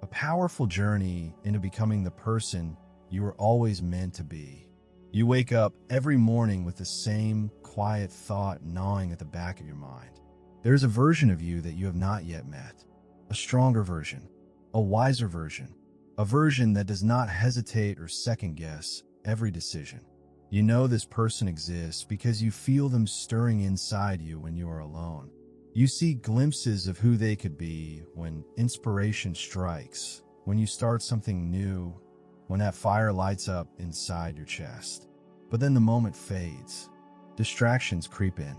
a powerful journey into becoming the person you were always meant to be. You wake up every morning with the same quiet thought gnawing at the back of your mind. There's a version of you that you have not yet met, a stronger version, a wiser version, a version that does not hesitate or second-guess every decision. You know this person exists because you feel them stirring inside you when you are alone. You see glimpses of who they could be when inspiration strikes, when you start something new, when that fire lights up inside your chest. But then the moment fades. Distractions creep in,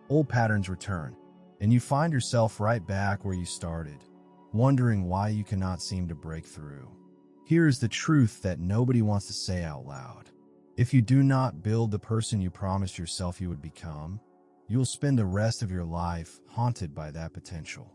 old patterns return, and you find yourself right back where you started, wondering why you cannot seem to break through. Here is the truth that nobody wants to say out loud. If you do not build the person you promised yourself you would become, you will spend the rest of your life haunted by that potential.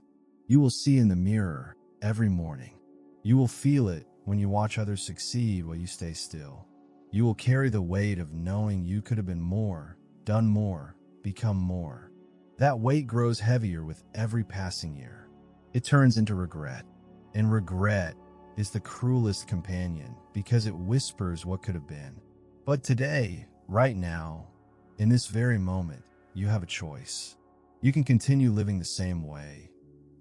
You will see in the mirror every morning. You will feel it when you watch others succeed while you stay still. You will carry the weight of knowing you could have been more, done more, become more. That weight grows heavier with every passing year. It turns into regret. And regret is the cruelest companion because it whispers what could have been. But today, right now, in this very moment, you have a choice. You can continue living the same way,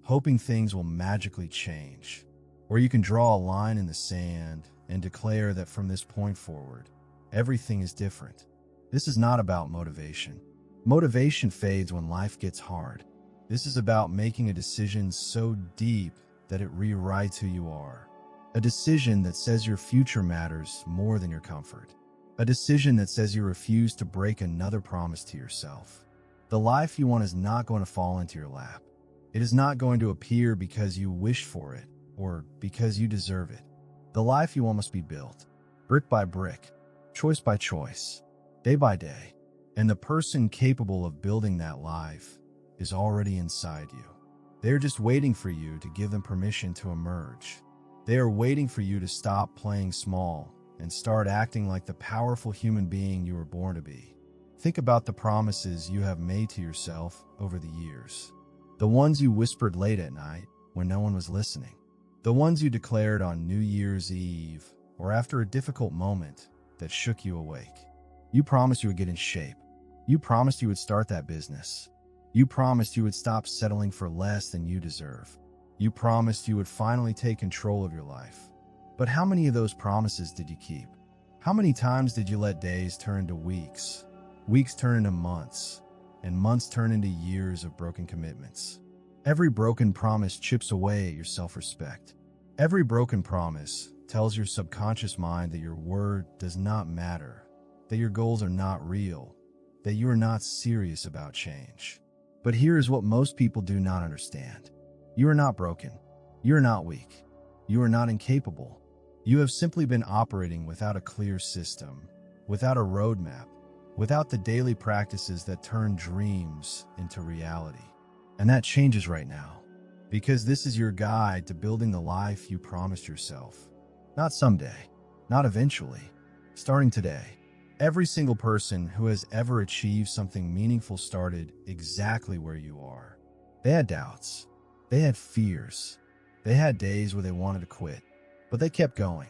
hoping things will magically change. Or you can draw a line in the sand and declare that from this point forward, everything is different. This is not about motivation. Motivation fades when life gets hard. This is about making a decision so deep that it rewrites who you are. A decision that says your future matters more than your comfort. A decision that says you refuse to break another promise to yourself. The life you want is not going to fall into your lap. It is not going to appear because you wish for it or because you deserve it. The life you want must be built, brick by brick, choice by choice, day by day. And the person capable of building that life is already inside you. They're just waiting for you to give them permission to emerge. They are waiting for you to stop playing small and start acting like the powerful human being you were born to be. Think about the promises you have made to yourself over the years. The ones you whispered late at night when no one was listening. The ones you declared on New Year's Eve or after a difficult moment that shook you awake. You promised you would get in shape. You promised you would start that business. You promised you would stop settling for less than you deserve. You promised you would finally take control of your life. But how many of those promises did you keep? How many times did you let days turn into weeks? Weeks turn into months, and months turn into years of broken commitments. Every broken promise chips away at your self-respect. Every broken promise tells your subconscious mind that your word does not matter, that your goals are not real, that you are not serious about change. But here is what most people do not understand. You are not broken. You are not weak. You are not incapable. You have simply been operating without a clear system, without a roadmap, without the daily practices that turn dreams into reality. And that changes right now, because this is your guide to building the life you promised yourself. Not someday, not eventually, starting today. Every single person who has ever achieved something meaningful started exactly where you are. They had doubts. They had fears. They had days where they wanted to quit, but they kept going.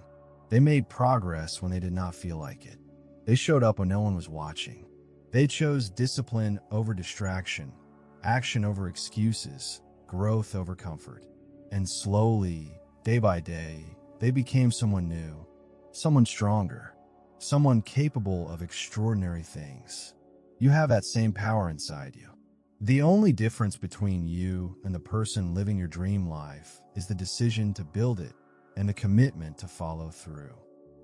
They made progress when they did not feel like it. They showed up when no one was watching. They chose discipline over distraction, action over excuses, growth over comfort. And slowly, day by day, they became someone new, someone stronger, someone capable of extraordinary things. You have that same power inside you. The only difference between you and the person living your dream life is the decision to build it and the commitment to follow through.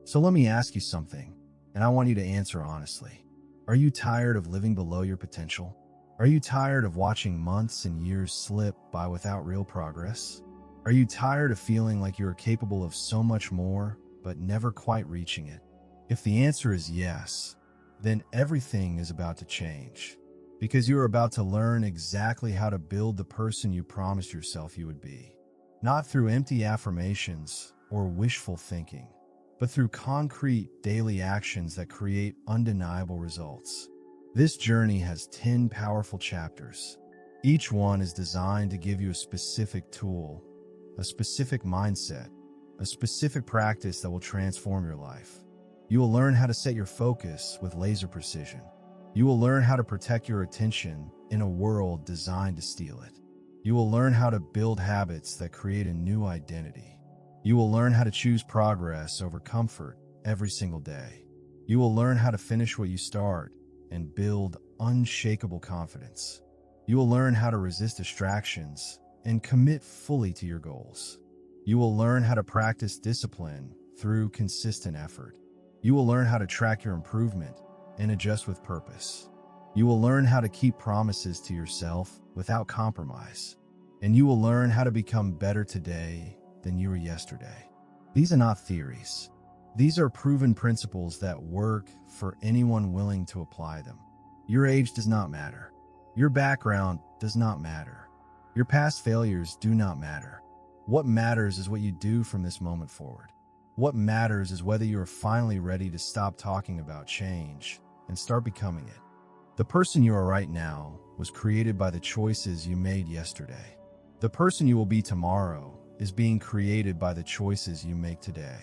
So let me ask you something, and I want you to answer honestly. Are you tired of living below your potential? Are you tired of watching months and years slip by without real progress? Are you tired of feeling like you are capable of so much more, but never quite reaching it? If the answer is yes, then everything is about to change. Because you are about to learn exactly how to build the person you promised yourself you would be. Not through empty affirmations or wishful thinking, but through concrete daily actions that create undeniable results. This journey has 10 powerful chapters. Each one is designed to give you a specific tool, a specific mindset, a specific practice that will transform your life. You will learn how to set your focus with laser precision. You will learn how to protect your attention in a world designed to steal it. You will learn how to build habits that create a new identity. You will learn how to choose progress over comfort every single day. You will learn how to finish what you start and build unshakable confidence. You will learn how to resist distractions and commit fully to your goals. You will learn how to practice discipline through consistent effort. You will learn how to track your improvement and adjust with purpose. You will learn how to keep promises to yourself without compromise. And you will learn how to become better today than you were yesterday. These are not theories. These are proven principles that work for anyone willing to apply them. Your age does not matter. Your background does not matter. Your past failures do not matter. What matters is what you do from this moment forward. What matters is whether you are finally ready to stop talking about change and start becoming it. The person you are right now was created by the choices you made yesterday. The person you will be tomorrow is being created by the choices you make today.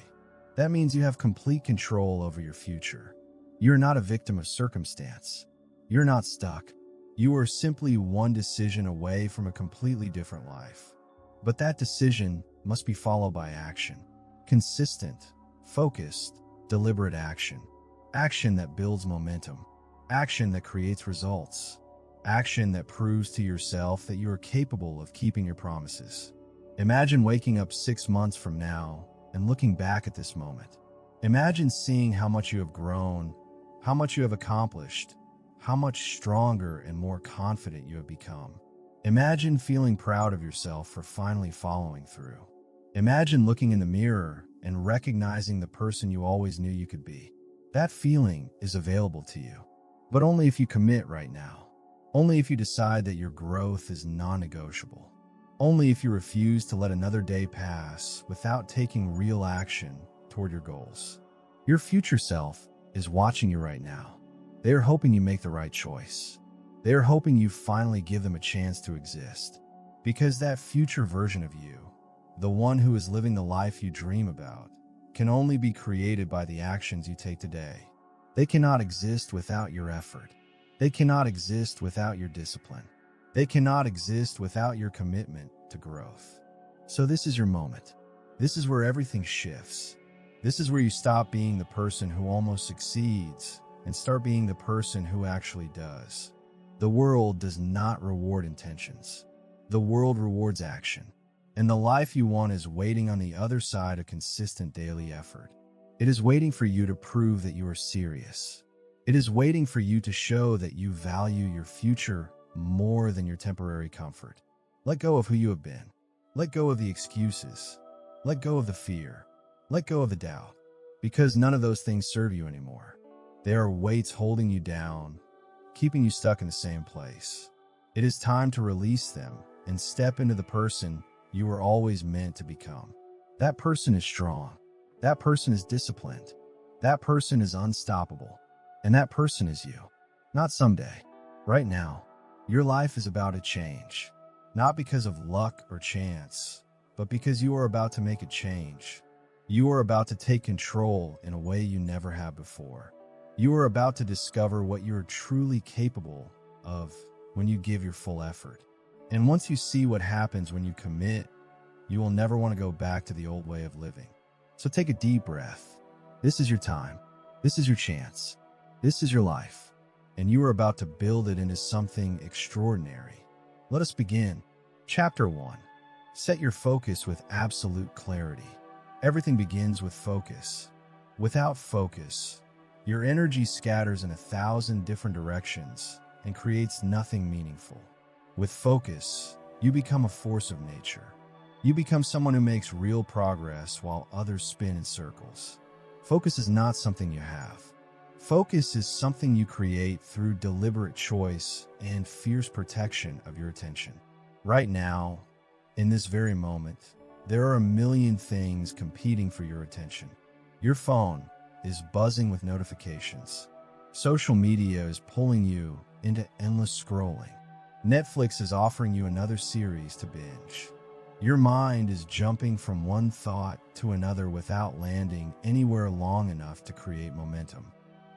That means you have complete control over your future. You're not a victim of circumstance. You're not stuck. You are simply one decision away from a completely different life. But that decision must be followed by action. Consistent, focused, deliberate action. Action that builds momentum. Action that creates results. Action that proves to yourself that you are capable of keeping your promises. Imagine waking up 6 months from now and looking back at this moment. Imagine seeing how much you have grown, how much you have accomplished, how much stronger and more confident you have become. Imagine feeling proud of yourself for finally following through. Imagine looking in the mirror and recognizing the person you always knew you could be. That feeling is available to you, but only if you commit right now. Only if you decide that your growth is non-negotiable. Only if you refuse to let another day pass without taking real action toward your goals. Your future self is watching you right now. They are hoping you make the right choice. They are hoping you finally give them a chance to exist. Because that future version of you, the one who is living the life you dream about, can only be created by the actions you take today. They cannot exist without your effort. They cannot exist without your discipline. They cannot exist without your commitment to growth. So this is your moment. This is where everything shifts. This is where you stop being the person who almost succeeds and start being the person who actually does. The world does not reward intentions. The world rewards action. And the life you want is waiting on the other side of consistent daily effort. It is waiting for you to prove that you are serious. It is waiting for you to show that you value your future more than your temporary comfort. Let go of who you have been. Let go of the excuses. Let go of the fear. Let go of the doubt. Because none of those things serve you anymore. They are weights holding you down, keeping you stuck in the same place. It is time to release them and step into the person you were always meant to become. That person is strong. That person is disciplined. That person is unstoppable. And that person is you. Not someday. Right now. Your life is about to change. Not because of luck or chance, but because you are about to make a change. You are about to take control in a way you never have before. You are about to discover what you are truly capable of when you give your full effort. And once you see what happens when you commit, you will never want to go back to the old way of living. So take a deep breath. This is your time. This is your chance. This is your life. And you are about to build it into something extraordinary. Let us begin. Chapter 1. Set your focus with absolute clarity. Everything begins with focus. Without focus, your energy scatters in 1,000 different directions and creates nothing meaningful. With focus, you become a force of nature. You become someone who makes real progress while others spin in circles. Focus is not something you have. Focus is something you create through deliberate choice and fierce protection of your attention. Right now, in this very moment, there are a million things competing for your attention. Your phone is buzzing with notifications. Social media is pulling you into endless scrolling. Netflix is offering you another series to binge. Your mind is jumping from one thought to another without landing anywhere long enough to create momentum.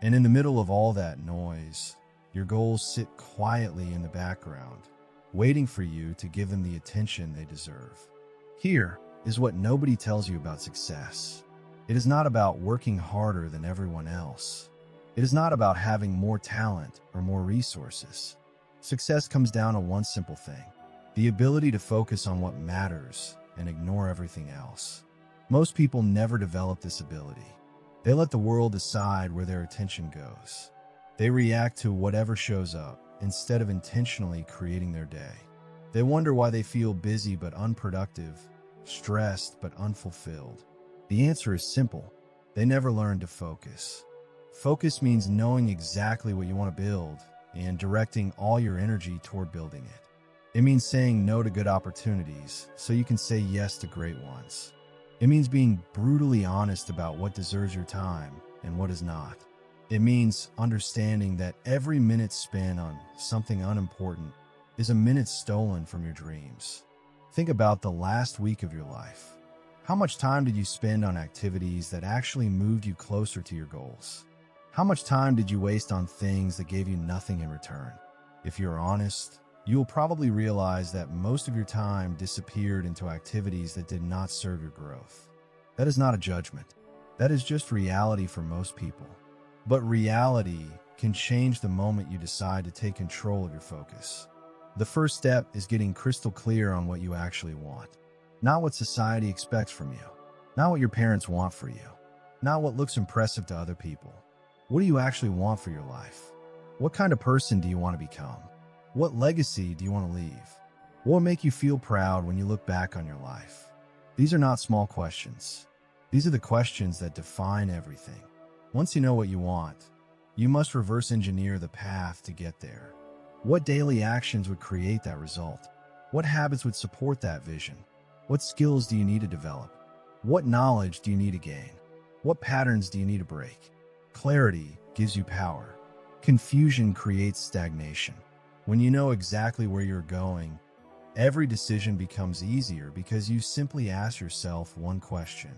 And in the middle of all that noise, your goals sit quietly in the background, waiting for you to give them the attention they deserve. Here is what nobody tells you about success. It is not about working harder than everyone else. It is not about having more talent or more resources. Success comes down to one simple thing: the ability to focus on what matters and ignore everything else. Most people never develop this ability. They let the world decide where their attention goes. They react to whatever shows up instead of intentionally creating their day. They wonder why they feel busy but unproductive, stressed but unfulfilled. The answer is simple: they never learned to focus. Focus means knowing exactly what you want to build and directing all your energy toward building it. It means saying no to good opportunities so you can say yes to great ones. It means being brutally honest about what deserves your time and what does not. It means understanding that every minute spent on something unimportant is a minute stolen from your dreams. Think about the last week of your life. How much time did you spend on activities that actually moved you closer to your goals? How much time did you waste on things that gave you nothing in return? If you're honest, you will probably realize that most of your time disappeared into activities that did not serve your growth. That is not a judgment. That is just reality for most people. But reality can change the moment you decide to take control of your focus. The first step is getting crystal clear on what you actually want. Not what society expects from you. Not what your parents want for you. Not what looks impressive to other people. What do you actually want for your life? What kind of person do you want to become? What legacy do you want to leave? What will make you feel proud when you look back on your life? These are not small questions. These are the questions that define everything. Once you know what you want, you must reverse engineer the path to get there. What daily actions would create that result? What habits would support that vision? What skills do you need to develop? What knowledge do you need to gain? What patterns do you need to break? Clarity gives you power. Confusion creates stagnation. When you know exactly where you're going, every decision becomes easier because you simply ask yourself one question: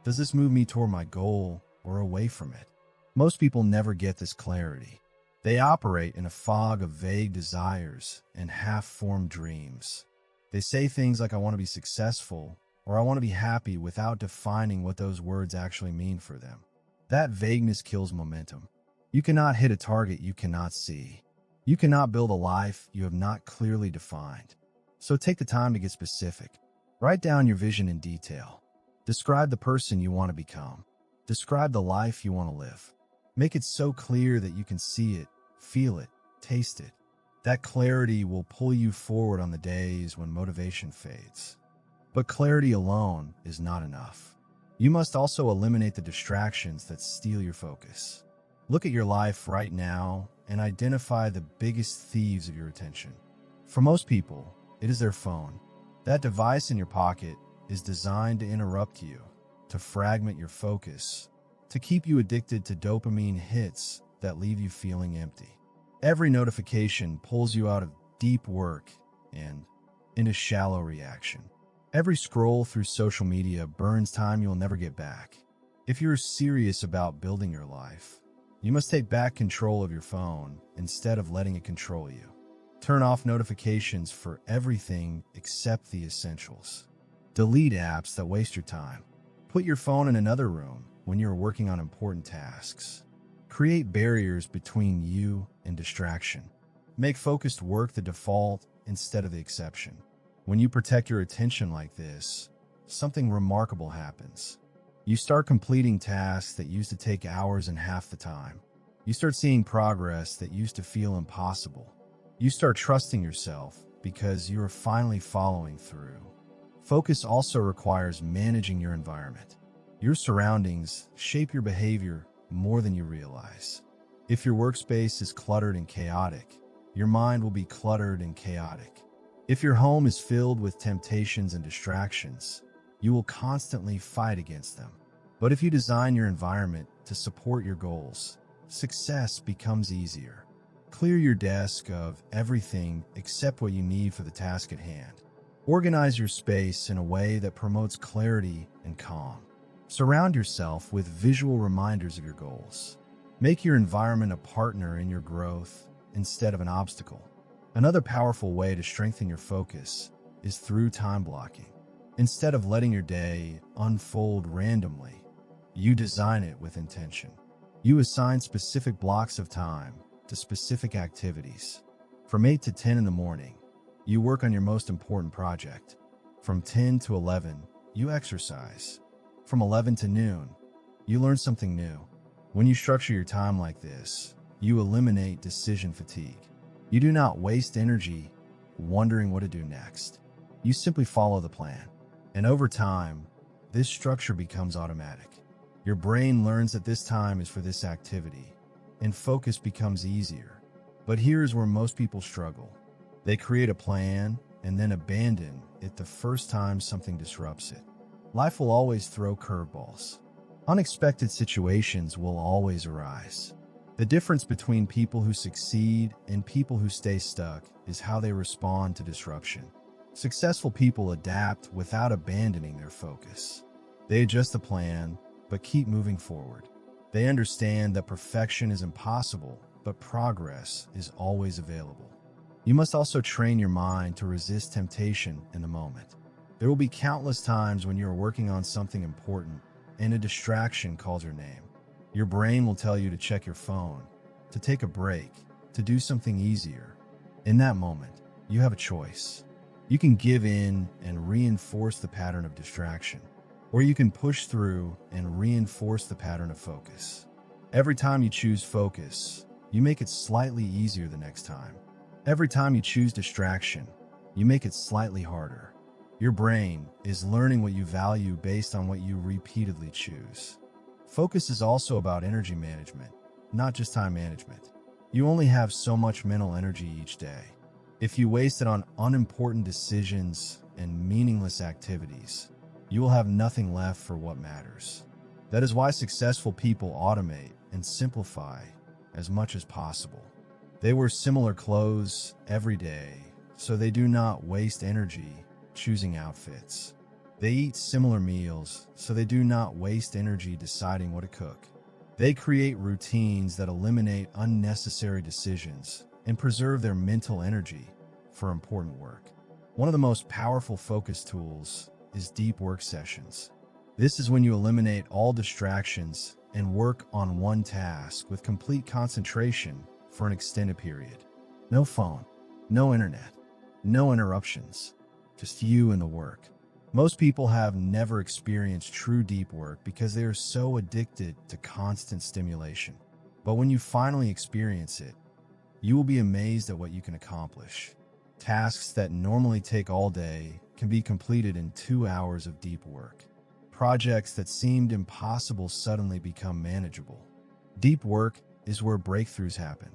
does this move me toward my goal or away from it? Most people never get this clarity. They operate in a fog of vague desires and half-formed dreams. They say things like, "I want to be successful," or "I want to be happy," without defining what those words actually mean for them. That vagueness kills momentum. You cannot hit a target you cannot see. You cannot build a life you have not clearly defined. So take the time to get specific. Write down your vision in detail. Describe the person you want to become. Describe the life you want to live. Make it so clear that you can see it, feel it, taste it. That clarity will pull you forward on the days when motivation fades. But clarity alone is not enough. You must also eliminate the distractions that steal your focus. Look at your life right now and identify the biggest thieves of your attention. For most people, it is their phone. That device in your pocket is designed to interrupt you, to fragment your focus, to keep you addicted to dopamine hits that leave you feeling empty. Every notification pulls you out of deep work and into shallow reaction. Every scroll through social media burns time you'll never get back. If you're serious about building your life, you must take back control of your phone instead of letting it control you. Turn off notifications for everything except the essentials. Delete apps that waste your time. Put your phone in another room when you're working on important tasks. Create barriers between you and distraction. Make focused work the default instead of the exception. When you protect your attention like this, something remarkable happens. You start completing tasks that used to take hours in half the time. You start seeing progress that used to feel impossible. You start trusting yourself because you are finally following through. Focus also requires managing your environment. Your surroundings shape your behavior more than you realize. If your workspace is cluttered and chaotic, your mind will be cluttered and chaotic. If your home is filled with temptations and distractions, you will constantly fight against them. But if you design your environment to support your goals, success becomes easier. Clear your desk of everything except what you need for the task at hand. Organize your space in a way that promotes clarity and calm. Surround yourself with visual reminders of your goals. Make your environment a partner in your growth instead of an obstacle. Another powerful way to strengthen your focus is through time blocking. Instead of letting your day unfold randomly, you design it with intention. You assign specific blocks of time to specific activities. From 8 to 10 in the morning, you work on your most important project. From 10 to 11, you exercise. From 11 to noon, you learn something new. When you structure your time like this, you eliminate decision fatigue. You do not waste energy wondering what to do next. You simply follow the plan. And over time, this structure becomes automatic. Your brain learns that this time is for this activity, and focus becomes easier. But here's where most people struggle. They create a plan and then abandon it the first time something disrupts it. Life will always throw curveballs. Unexpected situations will always arise. The difference between people who succeed and people who stay stuck is how they respond to disruption. Successful people adapt without abandoning their focus. They adjust the plan, but keep moving forward. They understand that perfection is impossible, but progress is always available. You must also train your mind to resist temptation in the moment. There will be countless times when you are working on something important and a distraction calls your name. Your brain will tell you to check your phone, to take a break, to do something easier. In that moment, you have a choice. You can give in and reinforce the pattern of distraction, or you can push through and reinforce the pattern of focus. Every time you choose focus, you make it slightly easier the next time. Every time you choose distraction, you make it slightly harder. Your brain is learning what you value based on what you repeatedly choose. Focus is also about energy management, not just time management. You only have so much mental energy each day. If you waste it on unimportant decisions and meaningless activities, you will have nothing left for what matters. That is why successful people automate and simplify as much as possible. They wear similar clothes every day, so they do not waste energy choosing outfits. They eat similar meals, so they do not waste energy deciding what to cook. They create routines that eliminate unnecessary decisions and preserve their mental energy for important work. One of the most powerful focus tools is deep work sessions. This is when you eliminate all distractions and work on one task with complete concentration for an extended period. No phone, no internet, no interruptions, just you and the work. Most people have never experienced true deep work because they are so addicted to constant stimulation. But when you finally experience it, you will be amazed at what you can accomplish. Tasks that normally take all day can be completed in 2 hours of deep work. Projects that seemed impossible suddenly become manageable. Deep work is where breakthroughs happen.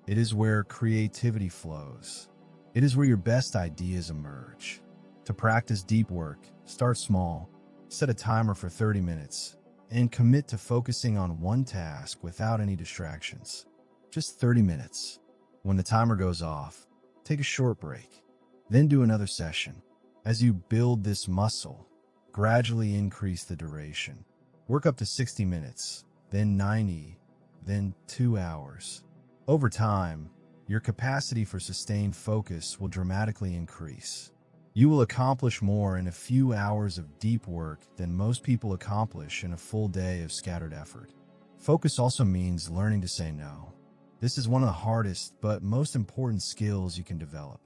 It is where creativity flows. It is where your best ideas emerge. To practice deep work, start small, set a timer for 30 minutes, and commit to focusing on one task without any distractions. Just 30 minutes. When the timer goes off, take a short break, then do another session. As you build this muscle, gradually increase the duration. Work up to 60 minutes, then 90, then 2 hours. Over time, your capacity for sustained focus will dramatically increase. You will accomplish more in a few hours of deep work than most people accomplish in a full day of scattered effort. Focus also means learning to say no. This is one of the hardest but most important skills you can develop.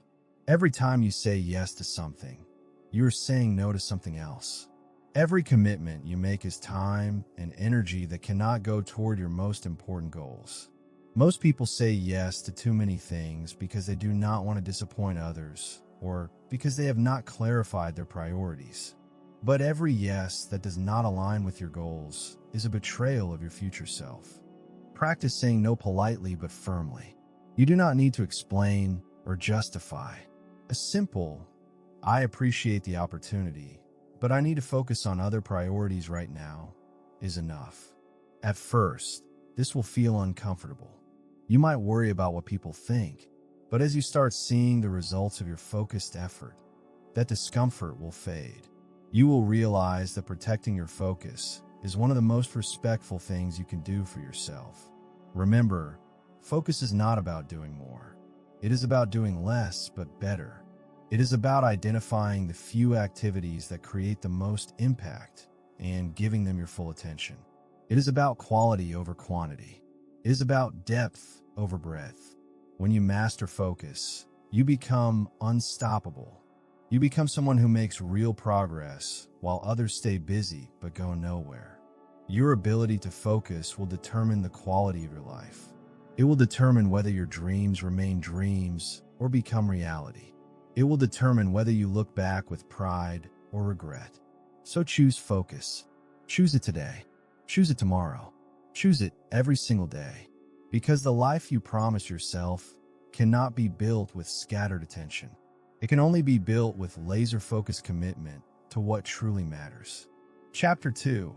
Every time you say yes to something, you are saying no to something else. Every commitment you make is time and energy that cannot go toward your most important goals. Most people say yes to too many things because they do not want to disappoint others or because they have not clarified their priorities. But every yes that does not align with your goals is a betrayal of your future self. Practice saying no politely but firmly. You do not need to explain or justify. A simple, "I appreciate the opportunity, but I need to focus on other priorities right now," is enough. At first, this will feel uncomfortable. You might worry about what people think, but as you start seeing the results of your focused effort, that discomfort will fade. You will realize that protecting your focus is one of the most respectful things you can do for yourself. Remember, focus is not about doing more. It is about doing less but better. It is about identifying the few activities that create the most impact and giving them your full attention. It is about quality over quantity. It is about depth over breadth. When you master focus, you become unstoppable. You become someone who makes real progress while others stay busy but go nowhere. Your ability to focus will determine the quality of your life. It will determine whether your dreams remain dreams or become reality. It will determine whether you look back with pride or regret. So choose focus. Choose it today. Choose it tomorrow. Choose it every single day. Because the life you promise yourself cannot be built with scattered attention. It can only be built with laser-focused commitment to what truly matters. Chapter 2.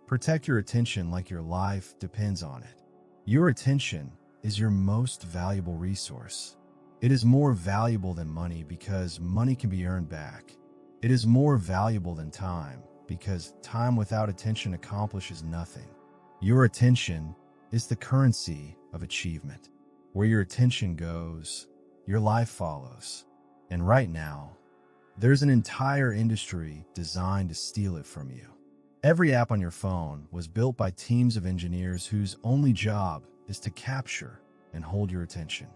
Protect your attention like your life depends on it. Your attention is your most valuable resource. It is more valuable than money because money can be earned back. It is more valuable than time because time without attention accomplishes nothing. Your attention is the currency of achievement. Where your attention goes, your life follows. And right now, there's an entire industry designed to steal it from you. Every app on your phone was built by teams of engineers whose only job is to capture and hold your attention.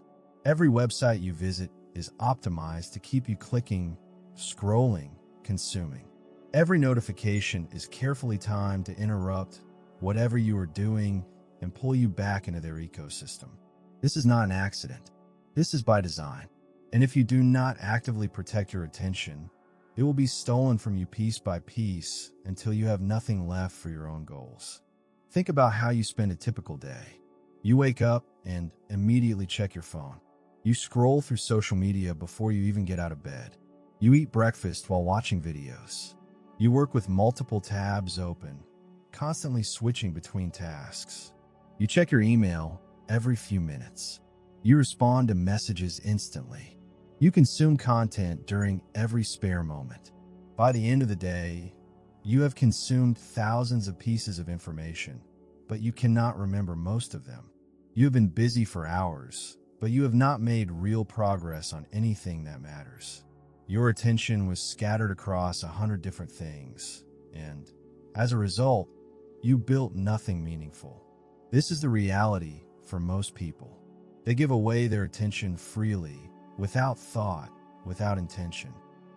Every website you visit is optimized to keep you clicking, scrolling, consuming. Every notification is carefully timed to interrupt whatever you are doing and pull you back into their ecosystem. This is not an accident. This is by design. And if you do not actively protect your attention, it will be stolen from you piece by piece until you have nothing left for your own goals. Think about how you spend a typical day. You wake up and immediately check your phone. You scroll through social media before you even get out of bed. You eat breakfast while watching videos. You work with multiple tabs open, constantly switching between tasks. You check your email every few minutes. You respond to messages instantly. You consume content during every spare moment. By the end of the day, you have consumed thousands of pieces of information, but you cannot remember most of them. You have been busy for hours, but you have not made real progress on anything that matters. Your attention was scattered across 100 different things, and as a result, you built nothing meaningful. This is the reality for most people. They give away their attention freely, without thought, without intention.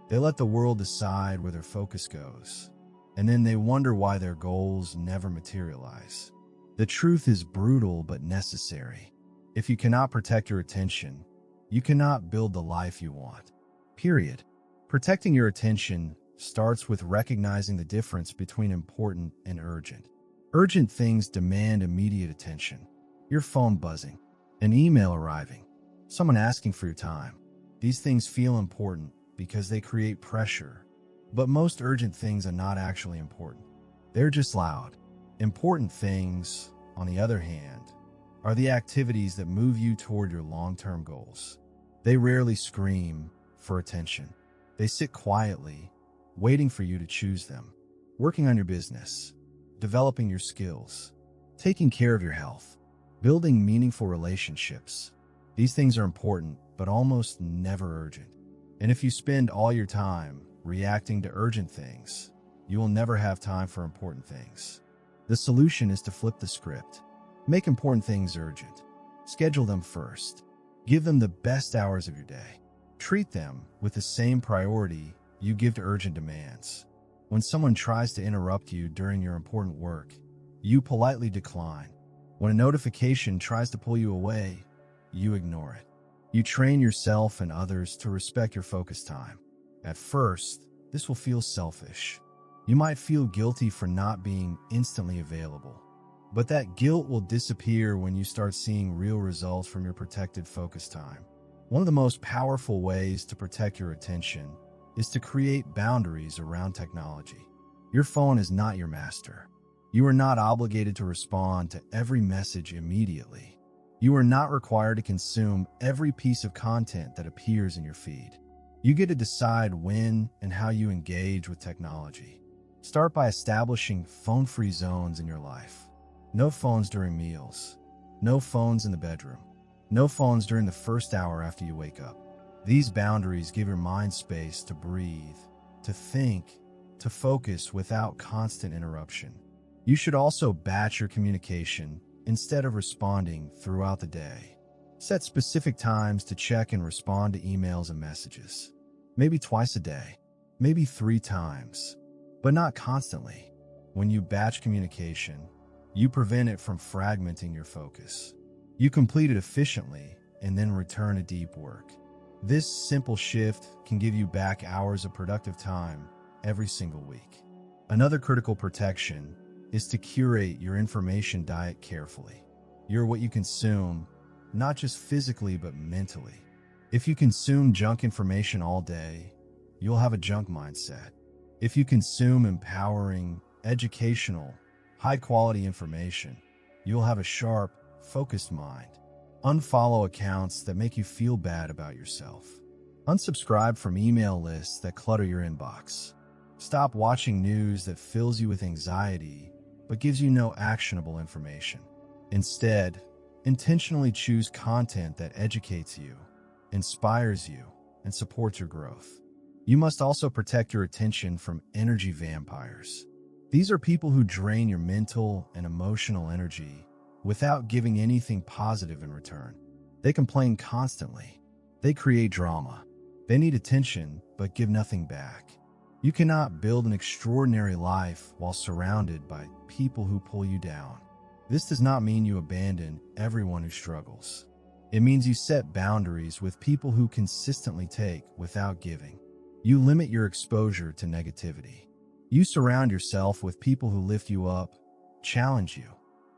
They let the world decide where their focus goes, and then they wonder why their goals never materialize. The truth is brutal but necessary. If you cannot protect your attention, you cannot build the life you want. Period. Protecting your attention starts with recognizing the difference between important and urgent. Urgent things demand immediate attention. Your phone buzzing, an email arriving, someone asking for your time. These things feel important because they create pressure. But most urgent things are not actually important. They're just loud. Important things, on the other hand, are the activities that move you toward your long-term goals. They rarely scream for attention. They sit quietly, waiting for you to choose them. Working on your business, developing your skills, taking care of your health, building meaningful relationships. These things are important, but almost never urgent. And if you spend all your time reacting to urgent things, you will never have time for important things. The solution is to flip the script. Make important things urgent. Schedule them first. Give them the best hours of your day. Treat them with the same priority you give to urgent demands. When someone tries to interrupt you during your important work, you politely decline. When a notification tries to pull you away, you ignore it. You train yourself and others to respect your focus time. At first, this will feel selfish. You might feel guilty for not being instantly available. But that guilt will disappear when you start seeing real results from your protected focus time. One of the most powerful ways to protect your attention is to create boundaries around technology. Your phone is not your master. You are not obligated to respond to every message immediately. You are not required to consume every piece of content that appears in your feed. You get to decide when and how you engage with technology. Start by establishing phone-free zones in your life. No phones during meals. No phones in the bedroom. No phones during the first hour after you wake up. These boundaries give your mind space to breathe, to think, to focus without constant interruption. You should also batch your communication instead of responding throughout the day. Set specific times to check and respond to emails and messages. Maybe twice a day, maybe 3 times, but not constantly. When you batch communication, you prevent it from fragmenting your focus. You complete it efficiently and then return to deep work. This simple shift can give you back hours of productive time every single week. Another critical protection is to curate your information diet carefully. You're what you consume, not just physically but mentally. If you consume junk information all day, you'll have a junk mindset. If you consume empowering, educational, high-quality information, you'll have a sharp, focused mind. Unfollow accounts that make you feel bad about yourself. Unsubscribe from email lists that clutter your inbox. Stop watching news that fills you with anxiety but gives you no actionable information. Instead, intentionally choose content that educates you, inspires you, and supports your growth. You must also protect your attention from energy vampires. These are people who drain your mental and emotional energy without giving anything positive in return. They complain constantly. They create drama. They need attention but give nothing back. You cannot build an extraordinary life while surrounded by people who pull you down. This does not mean you abandon everyone who struggles. It means you set boundaries with people who consistently take without giving. You limit your exposure to negativity. You surround yourself with people who lift you up, challenge you,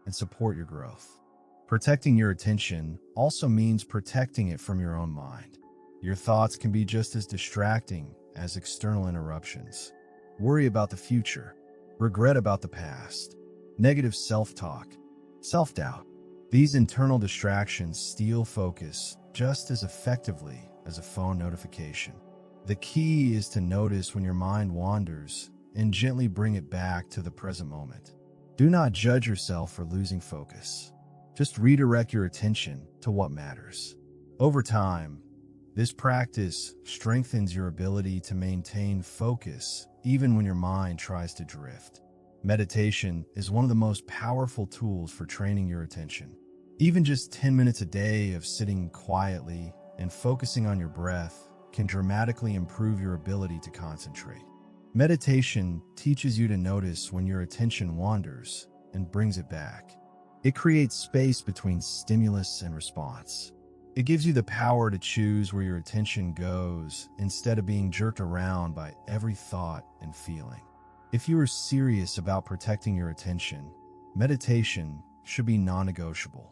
and support your growth. Protecting your attention also means protecting it from your own mind. Your thoughts can be just as distracting as external interruptions. Worry about the future, regret about the past, negative self-talk, self-doubt. These internal distractions steal focus just as effectively as a phone notification. The key is to notice when your mind wanders and gently bring it back to the present moment. Do not judge yourself for losing focus. Just redirect your attention to what matters. Over time, this practice strengthens your ability to maintain focus even when your mind tries to drift. Meditation is one of the most powerful tools for training your attention. Even just 10 minutes a day of sitting quietly and focusing on your breath can dramatically improve your ability to concentrate. Meditation teaches you to notice when your attention wanders and brings it back. It creates space between stimulus and response. It gives you the power to choose where your attention goes instead of being jerked around by every thought and feeling. If you are serious about protecting your attention, meditation should be non-negotiable.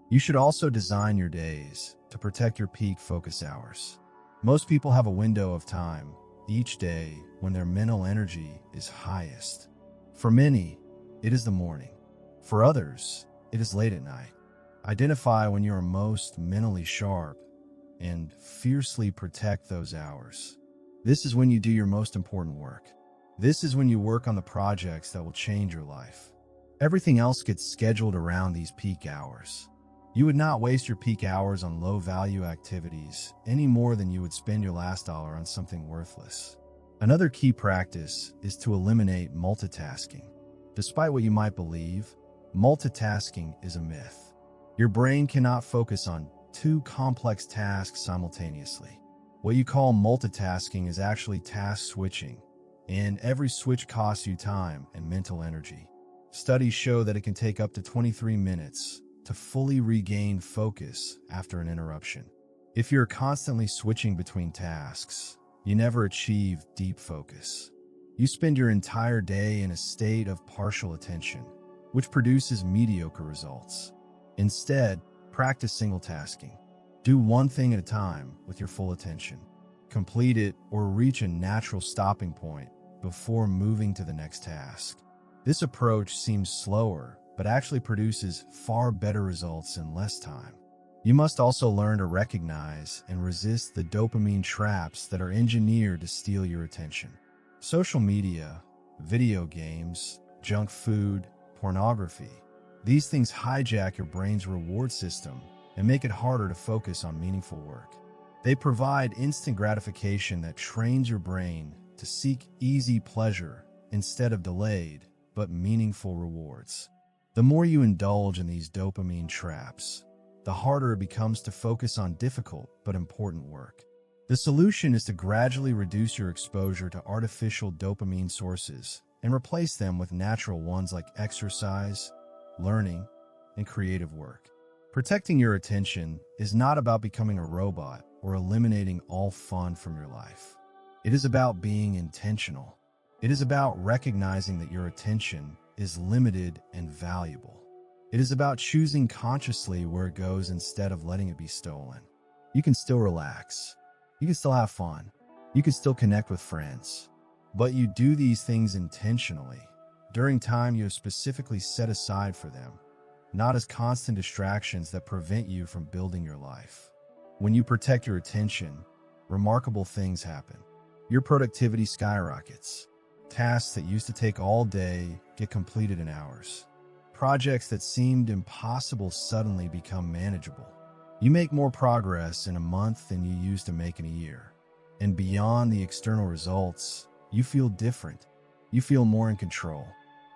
You should also design your days to protect your peak focus hours. Most people have a window of time each day when their mental energy is highest. For many, it is the morning. For others, it is late at night. Identify when you are most mentally sharp and fiercely protect those hours. This is when you do your most important work. This is when you work on the projects that will change your life. Everything else gets scheduled around these peak hours. You would not waste your peak hours on low-value activities any more than you would spend your last dollar on something worthless. Another key practice is to eliminate multitasking. Despite what you might believe, multitasking is a myth. Your brain cannot focus on 2 complex tasks simultaneously. What you call multitasking is actually task switching, and every switch costs you time and mental energy. Studies show that it can take up to 23 minutes to fully regain focus after an interruption. If you're constantly switching between tasks, you never achieve deep focus. You spend your entire day in a state of partial attention, which produces mediocre results. Instead, practice single tasking. Do one thing at a time with your full attention. Complete it or reach a natural stopping point before moving to the next task. This approach seems slower, but actually produces far better results in less time. You must also learn to recognize and resist the dopamine traps that are engineered to steal your attention. Social media, video games, junk food, pornography. These things hijack your brain's reward system and make it harder to focus on meaningful work. They provide instant gratification that trains your brain to seek easy pleasure instead of delayed but meaningful rewards. The more you indulge in these dopamine traps, the harder it becomes to focus on difficult but important work. The solution is to gradually reduce your exposure to artificial dopamine sources and replace them with natural ones like exercise, learning, and creative work. Protecting your attention is not about becoming a robot or eliminating all fun from your life. It is about being intentional. It is about recognizing that your attention is limited and valuable. It is about choosing consciously where it goes instead of letting it be stolen. You can still relax. You can still have fun. You can still connect with friends. But you do these things intentionally, during time you have specifically set aside for them, not as constant distractions that prevent you from building your life. When you protect your attention, remarkable things happen. Your productivity skyrockets. Tasks that used to take all day get completed in hours. Projects that seemed impossible suddenly become manageable. You make more progress in a month than you used to make in a year. And beyond the external results, you feel different. You feel more in control.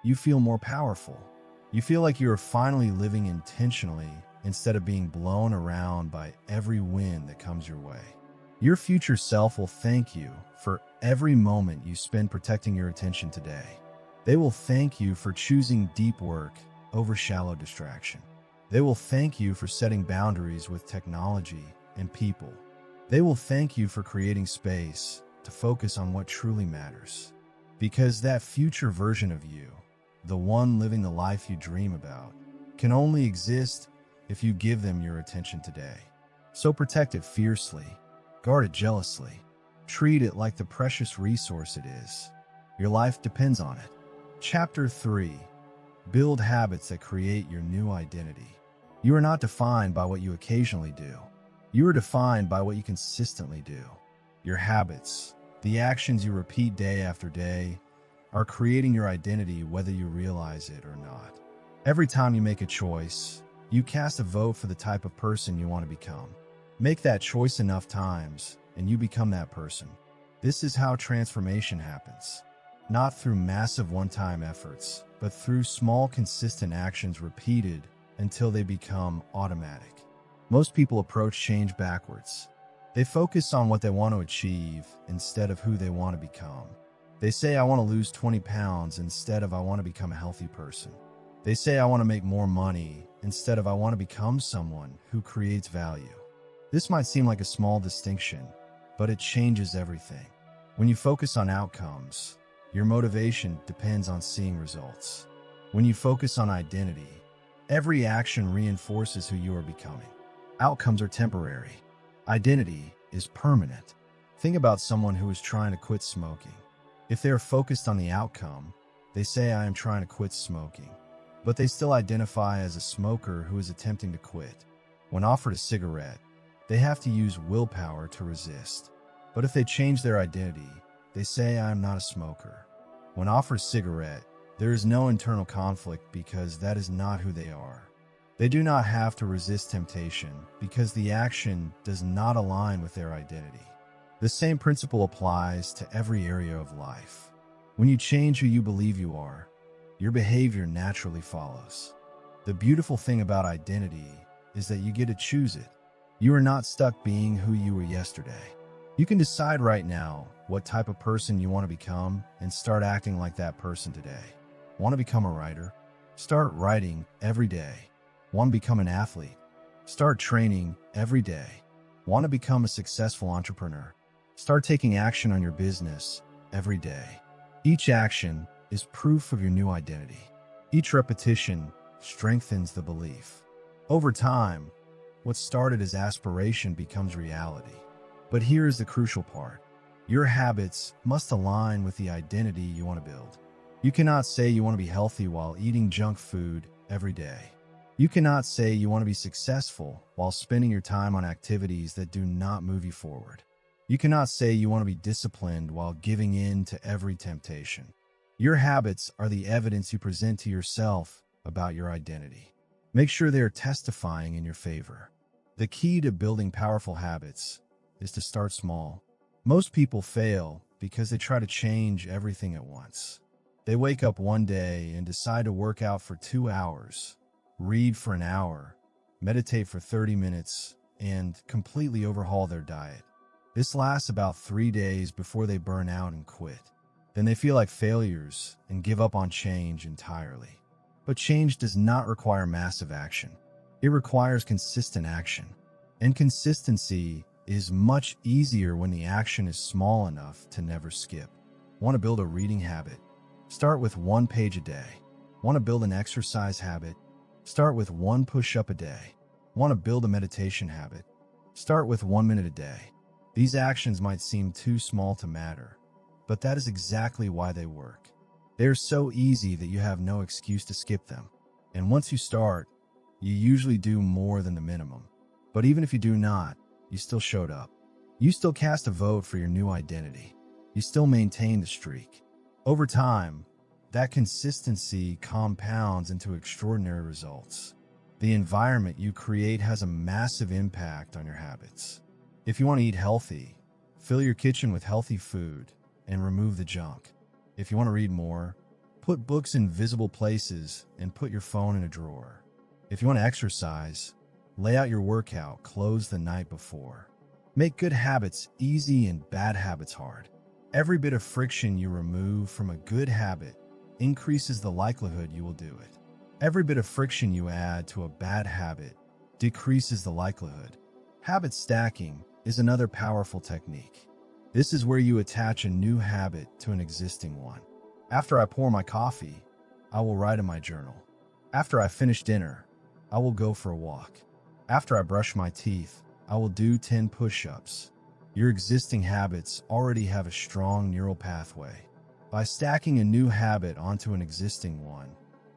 You feel more powerful. You feel like you are finally living intentionally instead of being blown around by every wind that comes your way. Your future self will thank you for every moment you spend protecting your attention today. They will thank you for choosing deep work over shallow distraction. They will thank you for setting boundaries with technology and people. They will thank you for creating space to focus on what truly matters. Because that future version of you, the one living the life you dream about, can only exist if you give them your attention today. So protect it fiercely, guard it jealously, treat it like the precious resource it is. Your life depends on it. Chapter 3. Build habits that create your new identity. You are not defined by what you occasionally do. You are defined by what you consistently do. Your habits, the actions you repeat day after day, are creating your identity whether you realize it or not. Every time you make a choice, you cast a vote for the type of person you want to become. Make that choice enough times, and you become that person. This is how transformation happens. Not through massive one-time efforts, but through small, consistent actions repeated until they become automatic. Most people approach change backwards. They focus on what they want to achieve instead of who they want to become. They say, I want to lose 20 pounds instead of I want to become a healthy person. They say, I want to make more money instead of I want to become someone who creates value. This might seem like a small distinction, but it changes everything. When you focus on outcomes, your motivation depends on seeing results. When you focus on identity, every action reinforces who you are becoming. Outcomes are temporary. Identity is permanent. Think about someone who is trying to quit smoking. If they are focused on the outcome, they say, I am trying to quit smoking. But they still identify as a smoker who is attempting to quit. When offered a cigarette, they have to use willpower to resist. But if they change their identity, they say, I am not a smoker. When offered a cigarette, there is no internal conflict because that is not who they are. They do not have to resist temptation because the action does not align with their identity. The same principle applies to every area of life. When you change who you believe you are, your behavior naturally follows. The beautiful thing about identity is that you get to choose it. You are not stuck being who you were yesterday. You can decide right now what type of person you want to become and start acting like that person today. Want to become a writer? Start writing every day. Want to become an athlete? Start training every day. Want to become a successful entrepreneur? Start taking action on your business every day. Each action is proof of your new identity. Each repetition strengthens the belief. Over time, what started as aspiration becomes reality. But here is the crucial part. Your habits must align with the identity you want to build. You cannot say you want to be healthy while eating junk food every day. You cannot say you want to be successful while spending your time on activities that do not move you forward. You cannot say you want to be disciplined while giving in to every temptation. Your habits are the evidence you present to yourself about your identity. Make sure they are testifying in your favor. The key to building powerful habits is to start small. Most people fail because they try to change everything at once. They wake up one day and decide to work out for 2 hours, read for an hour, meditate for 30 minutes, and completely overhaul their diet. This lasts about 3 days before they burn out and quit. Then they feel like failures and give up on change entirely. But change does not require massive action. It requires consistent action. And consistency is much easier when the action is small enough to never skip. Want to build a reading habit? Start with 1 page a day. Want to build an exercise habit? Start with 1 push-up a day. Want to build a meditation habit? Start with 1 minute a day. These actions might seem too small to matter, but that is exactly why they work. They are so easy that you have no excuse to skip them. And once you start, you usually do more than the minimum. But even if you do not, you still showed up. You still cast a vote for your new identity. You still maintain the streak. Over time, that consistency compounds into extraordinary results. The environment you create has a massive impact on your habits. If you want to eat healthy, fill your kitchen with healthy food and remove the junk. If you want to read more, put books in visible places and put your phone in a drawer. If you want to exercise, lay out your workout clothes the night before. Make good habits easy and bad habits hard. Every bit of friction you remove from a good habit increases the likelihood you will do it. Every bit of friction you add to a bad habit decreases the likelihood. Habit stacking is another powerful technique. This is where you attach a new habit to an existing one. After I pour my coffee, I will write in my journal. After I finish dinner, I will go for a walk. After I brush my teeth, I will do 10 push-ups. Your existing habits already have a strong neural pathway. By stacking a new habit onto an existing one,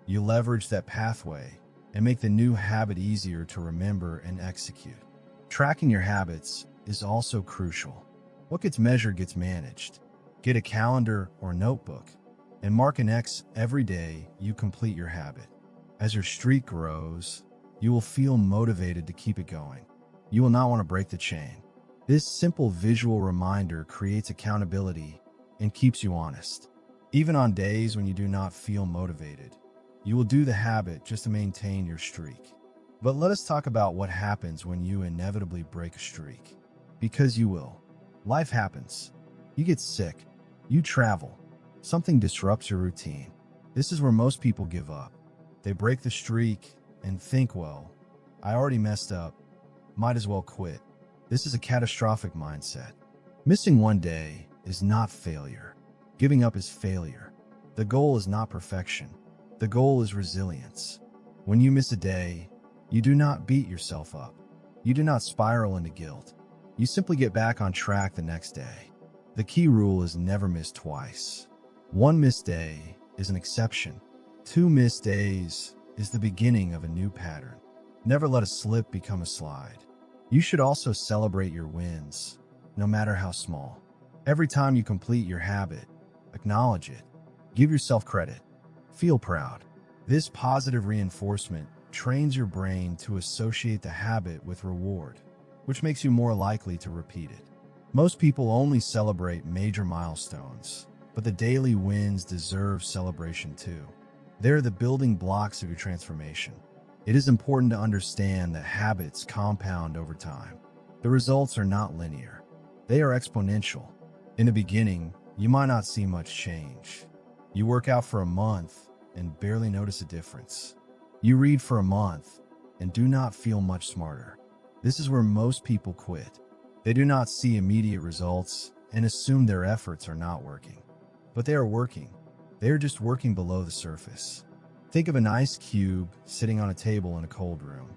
you leverage that pathway and make the new habit easier to remember and execute. Tracking your habits is also crucial. What gets measured gets managed. Get a calendar or notebook and mark an X every day you complete your habit. As your streak grows, you will feel motivated to keep it going. You will not want to break the chain. This simple visual reminder creates accountability and keeps you honest. Even on days when you do not feel motivated, you will do the habit just to maintain your streak. But let us talk about what happens when you inevitably break a streak. Because you will. Life happens. You get sick. You travel. Something disrupts your routine. This is where most people give up. They break the streak and think, well, I already messed up. Might as well quit. This is a catastrophic mindset. Missing one day is not failure. Giving up is failure. The goal is not perfection. The goal is resilience. When you miss a day, you do not beat yourself up. You do not spiral into guilt. You simply get back on track the next day. The key rule is never miss twice. 1 missed day is an exception. 2 missed days is the beginning of a new pattern. Never let a slip become a slide. You should also celebrate your wins, no matter how small. Every time you complete your habit, acknowledge it. Give yourself credit. Feel proud. This positive reinforcement trains your brain to associate the habit with reward, which makes you more likely to repeat it. Most people only celebrate major milestones, but the daily wins deserve celebration too. They're the building blocks of your transformation. It is important to understand that habits compound over time. The results are not linear. They are exponential. In the beginning, you might not see much change. You work out for a month and barely notice a difference. You read for a month and do not feel much smarter. This is where most people quit. They do not see immediate results and assume their efforts are not working. But they are working. They are just working below the surface. Think of an ice cube sitting on a table in a cold room.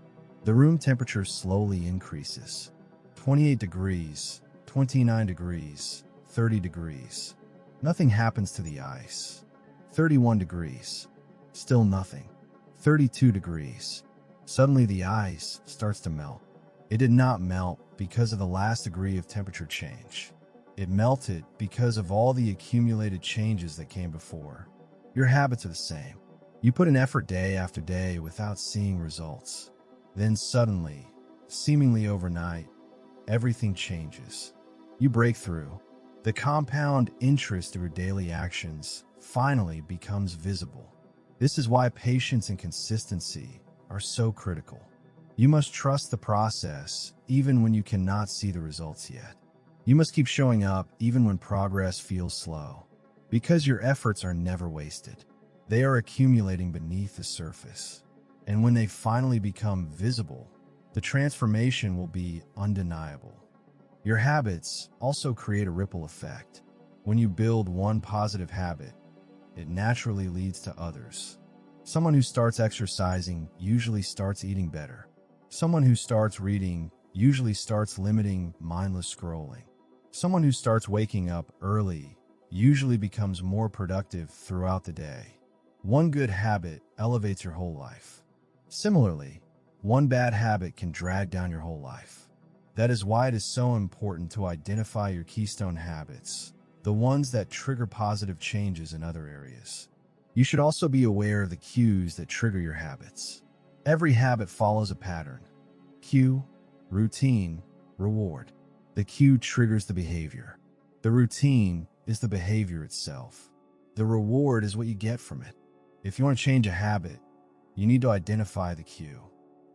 The room temperature slowly increases. 28 degrees, 29 degrees, 30 degrees. Nothing happens to the ice. 31 degrees. Still nothing. 32 degrees. Suddenly the ice starts to melt. It did not melt because of the last degree of temperature change. It melted because of all the accumulated changes that came before. Your habits are the same. You put in effort day after day without seeing results. Then suddenly, seemingly overnight, everything changes. You break through. The compound interest of your daily actions finally becomes visible. This is why patience and consistency are so critical. You must trust the process even when you cannot see the results yet. You must keep showing up even when progress feels slow, because your efforts are never wasted. They are accumulating beneath the surface. And when they finally become visible, the transformation will be undeniable. Your habits also create a ripple effect. When you build one positive habit, it naturally leads to others. Someone who starts exercising usually starts eating better. Someone who starts reading usually starts limiting mindless scrolling. Someone who starts waking up early usually becomes more productive throughout the day. One good habit elevates your whole life. Similarly, one bad habit can drag down your whole life. That is why it is so important to identify your keystone habits, the ones that trigger positive changes in other areas. You should also be aware of the cues that trigger your habits. Every habit follows a pattern. Cue, routine, reward. The cue triggers the behavior. The routine is the behavior itself. The reward is what you get from it. If you want to change a habit, you need to identify the cue.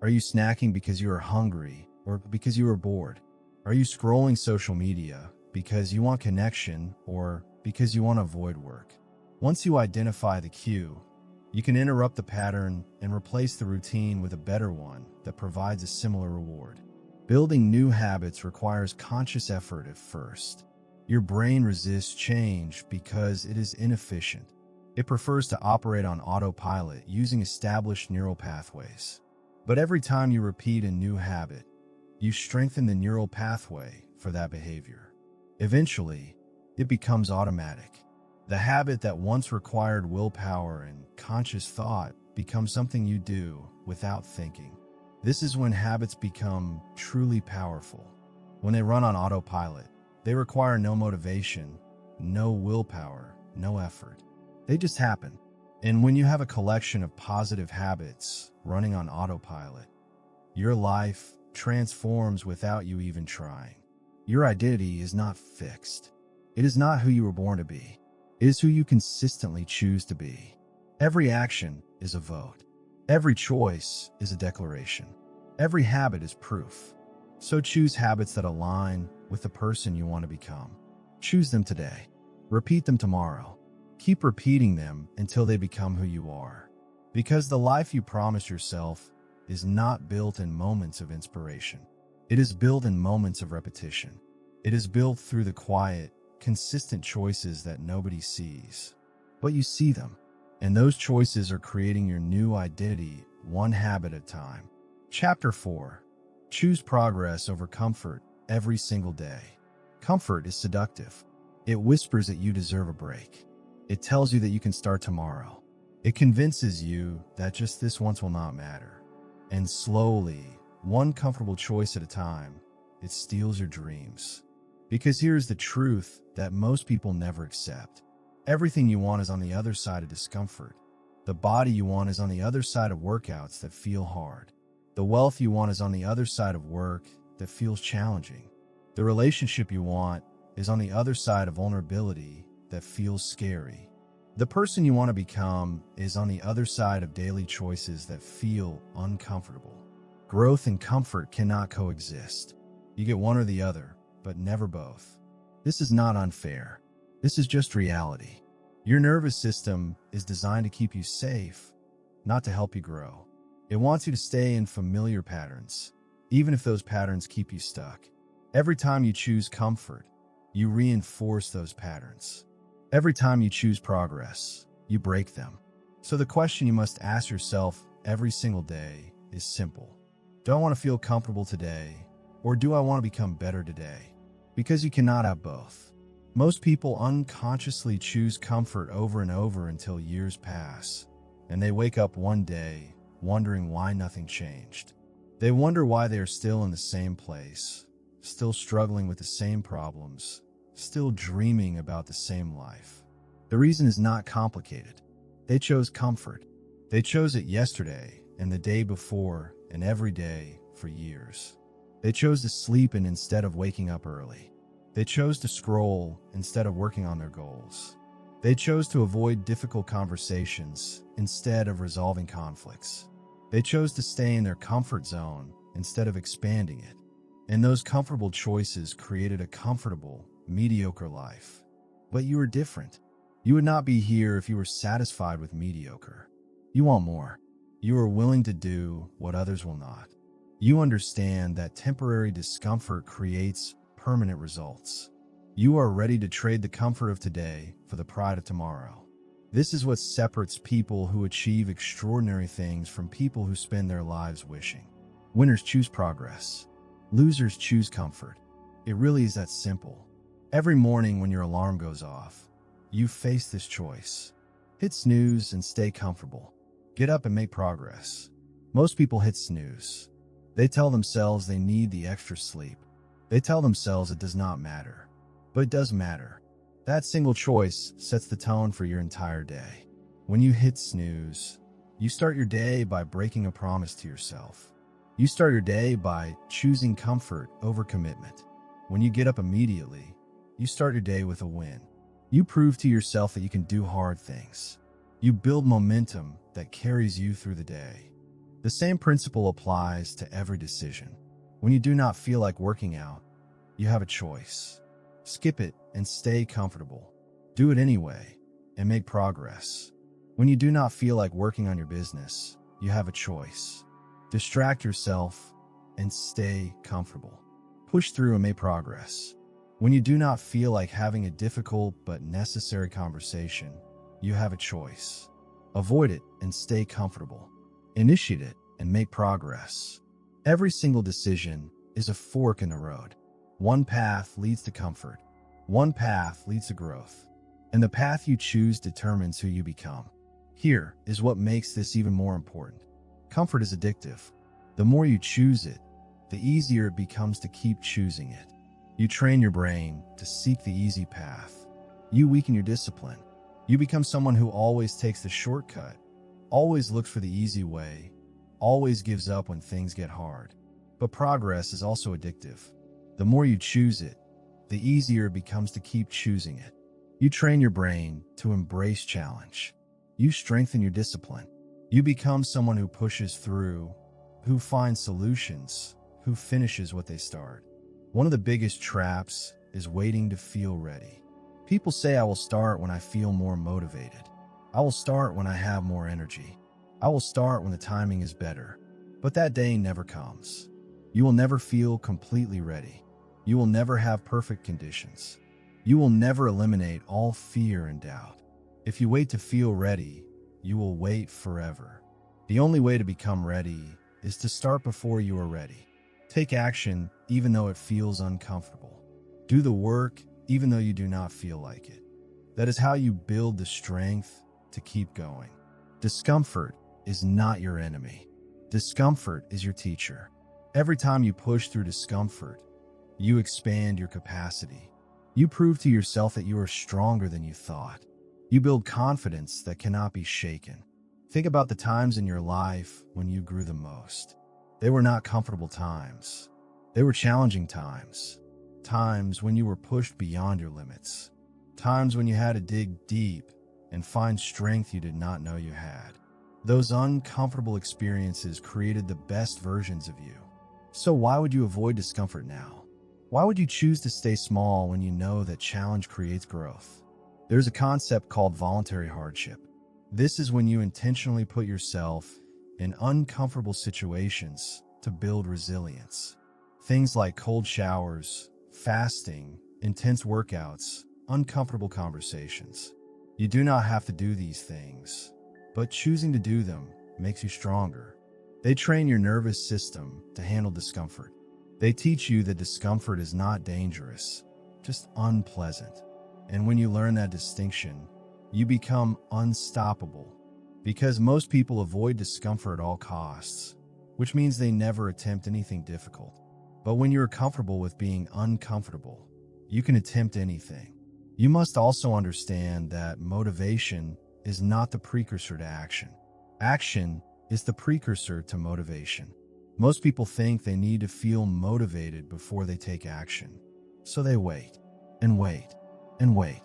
Are you snacking because you are hungry or because you are bored? Are you scrolling social media because you want connection or because you want to avoid work? Once you identify the cue, you can interrupt the pattern and replace the routine with a better one that provides a similar reward. Building new habits requires conscious effort at first. Your brain resists change because it is inefficient. It prefers to operate on autopilot using established neural pathways. But every time you repeat a new habit, you strengthen the neural pathway for that behavior. Eventually, it becomes automatic. The habit that once required willpower and conscious thought becomes something you do without thinking. This is when habits become truly powerful. When they run on autopilot, they require no motivation, no willpower, no effort. They just happen. And when you have a collection of positive habits running on autopilot, your life transforms without you even trying. Your identity is not fixed. It is not who you were born to be. It is who you consistently choose to be. Every action is a vote. Every choice is a declaration. Every habit is proof. So choose habits that align with the person you want to become. Choose them today. Repeat them tomorrow. Keep repeating them until they become who you are. Because the life you promise yourself is not built in moments of inspiration. It is built in moments of repetition. It is built through the quiet, consistent choices that nobody sees. But you see them. And those choices are creating your new identity one habit at a time. Chapter 4. Choose progress over comfort every single day. Comfort is seductive. It whispers that you deserve a break. It tells you that you can start tomorrow. It convinces you that just this once will not matter. And slowly, one comfortable choice at a time, it steals your dreams. Because here's the truth that most people never accept. Everything you want is on the other side of discomfort. The body you want is on the other side of workouts that feel hard. The wealth you want is on the other side of work that feels challenging. The relationship you want is on the other side of vulnerability that feels scary. The person you want to become is on the other side of daily choices that feel uncomfortable. Growth and comfort cannot coexist. You get one or the other, but never both. This is not unfair. This is just reality. Your nervous system is designed to keep you safe, not to help you grow. It wants you to stay in familiar patterns, even if those patterns keep you stuck. Every time you choose comfort, you reinforce those patterns. Every time you choose progress, you break them. So the question you must ask yourself every single day is simple. Do I want to feel comfortable today, or do I want to become better today? Because you cannot have both. Most people unconsciously choose comfort over and over until years pass, and they wake up one day wondering why nothing changed. They wonder why they are still in the same place, still struggling with the same problems, still dreaming about the same life. The reason is not complicated. They chose comfort. They chose it yesterday and the day before and every day for years. They chose to sleep in instead of waking up early. They chose to scroll instead of working on their goals. They chose to avoid difficult conversations instead of resolving conflicts. They chose to stay in their comfort zone instead of expanding it. And those comfortable choices created a comfortable, mediocre life. But you are different. You would not be here if you were satisfied with mediocre. You want more. You are willing to do what others will not. You understand that temporary discomfort creates permanent results. You are ready to trade the comfort of today for the pride of tomorrow. This is what separates people who achieve extraordinary things from people who spend their lives wishing. Winners choose progress. Losers choose comfort. It really is that simple. Every morning when your alarm goes off, you face this choice. Hit snooze and stay comfortable. Get up and make progress. Most people hit snooze. They tell themselves they need the extra sleep. They tell themselves it does not matter. But it does matter. That single choice sets the tone for your entire day. When you hit snooze, you start your day by breaking a promise to yourself. You start your day by choosing comfort over commitment. When you get up immediately, you start your day with a win. You prove to yourself that you can do hard things. You build momentum that carries you through the day. The same principle applies to every decision. When you do not feel like working out, you have a choice. Skip it and stay comfortable. Do it anyway and make progress. When you do not feel like working on your business, you have a choice. Distract yourself and stay comfortable. Push through and make progress. When you do not feel like having a difficult but necessary conversation, you have a choice. Avoid it and stay comfortable. Initiate it and make progress. Every single decision is a fork in the road. One path leads to comfort. One path leads to growth. And the path you choose determines who you become. Here is what makes this even more important. Comfort is addictive. The more you choose it, the easier it becomes to keep choosing it. You train your brain to seek the easy path. You weaken your discipline. You become someone who always takes the shortcut, always looks for the easy way, always gives up when things get hard. But progress is also addictive. The more you choose it, the easier it becomes to keep choosing it. You train your brain to embrace challenge. You strengthen your discipline. You become someone who pushes through, who finds solutions, who finishes what they start. One of the biggest traps is waiting to feel ready. People say, I will start when I feel more motivated. I will start when I have more energy. I will start when the timing is better. But that day never comes. You will never feel completely ready. You will never have perfect conditions. You will never eliminate all fear and doubt. If you wait to feel ready, you will wait forever. The only way to become ready is to start before you are ready. Take action even though it feels uncomfortable. Do the work even though you do not feel like it. That is how you build the strength to keep going. Discomfort is not your enemy. Discomfort is your teacher. Every time you push through discomfort, you expand your capacity. You prove to yourself that you are stronger than you thought. You build confidence that cannot be shaken. Think about the times in your life when you grew the most. They were not comfortable times. They were challenging times. Times when you were pushed beyond your limits. Times when you had to dig deep and find strength you did not know you had. Those uncomfortable experiences created the best versions of you. So why would you avoid discomfort now? Why would you choose to stay small when you know that challenge creates growth? There's a concept called voluntary hardship. This is when you intentionally put yourself in uncomfortable situations to build resilience. Things like cold showers, fasting, intense workouts, uncomfortable conversations. You do not have to do these things, but choosing to do them makes you stronger. They train your nervous system to handle discomfort. They teach you that discomfort is not dangerous, just unpleasant. And when you learn that distinction, you become unstoppable. Because most people avoid discomfort at all costs, which means they never attempt anything difficult. But when you're comfortable with being uncomfortable, you can attempt anything. You must also understand that motivation is not the precursor to action. Action is the precursor to motivation. Most people think they need to feel motivated before they take action. So they wait, and wait, and wait.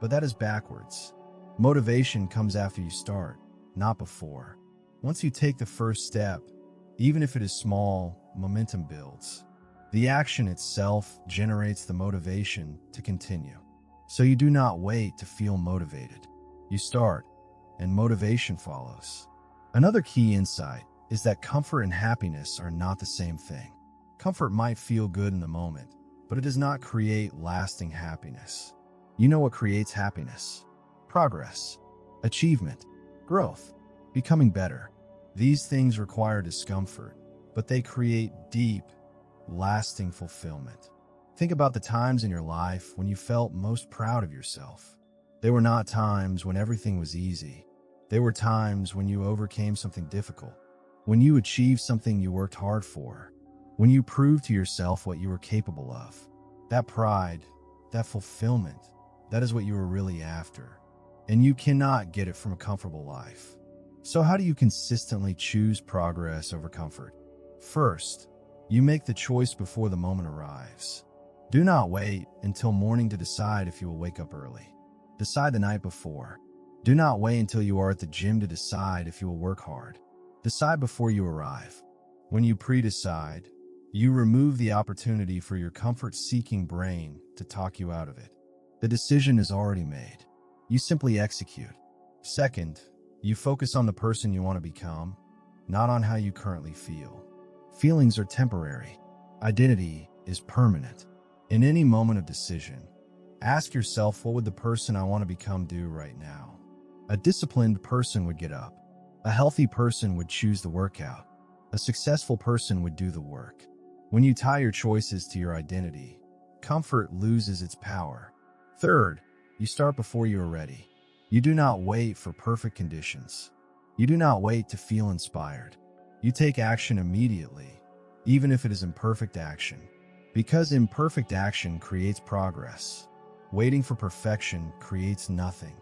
But that is backwards. Motivation comes after you start, not before. Once you take the first step, even if it is small, momentum builds. The action itself generates the motivation to continue. So you do not wait to feel motivated. You start, and motivation follows. Another key insight is that comfort and happiness are not the same thing. Comfort might feel good in the moment, but it does not create lasting happiness. You know what creates happiness? Progress, achievement, growth, becoming better. These things require discomfort, but they create deep, lasting fulfillment. Think about the times in your life when you felt most proud of yourself. They were not times when everything was easy. They were times when you overcame something difficult, when you achieved something you worked hard for, when you proved to yourself what you were capable of. That pride, that fulfillment, that is what you were really after. And you cannot get it from a comfortable life. So how do you consistently choose progress over comfort? First, you make the choice before the moment arrives. Do not wait until morning to decide if you will wake up early. Decide the night before. Do not wait until you are at the gym to decide if you will work hard. Decide before you arrive. When you pre-decide, you remove the opportunity for your comfort-seeking brain to talk you out of it. The decision is already made. You simply execute. Second, you focus on the person you want to become, not on how you currently feel. Feelings are temporary. Identity is permanent. In any moment of decision, ask yourself, what would the person I want to become do right now? A disciplined person would get up. A healthy person would choose the workout. A successful person would do the work. When you tie your choices to your identity, comfort loses its power. Third, you start before you are ready. You do not wait for perfect conditions. You do not wait to feel inspired. You take action immediately, even if it is imperfect action. Because imperfect action creates progress. Waiting for perfection creates nothing.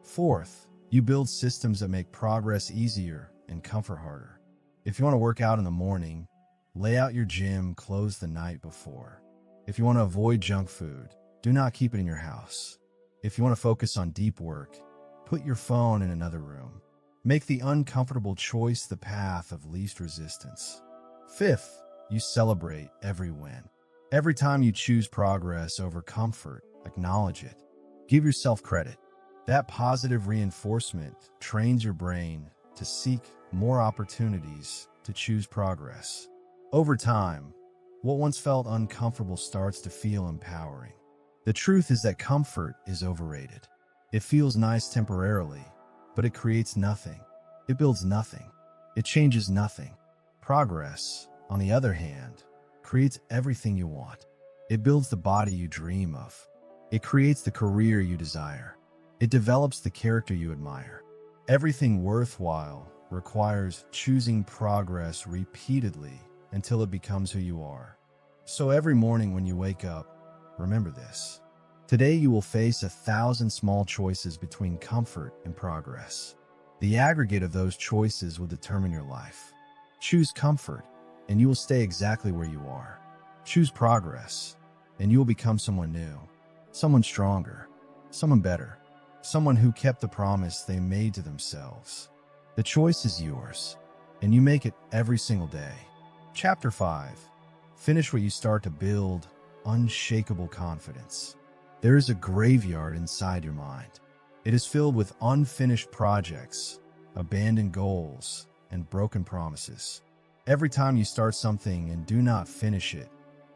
Fourth, you build systems that make progress easier and comfort harder. If you want to work out in the morning, lay out your gym clothes the night before. If you want to avoid junk food, do not keep it in your house. If you want to focus on deep work, put your phone in another room. Make the uncomfortable choice the path of least resistance. Fifth, you celebrate every win. Every time you choose progress over comfort, acknowledge it. Give yourself credit. That positive reinforcement trains your brain to seek more opportunities to choose progress. Over time, what once felt uncomfortable starts to feel empowering. The truth is that comfort is overrated. It feels nice temporarily, but it creates nothing. It builds nothing. It changes nothing. Progress, on the other hand, creates everything you want. It builds the body you dream of. It creates the career you desire. It develops the character you admire. Everything worthwhile requires choosing progress repeatedly until it becomes who you are. So every morning when you wake up, remember this. Today you will face 1,000 small choices between comfort and progress. The aggregate of those choices will determine your life. Choose comfort, and you will stay exactly where you are. Choose progress, and you will become someone new, someone stronger, someone better, someone who kept the promise they made to themselves. The choice is yours, and you make it every single day. Chapter 5. Finish what you start to build unshakable confidence. There is a graveyard inside your mind. It is filled with unfinished projects, abandoned goals, and broken promises. Every time you start something and do not finish it,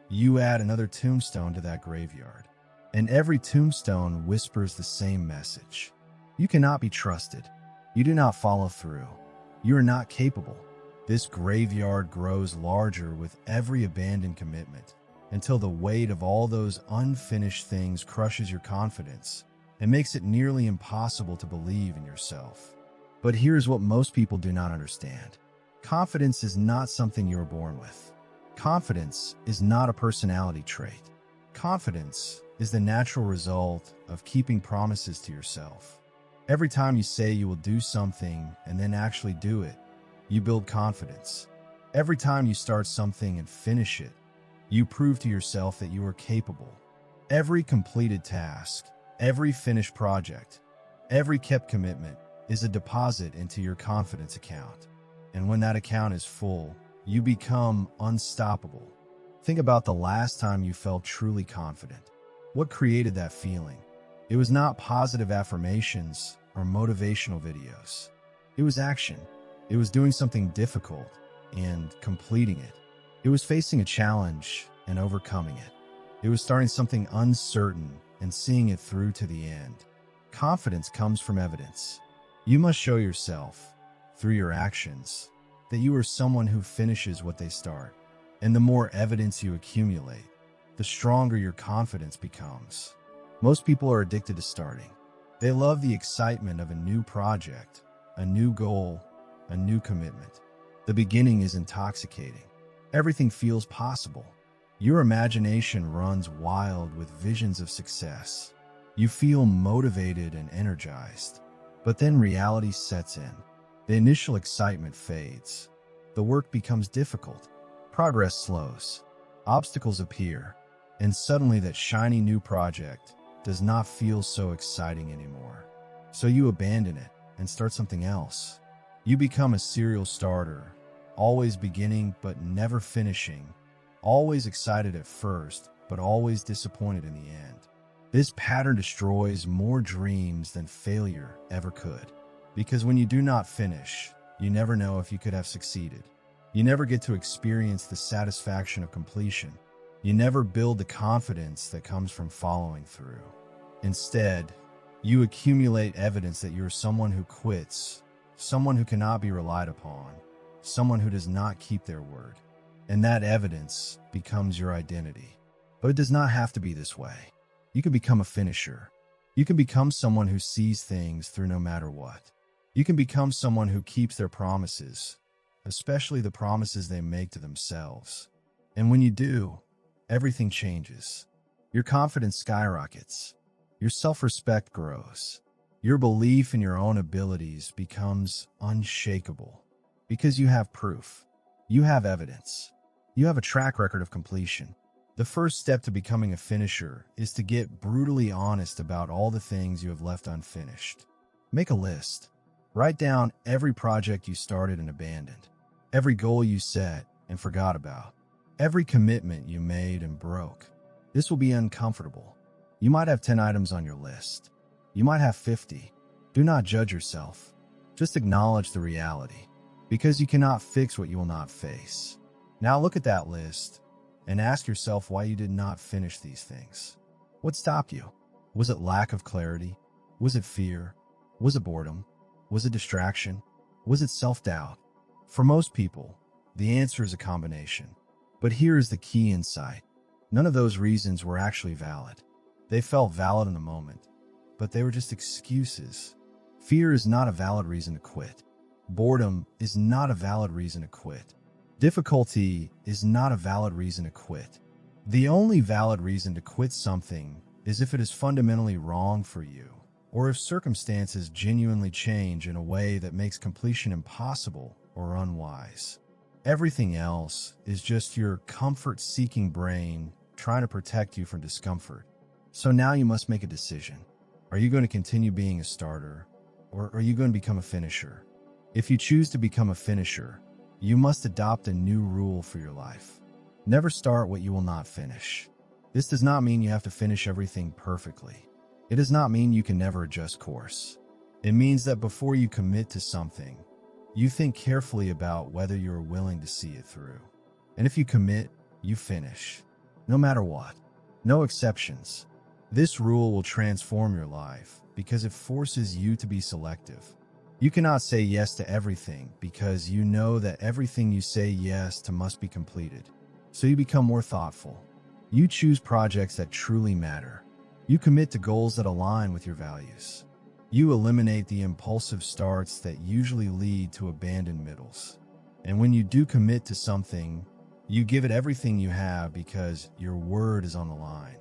you add another tombstone to that graveyard. And every tombstone whispers the same message. You cannot be trusted. You do not follow through. You are not capable. This graveyard grows larger with every abandoned commitment until the weight of all those unfinished things crushes your confidence and makes it nearly impossible to believe in yourself. But here's what most people do not understand. Confidence is not something you are born with. Confidence is not a personality trait. Confidence is the natural result of keeping promises to yourself. Every time you say you will do something and then actually do it, you build confidence. Every time you start something and finish it, you prove to yourself that you are capable. Every completed task, every finished project, every kept commitment is a deposit into your confidence account. And when that account is full, you become unstoppable. Think about the last time you felt truly confident. What created that feeling? It was not positive affirmations or motivational videos. It was action. It was doing something difficult and completing it. It was facing a challenge and overcoming it. It was starting something uncertain and seeing it through to the end. Confidence comes from evidence. You must show yourself, through your actions, that you are someone who finishes what they start. And the more evidence you accumulate, the stronger your confidence becomes. Most people are addicted to starting. They love the excitement of a new project, a new goal, a new commitment. The beginning is intoxicating. Everything feels possible. Your imagination runs wild with visions of success. You feel motivated and energized. But then reality sets in. The initial excitement fades. The work becomes difficult. Progress slows. Obstacles appear. And suddenly that shiny new project does not feel so exciting anymore. So you abandon it and start something else. You become a serial starter, always beginning but never finishing, always excited at first but always disappointed in the end. This pattern destroys more dreams than failure ever could. Because when you do not finish, you never know if you could have succeeded. You never get to experience the satisfaction of completion. You never build the confidence that comes from following through. Instead, you accumulate evidence that you're someone who quits, someone who cannot be relied upon, someone who does not keep their word. And that evidence becomes your identity. But it does not have to be this way. You can become a finisher. You can become someone who sees things through no matter what. You can become someone who keeps their promises, especially the promises they make to themselves. And when you do, everything changes. Your confidence skyrockets. Your self-respect grows. Your belief in your own abilities becomes unshakable. Because you have proof. You have evidence. You have a track record of completion. The first step to becoming a finisher is to get brutally honest about all the things you have left unfinished. Make a list. Write down every project you started and abandoned, every goal you set and forgot about, every commitment you made and broke. This will be uncomfortable. You might have 10 items on your list. You might have 50. Do not judge yourself. Just acknowledge the reality, because you cannot fix what you will not face. Now look at that list and ask yourself why you did not finish these things. What stopped you? Was it lack of clarity? Was it fear? Was it boredom? Was it distraction? Was it self-doubt? For most people, the answer is a combination. But here is the key insight. None of those reasons were actually valid. They felt valid in the moment, but they were just excuses. Fear is not a valid reason to quit. Boredom is not a valid reason to quit. Difficulty is not a valid reason to quit. The only valid reason to quit something is if it is fundamentally wrong for you, or if circumstances genuinely change in a way that makes completion impossible or unwise. Everything else is just your comfort-seeking brain trying to protect you from discomfort. So now you must make a decision. Are you going to continue being a starter, or are you going to become a finisher? If you choose to become a finisher, you must adopt a new rule for your life. Never start what you will not finish. This does not mean you have to finish everything perfectly. It does not mean you can never adjust course. It means that before you commit to something, you think carefully about whether you are willing to see it through. And if you commit, you finish. No matter what. No exceptions. This rule will transform your life because it forces you to be selective. You cannot say yes to everything because you know that everything you say yes to must be completed. So you become more thoughtful. You choose projects that truly matter. You commit to goals that align with your values. You eliminate the impulsive starts that usually lead to abandoned middles. And when you do commit to something, you give it everything you have because your word is on the line.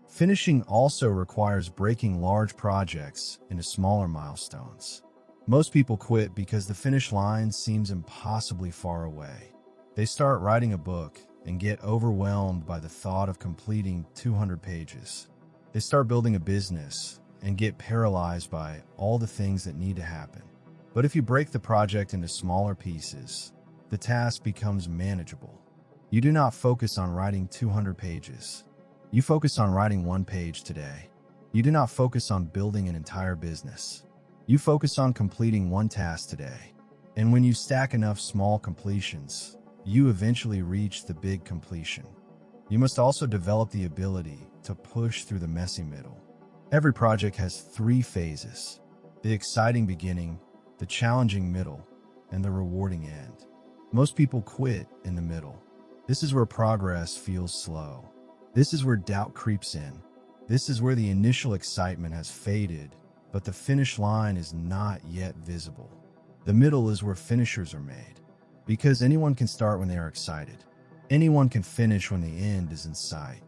Finishing also requires breaking large projects into smaller milestones. Most people quit because the finish line seems impossibly far away. They start writing a book and get overwhelmed by the thought of completing 200 pages. They start building a business and get paralyzed by all the things that need to happen. But if you break the project into smaller pieces, the task becomes manageable. You do not focus on writing 200 pages. You focus on writing one page today. You do not focus on building an entire business. You focus on completing one task today. And when you stack enough small completions, you eventually reach the big completion. You must also develop the ability to push through the messy middle. Every project has 3 phases: the exciting beginning, the challenging middle, and the rewarding end. Most people quit in the middle. This is where progress feels slow. This is where doubt creeps in. This is where the initial excitement has faded, but the finish line is not yet visible. The middle is where finishers are made, because anyone can start when they are excited. Anyone can finish when the end is in sight.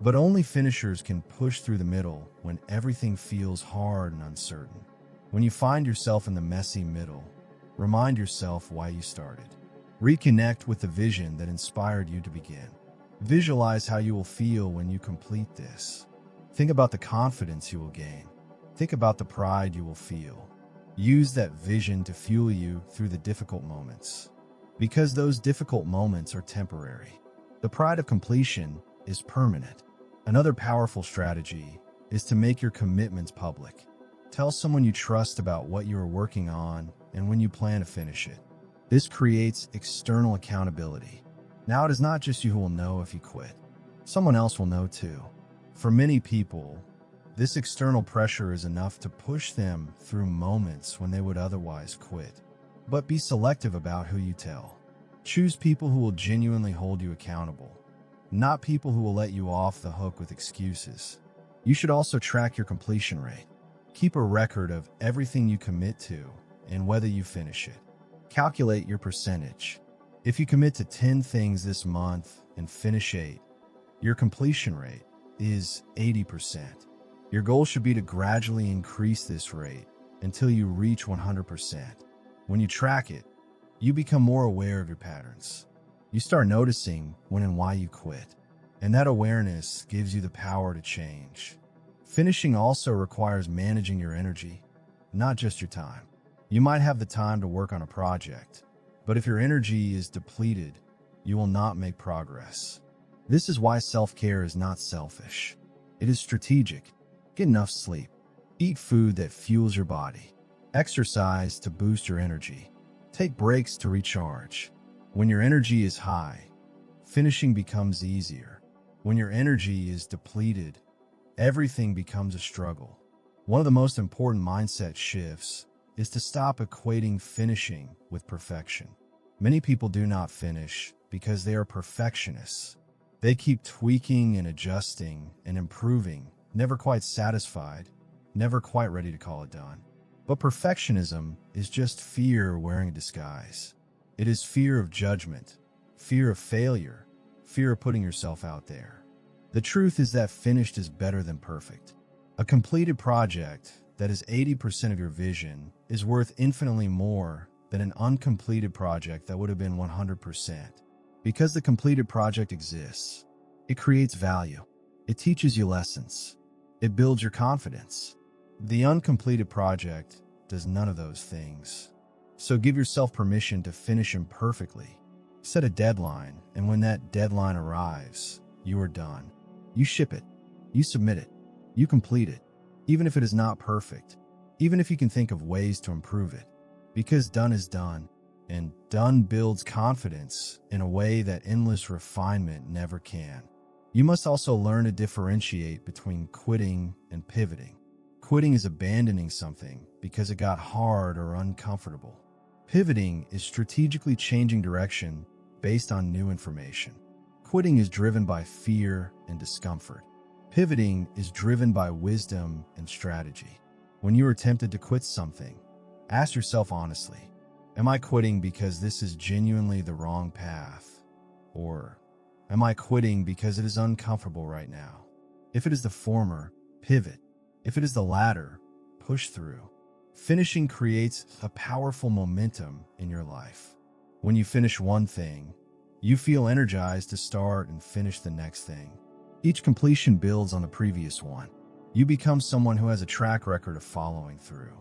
But only finishers can push through the middle when everything feels hard and uncertain. When you find yourself in the messy middle, remind yourself why you started. Reconnect with the vision that inspired you to begin. Visualize how you will feel when you complete this. Think about the confidence you will gain. Think about the pride you will feel. Use that vision to fuel you through the difficult moments, because those difficult moments are temporary. The pride of completion is permanent. Another powerful strategy is to make your commitments public. Tell someone you trust about what you are working on and when you plan to finish it. This creates external accountability. Now it is not just you who will know if you quit. Someone else will know too. For many people, this external pressure is enough to push them through moments when they would otherwise quit. But be selective about who you tell. Choose people who will genuinely hold you accountable, not people who will let you off the hook with excuses. You should also track your completion rate. Keep a record of everything you commit to and whether you finish it. Calculate your percentage. If you commit to 10 things this month and finish 8, your completion rate is 80%. Your goal should be to gradually increase this rate until you reach 100%. When you track it, you become more aware of your patterns. You start noticing when and why you quit, and that awareness gives you the power to change. Finishing also requires managing your energy, not just your time. You might have the time to work on a project, but if your energy is depleted, you will not make progress. This is why self-care is not selfish. It is strategic. Get enough sleep. Eat food that fuels your body. Exercise to boost your energy. Take breaks to recharge. When your energy is high, finishing becomes easier. When your energy is depleted, everything becomes a struggle. One of the most important mindset shifts is to stop equating finishing with perfection. Many people do not finish because they are perfectionists. They keep tweaking and adjusting and improving, never quite satisfied, never quite ready to call it done. But perfectionism is just fear wearing a disguise. It is fear of judgment, fear of failure, fear of putting yourself out there. The truth is that finished is better than perfect. A completed project that is 80% of your vision is worth infinitely more than an uncompleted project that would have been 100%. Because the completed project exists, it creates value. It teaches you lessons. It builds your confidence. The uncompleted project does none of those things. So give yourself permission to finish imperfectly. Set a deadline, and when that deadline arrives, you are done. You ship it. You submit it. You complete it. Even if it is not perfect. Even if you can think of ways to improve it. Because done is done, and done builds confidence in a way that endless refinement never can. You must also learn to differentiate between quitting and pivoting. Quitting is abandoning something because it got hard or uncomfortable. Pivoting is strategically changing direction based on new information. Quitting is driven by fear and discomfort. Pivoting is driven by wisdom and strategy. When you are tempted to quit something, ask yourself honestly, am I quitting because this is genuinely the wrong path? Or am I quitting because it is uncomfortable right now? If it is the former, pivot. If it is the latter, push through. Finishing creates a powerful momentum in your life. When you finish one thing, you feel energized to start and finish the next thing. Each completion builds on the previous one. You become someone who has a track record of following through.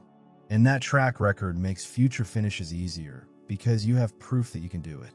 And that track record makes future finishes easier because you have proof that you can do it.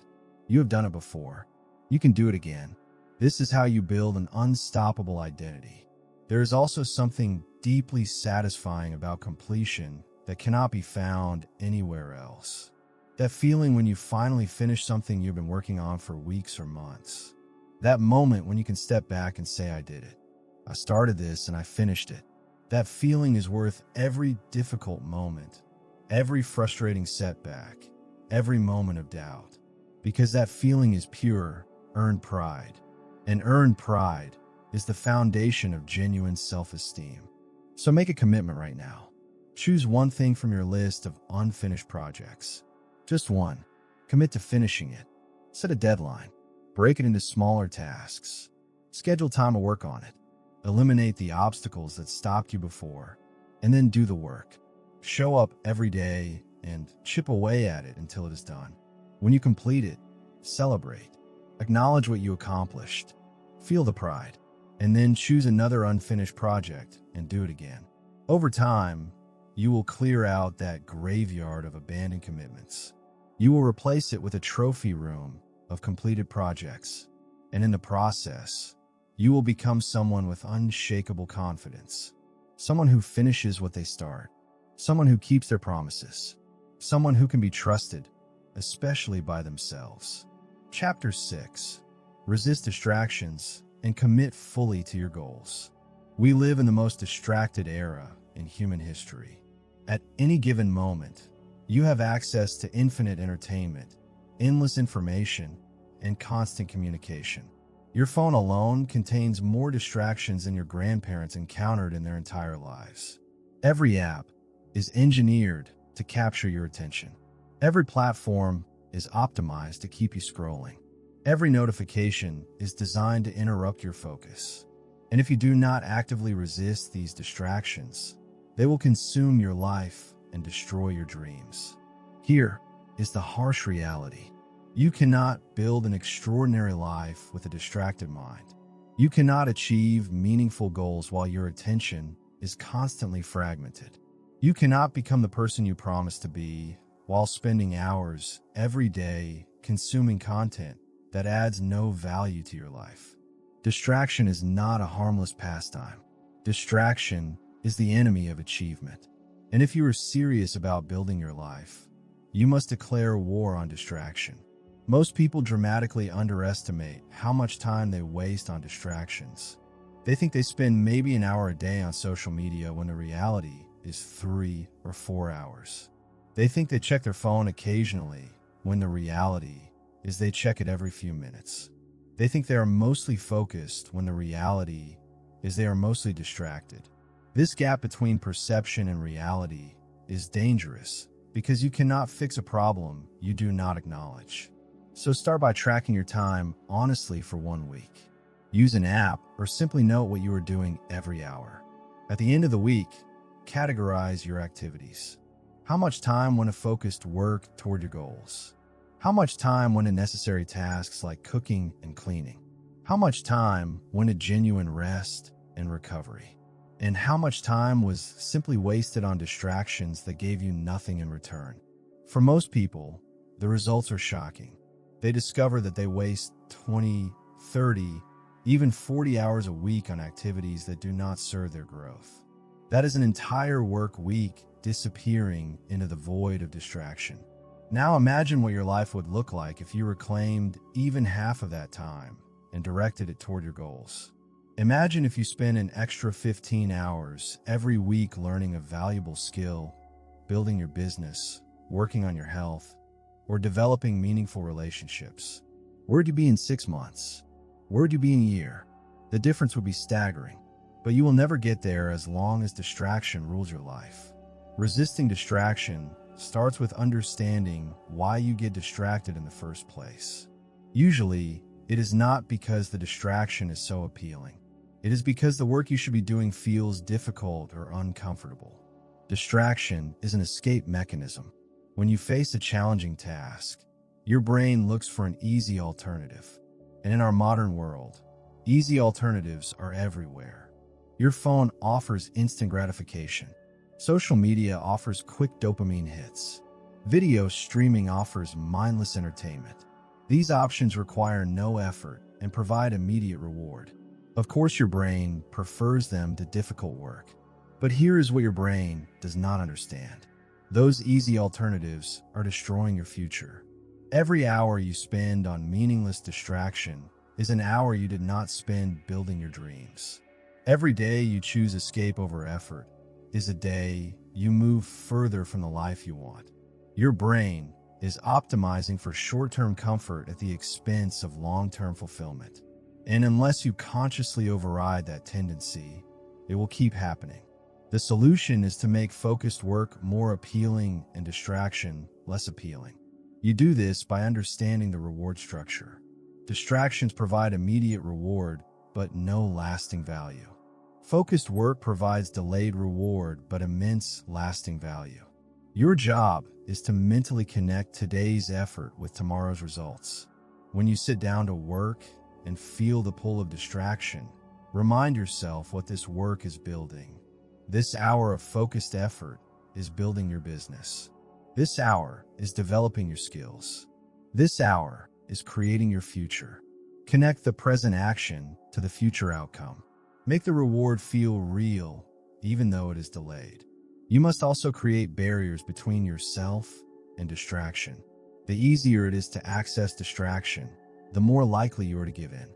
You have done it before. You can do it again. This is how you build an unstoppable identity. There is also something deeply satisfying about completion that cannot be found anywhere else. That feeling when you finally finish something you've been working on for weeks or months. That moment when you can step back and say, I did it. I started this and I finished it. That feeling is worth every difficult moment, every frustrating setback, every moment of doubt. Because that feeling is pure, earned pride. And earned pride is the foundation of genuine self-esteem. So make a commitment right now. Choose one thing from your list of unfinished projects. Just one. Commit to finishing it. Set a deadline. Break it into smaller tasks. Schedule time to work on it. Eliminate the obstacles that stopped you before, and then do the work. Show up every day and chip away at it until it is done. When you complete it, celebrate. Acknowledge what you accomplished. Feel the pride. And then choose another unfinished project and do it again. Over time, you will clear out that graveyard of abandoned commitments. You will replace it with a trophy room of completed projects. And in the process, you will become someone with unshakable confidence. Someone who finishes what they start. Someone who keeps their promises. Someone who can be trusted, especially by themselves. Chapter 6. Resist distractions and commit fully to your goals. We live in the most distracted era in human history. At any given moment, you have access to infinite entertainment, endless information, and constant communication. Your phone alone contains more distractions than your grandparents encountered in their entire lives. Every app is engineered to capture your attention. Every platform is optimized to keep you scrolling. Every notification is designed to interrupt your focus. And if you do not actively resist these distractions, they will consume your life and destroy your dreams. Here is the harsh reality. You cannot build an extraordinary life with a distracted mind. You cannot achieve meaningful goals while your attention is constantly fragmented. You cannot become the person you promise to be while spending hours every day consuming content that adds no value to your life. Distraction is not a harmless pastime. Distraction is the enemy of achievement. And if you are serious about building your life, you must declare war on distraction. Most people dramatically underestimate how much time they waste on distractions. They think they spend maybe an hour a day on social media when the reality is 3 or 4 hours. They think they check their phone occasionally when the reality is they check it every few minutes. They think they are mostly focused when the reality is they are mostly distracted. This gap between perception and reality is dangerous because you cannot fix a problem you do not acknowledge. So start by tracking your time honestly for 1 week. Use an app or simply note what you are doing every hour. At the end of the week, categorize your activities. How much time went to focused work toward your goals? How much time went to necessary tasks like cooking and cleaning? How much time went to genuine rest and recovery? And how much time was simply wasted on distractions that gave you nothing in return? For most people, the results are shocking. They discover that they waste 20, 30, even 40 hours a week on activities that do not serve their growth. That is an entire work week disappearing into the void of distraction. Now imagine what your life would look like if you reclaimed even half of that time and directed it toward your goals. Imagine if you spent an extra 15 hours every week learning a valuable skill, building your business, working on your health, or developing meaningful relationships. Where would you be in 6 months? Where would you be in a year? The difference would be staggering. but you will never get there as long as distraction rules your life. Resisting distraction starts with understanding why you get distracted in the first place. Usually, it is not because the distraction is so appealing. It is because the work you should be doing feels difficult or uncomfortable. Distraction is an escape mechanism. When you face a challenging task, your brain looks for an easy alternative. And in our modern world, easy alternatives are everywhere. Your phone offers instant gratification. Social media offers quick dopamine hits. Video streaming offers mindless entertainment. These options require no effort and provide immediate reward. Of course, your brain prefers them to difficult work. But here is what your brain does not understand. Those easy alternatives are destroying your future. Every hour you spend on meaningless distraction is an hour you did not spend building your dreams. Every day you choose escape over effort is a day you move further from the life you want. Your brain is optimizing for short-term comfort at the expense of long-term fulfillment. And unless you consciously override that tendency, it will keep happening. The solution is to make focused work more appealing and distraction less appealing. You do this by understanding the reward structure. Distractions provide immediate reward, but no lasting value. Focused work provides delayed reward, but immense lasting value. Your job is to mentally connect today's effort with tomorrow's results. When you sit down to work and feel the pull of distraction, remind yourself what this work is building. This hour of focused effort is building your business. This hour is developing your skills. This hour is creating your future. Connect the present action to the future outcome. Make the reward feel real, even though it is delayed. You must also create barriers between yourself and distraction. The easier it is to access distraction, the more likely you are to give in.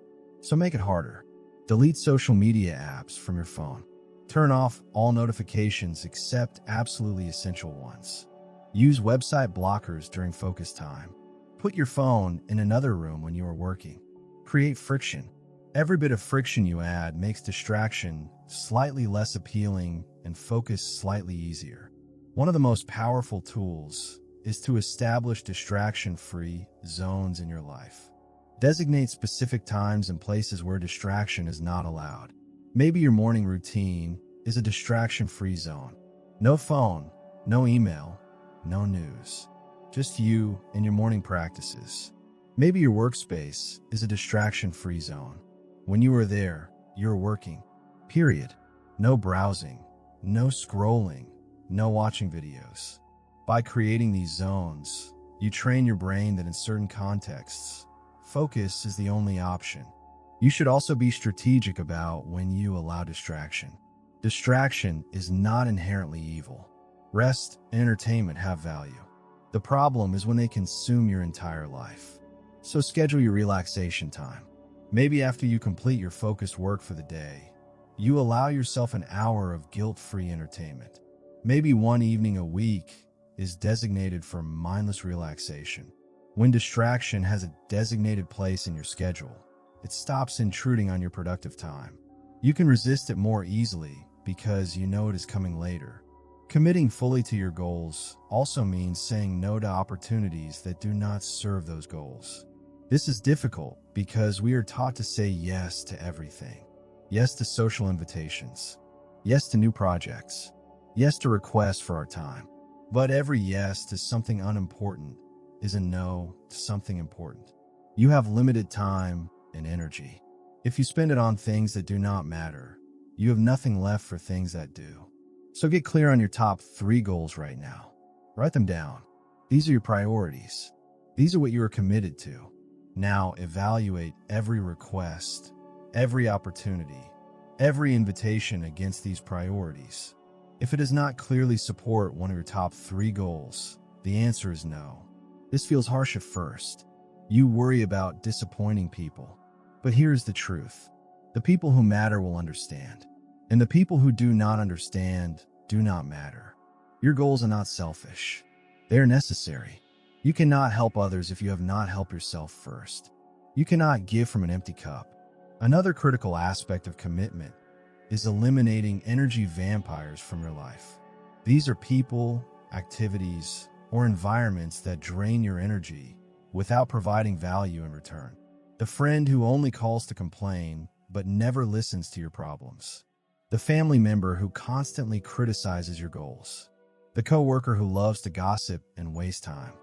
So make it harder. Delete social media apps from your phone. Turn off all notifications except absolutely essential ones. Use website blockers during focus time. Put your phone in another room when you are working. Create friction. Every bit of friction you add makes distraction slightly less appealing and focus slightly easier. One of the most powerful tools is to establish distraction-free zones in your life. Designate specific times and places where distraction is not allowed. Maybe your morning routine is a distraction-free zone. No phone, no email, no news. Just you and your morning practices. Maybe your workspace is a distraction-free zone. When you are there, you're working. Period. No browsing, no scrolling, no watching videos. By creating these zones, you train your brain that in certain contexts, focus is the only option. You should also be strategic about when you allow distraction. Distraction is not inherently evil. Rest and entertainment have value. The problem is when they consume your entire life. So schedule your relaxation time. Maybe after you complete your focused work for the day, you allow yourself an hour of guilt-free entertainment. Maybe one evening a week is designated for mindless relaxation. When distraction has a designated place in your schedule, it stops intruding on your productive time. You can resist it more easily because you know it is coming later. Committing fully to your goals also means saying no to opportunities that do not serve those goals. This is difficult because we are taught to say yes to everything. Yes to social invitations. Yes to new projects. Yes to requests for our time. But every yes to something unimportant is a no to something important. You have limited time and energy. If you spend it on things that do not matter, you have nothing left for things that do. So get clear on your top 3 goals right now. Write them down. These are your priorities. These are what you are committed to. Now evaluate every request, every opportunity, every invitation against these priorities. If it does not clearly support one of your top 3 goals, the answer is no. This feels harsh at first. You worry about disappointing people. But here's the truth. The people who matter will understand. And the people who do not understand do not matter. Your goals are not selfish. They are necessary. You cannot help others if you have not helped yourself first. You cannot give from an empty cup. Another critical aspect of commitment is eliminating energy vampires from your life. These are people, activities, or environments that drain your energy without providing value in return. The friend who only calls to complain but never listens to your problems. The family member who constantly criticizes your goals. The coworker who loves to gossip and waste time.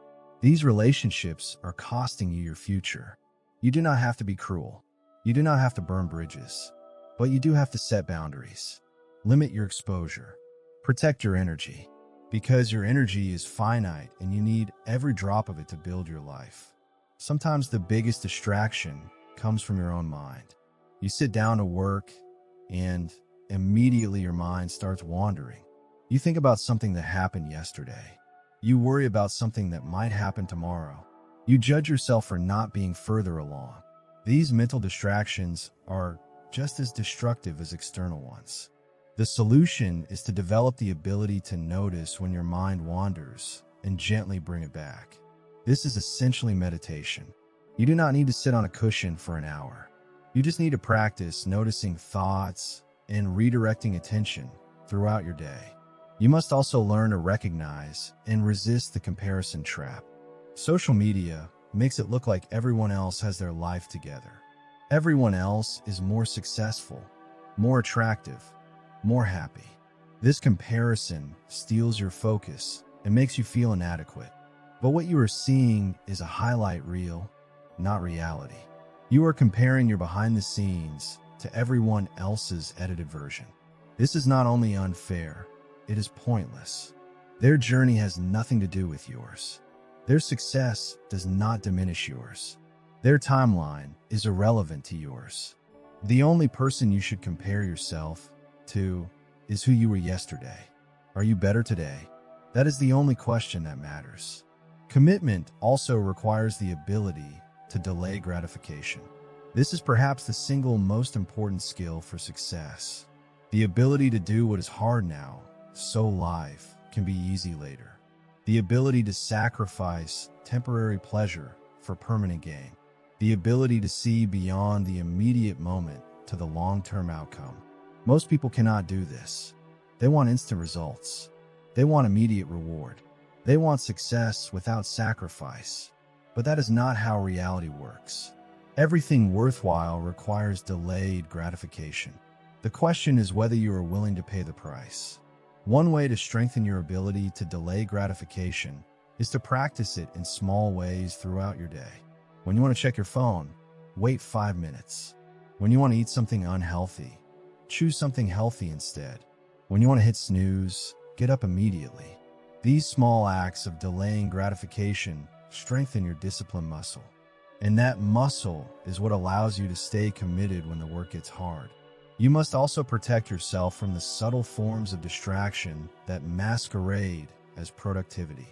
These relationships are costing you your future. You do not have to be cruel. You do not have to burn bridges. But you do have to set boundaries. Limit your exposure. Protect your energy. Because your energy is finite and you need every drop of it to build your life. Sometimes the biggest distraction comes from your own mind. You sit down to work and immediately your mind starts wandering. You think about something that happened yesterday. You worry about something that might happen tomorrow. You judge yourself for not being further along. These mental distractions are just as destructive as external ones. The solution is to develop the ability to notice when your mind wanders and gently bring it back. This is essentially meditation. You do not need to sit on a cushion for an hour. You just need to practice noticing thoughts and redirecting attention throughout your day. You must also learn to recognize and resist the comparison trap. Social media makes it look like everyone else has their life together. Everyone else is more successful, more attractive, more happy. This comparison steals your focus and makes you feel inadequate. But what you are seeing is a highlight reel, not reality. You are comparing your behind the scenes to everyone else's edited version. This is not only unfair, it is pointless. Their journey has nothing to do with yours. Their success does not diminish yours. Their timeline is irrelevant to yours. The only person you should compare yourself to is who you were yesterday. Are you better today? That is the only question that matters. Commitment also requires the ability to delay gratification. This is perhaps the single most important skill for success. The ability to do what is hard now, so life can be easy later. The ability to sacrifice temporary pleasure for permanent gain. The ability to see beyond the immediate moment to the long-term outcome. Most people cannot do this. They want instant results. They want immediate reward. They want success without sacrifice. But that is not how reality works. Everything worthwhile requires delayed gratification. The question is whether you are willing to pay the price. One way to strengthen your ability to delay gratification is to practice it in small ways throughout your day. When you want to check your phone, wait 5 minutes. When you want to eat something unhealthy, choose something healthy instead. When you want to hit snooze, get up immediately. These small acts of delaying gratification strengthen your discipline muscle. And that muscle is what allows you to stay committed when the work gets hard. You must also protect yourself from the subtle forms of distraction that masquerade as productivity.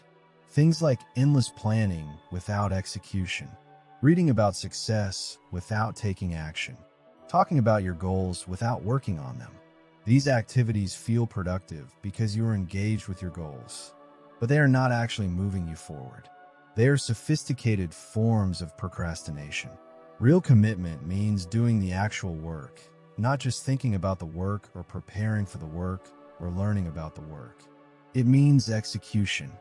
Things like endless planning without execution, reading about success without taking action, talking about your goals without working on them. These activities feel productive because you are engaged with your goals, but they are not actually moving you forward. They are sophisticated forms of procrastination. Real commitment means doing the actual work, not just thinking about the work or preparing for the work or learning about the work. It means execution.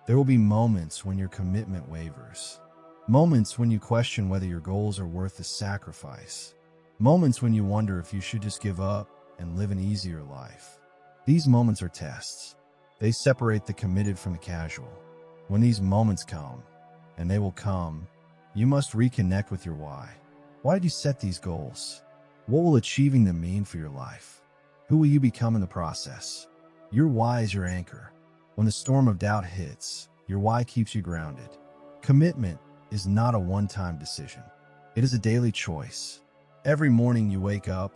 There will be moments when your commitment wavers. Moments when you question whether your goals are worth the sacrifice. Moments when you wonder if you should just give up and live an easier life. These moments are tests. They separate the committed from the casual. When these moments come, and they will come, you must reconnect with your why. Why did you set these goals? What will achieving them mean for your life? Who will you become in the process? Your why is your anchor. When the storm of doubt hits, your why keeps you grounded. Commitment is not a one-time decision. It is a daily choice. Every morning you wake up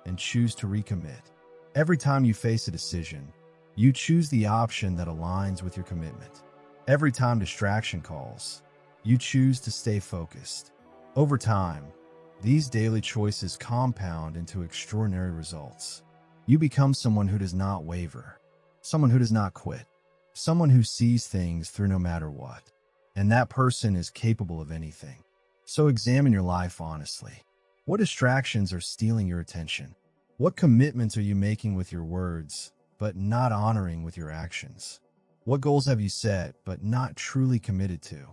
and choose to recommit. Every time you face a decision, you choose the option that aligns with your commitment. Every time distraction calls, you choose to stay focused. Over time, these daily choices compound into extraordinary results. You become someone who does not waver, someone who does not quit, someone who sees things through no matter what. And that person is capable of anything. So examine your life honestly. What distractions are stealing your attention? What commitments are you making with your words, but not honoring with your actions? What goals have you set, but not truly committed to?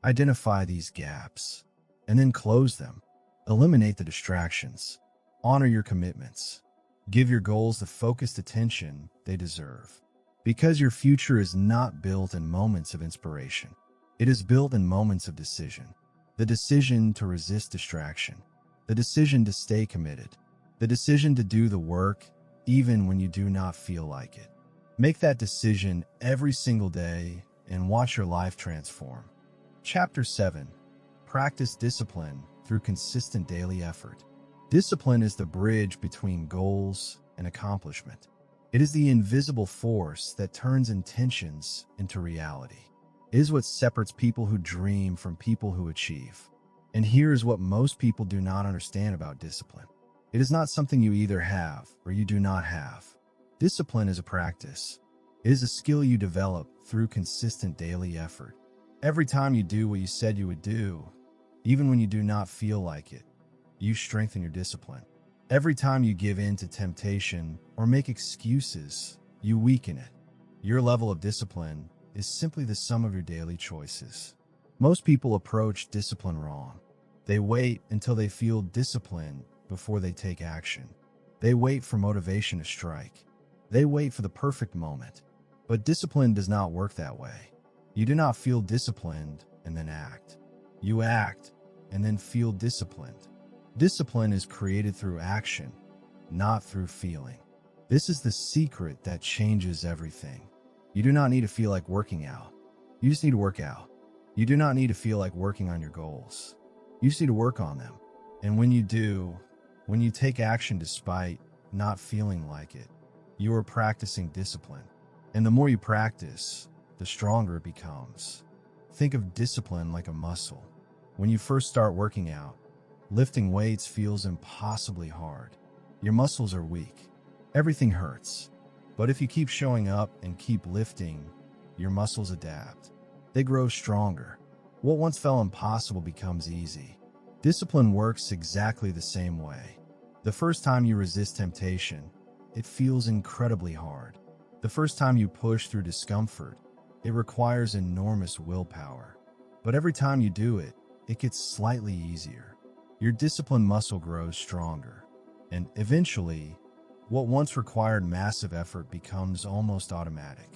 Identify these gaps, and then close them. Eliminate the distractions. Honor your commitments. Give your goals the focused attention they deserve. Because your future is not built in moments of inspiration. It is built in moments of decision. The decision to resist distraction. The decision to stay committed. The decision to do the work even when you do not feel like it. Make that decision every single day and watch your life transform. Chapter 7. Practice discipline through consistent daily effort. Discipline is the bridge between goals and accomplishment. It is the invisible force that turns intentions into reality. It is what separates people who dream from people who achieve. And here is what most people do not understand about discipline. It is not something you either have or you do not have. Discipline is a practice. It is a skill you develop through consistent daily effort. Every time you do what you said you would do, even when you do not feel like it, you strengthen your discipline. Every time you give in to temptation or make excuses, you weaken it. Your level of discipline is simply the sum of your daily choices. Most people approach discipline wrong. They wait until they feel disciplined before they take action. They wait for motivation to strike. They wait for the perfect moment. But discipline does not work that way. You do not feel disciplined and then act. You act and then feel disciplined. Discipline is created through action, not through feeling. This is the secret that changes everything. You do not need to feel like working out. You just need to work out. You do not need to feel like working on your goals. You just need to work on them. And when you do, when you take action despite not feeling like it, you are practicing discipline. And the more you practice, the stronger it becomes. Think of discipline like a muscle. When you first start working out, lifting weights feels impossibly hard. Your muscles are weak. Everything hurts. But if you keep showing up and keep lifting, your muscles adapt. They grow stronger. What once felt impossible becomes easy. Discipline works exactly the same way. The first time you resist temptation, it feels incredibly hard. The first time you push through discomfort, it requires enormous willpower. But every time you do it, it gets slightly easier. Your discipline muscle grows stronger. And eventually, what once required massive effort becomes almost automatic.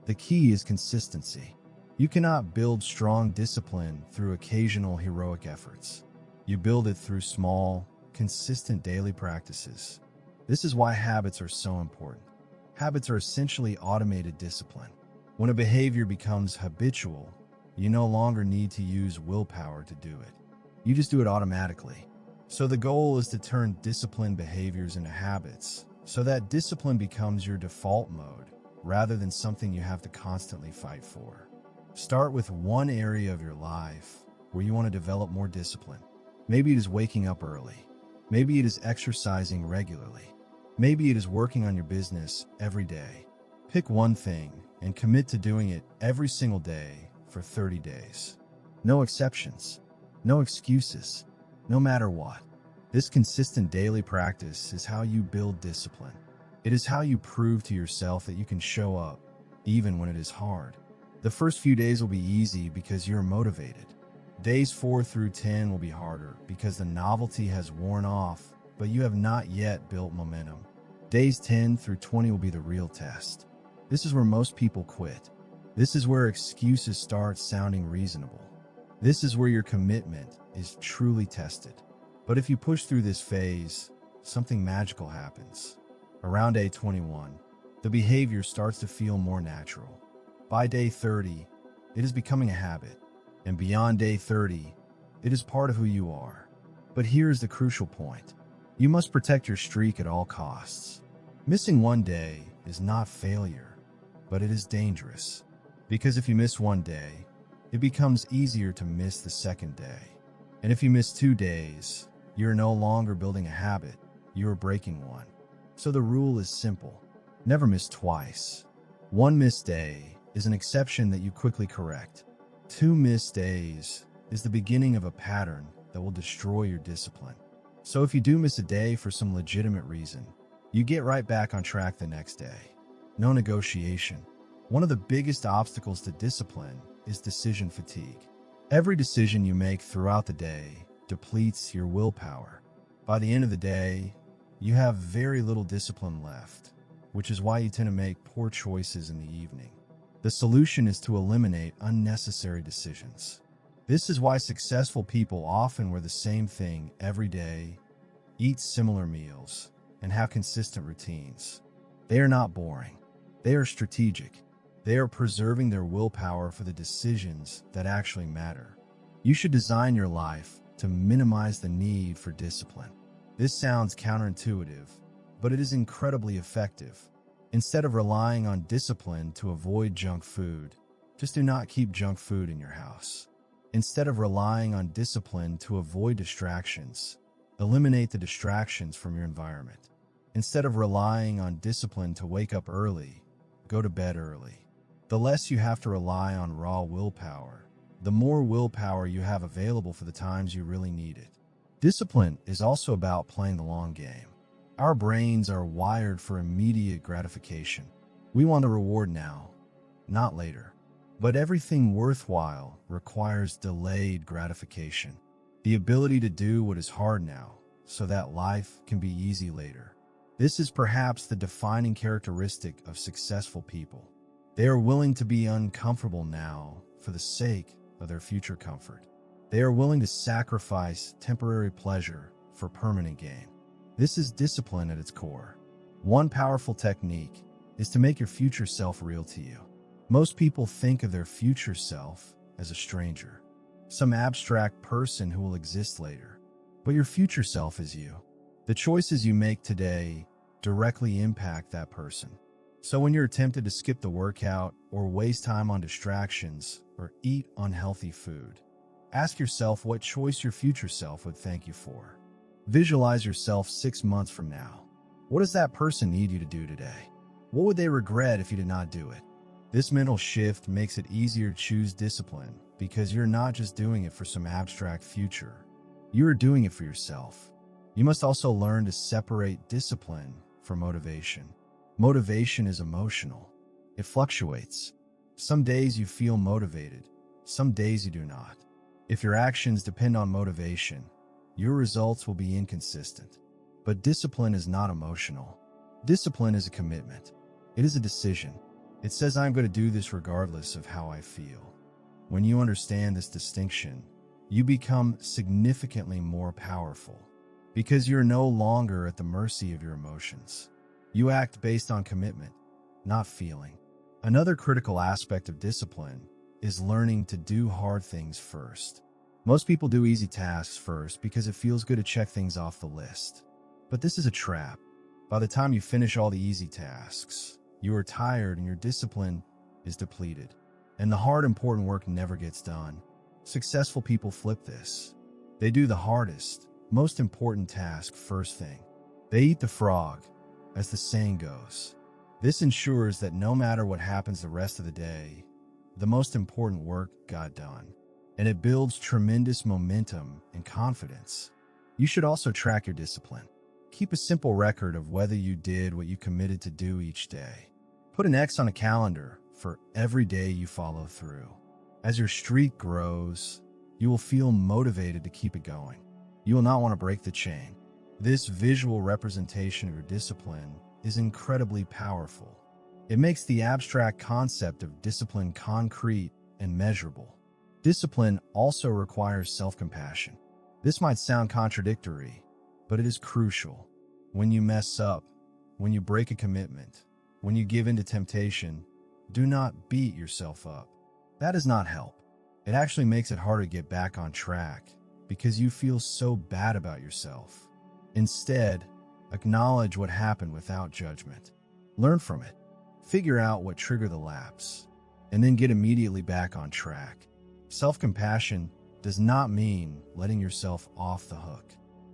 The key is consistency. You cannot build strong discipline through occasional heroic efforts. You build it through small, consistent daily practices. This is why habits are so important. Habits are essentially automated discipline. When a behavior becomes habitual, you no longer need to use willpower to do it. You just do it automatically. So the goal is to turn disciplined behaviors into habits, so that discipline becomes your default mode, rather than something you have to constantly fight for. Start with one area of your life where you want to develop more discipline. Maybe it is waking up early. Maybe it is exercising regularly. Maybe it is working on your business every day. Pick one thing and commit to doing it every single day for 30 days. No exceptions. No excuses. No matter what. This consistent daily practice is how you build discipline. It is how you prove to yourself that you can show up, even when it is hard. The first few days will be easy because you're motivated. Days 4 through 10 will be harder because the novelty has worn off, but you have not yet built momentum. Days 10 through 20 will be the real test. This is where most people quit. This is where excuses start sounding reasonable. This is where your commitment is truly tested. But if you push through this phase, something magical happens. Around day 21, the behavior starts to feel more natural. By day 30, it is becoming a habit. And beyond day 30, it is part of who you are. But here's the crucial point. You must protect your streak at all costs. Missing one day is not failure, but it is dangerous. Because if you miss one day, it becomes easier to miss the second day. And if you miss 2 days, you're no longer building a habit, you are breaking one. So the rule is simple. Never miss twice. One missed day is an exception that you quickly correct. 2 missed days is the beginning of a pattern that will destroy your discipline. So if you do miss a day for some legitimate reason, You get right back on track the next day. No negotiation. One of the biggest obstacles to discipline is decision fatigue. Every decision you make throughout the day depletes your willpower. By the end of the day, you have very little discipline left, which is why you tend to make poor choices in the evening. The solution is to eliminate unnecessary decisions. This is why successful people often wear the same thing every day, eat similar meals, and have consistent routines. They are not boring. They are strategic. They are preserving their willpower for the decisions that actually matter. You should design your life to minimize the need for discipline. This sounds counterintuitive, but it is incredibly effective. Instead of relying on discipline to avoid junk food, just do not keep junk food in your house. Instead of relying on discipline to avoid distractions, eliminate the distractions from your environment. Instead of relying on discipline to wake up early, go to bed early. The less you have to rely on raw willpower, the more willpower you have available for the times you really need it. Discipline is also about playing the long game. Our brains are wired for immediate gratification. We want the reward now, not later. But everything worthwhile requires delayed gratification. The ability to do what is hard now so that life can be easy later. This is perhaps the defining characteristic of successful people. They are willing to be uncomfortable now for the sake of their future comfort. They are willing to sacrifice temporary pleasure for permanent gain. This is discipline at its core. One powerful technique is to make your future self real to you. Most people think of their future self as a stranger, some abstract person who will exist later. But your future self is you. The choices you make today directly impact that person. So when you're tempted to skip the workout or waste time on distractions or eat unhealthy food, ask yourself what choice your future self would thank you for. Visualize yourself 6 months from now. What does that person need you to do today? What would they regret if you did not do it? This mental shift makes it easier to choose discipline because you're not just doing it for some abstract future. You are doing it for yourself. You must also learn to separate discipline from motivation. Motivation is emotional. It fluctuates. Some days you feel motivated. Some days you do not. If your actions depend on motivation, your results will be inconsistent. But discipline is not emotional. Discipline is a commitment. It is a decision. It says, I'm going to do this regardless of how I feel. When you understand this distinction, you become significantly more powerful because you're no longer at the mercy of your emotions. You act based on commitment, not feeling. Another critical aspect of discipline is learning to do hard things first. Most people do easy tasks first because it feels good to check things off the list. But this is a trap. By the time you finish all the easy tasks, you are tired and your discipline is depleted. And the hard, important work never gets done. Successful people flip this. They do the hardest, most important task first thing. They eat the frog, as the saying goes. This ensures that no matter what happens the rest of the day, the most important work got done. And it builds tremendous momentum and confidence. You should also track your discipline. Keep a simple record of whether you did what you committed to do each day. Put an X on a calendar for every day you follow through. As your streak grows, you will feel motivated to keep it going. You will not want to break the chain. This visual representation of your discipline is incredibly powerful. It makes the abstract concept of discipline concrete and measurable. Discipline also requires self-compassion. This might sound contradictory, but it is crucial. When you mess up, when you break a commitment, when you give in to temptation, do not beat yourself up. That does not help. It actually makes it harder to get back on track because you feel so bad about yourself. Instead, acknowledge what happened without judgment. Learn from it. Figure out what triggered the lapse, and then get immediately back on track. Self-compassion does not mean letting yourself off the hook.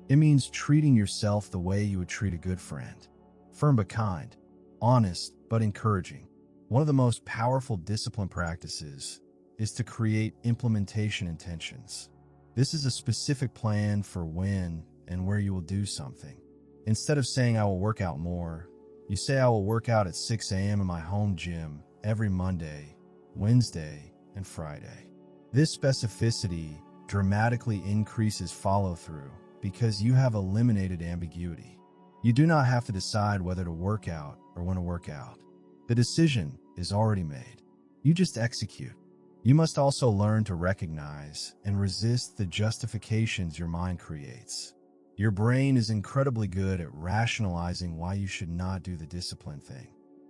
It means treating yourself the way you would treat a good friend. Firm but kind, honest but encouraging. One of the most powerful discipline practices is to create implementation intentions. This is a specific plan for when and where you will do something. Instead of saying I will work out more, you say I will work out at 6 a.m. in my home gym every Monday, Wednesday, and Friday. This specificity dramatically increases follow-through because you have eliminated ambiguity. You do not have to decide whether to work out or when to work out. The decision is already made. You just execute. You must also learn to recognize and resist the justifications your mind creates. Your brain is incredibly good at rationalizing why you should not do the discipline thing.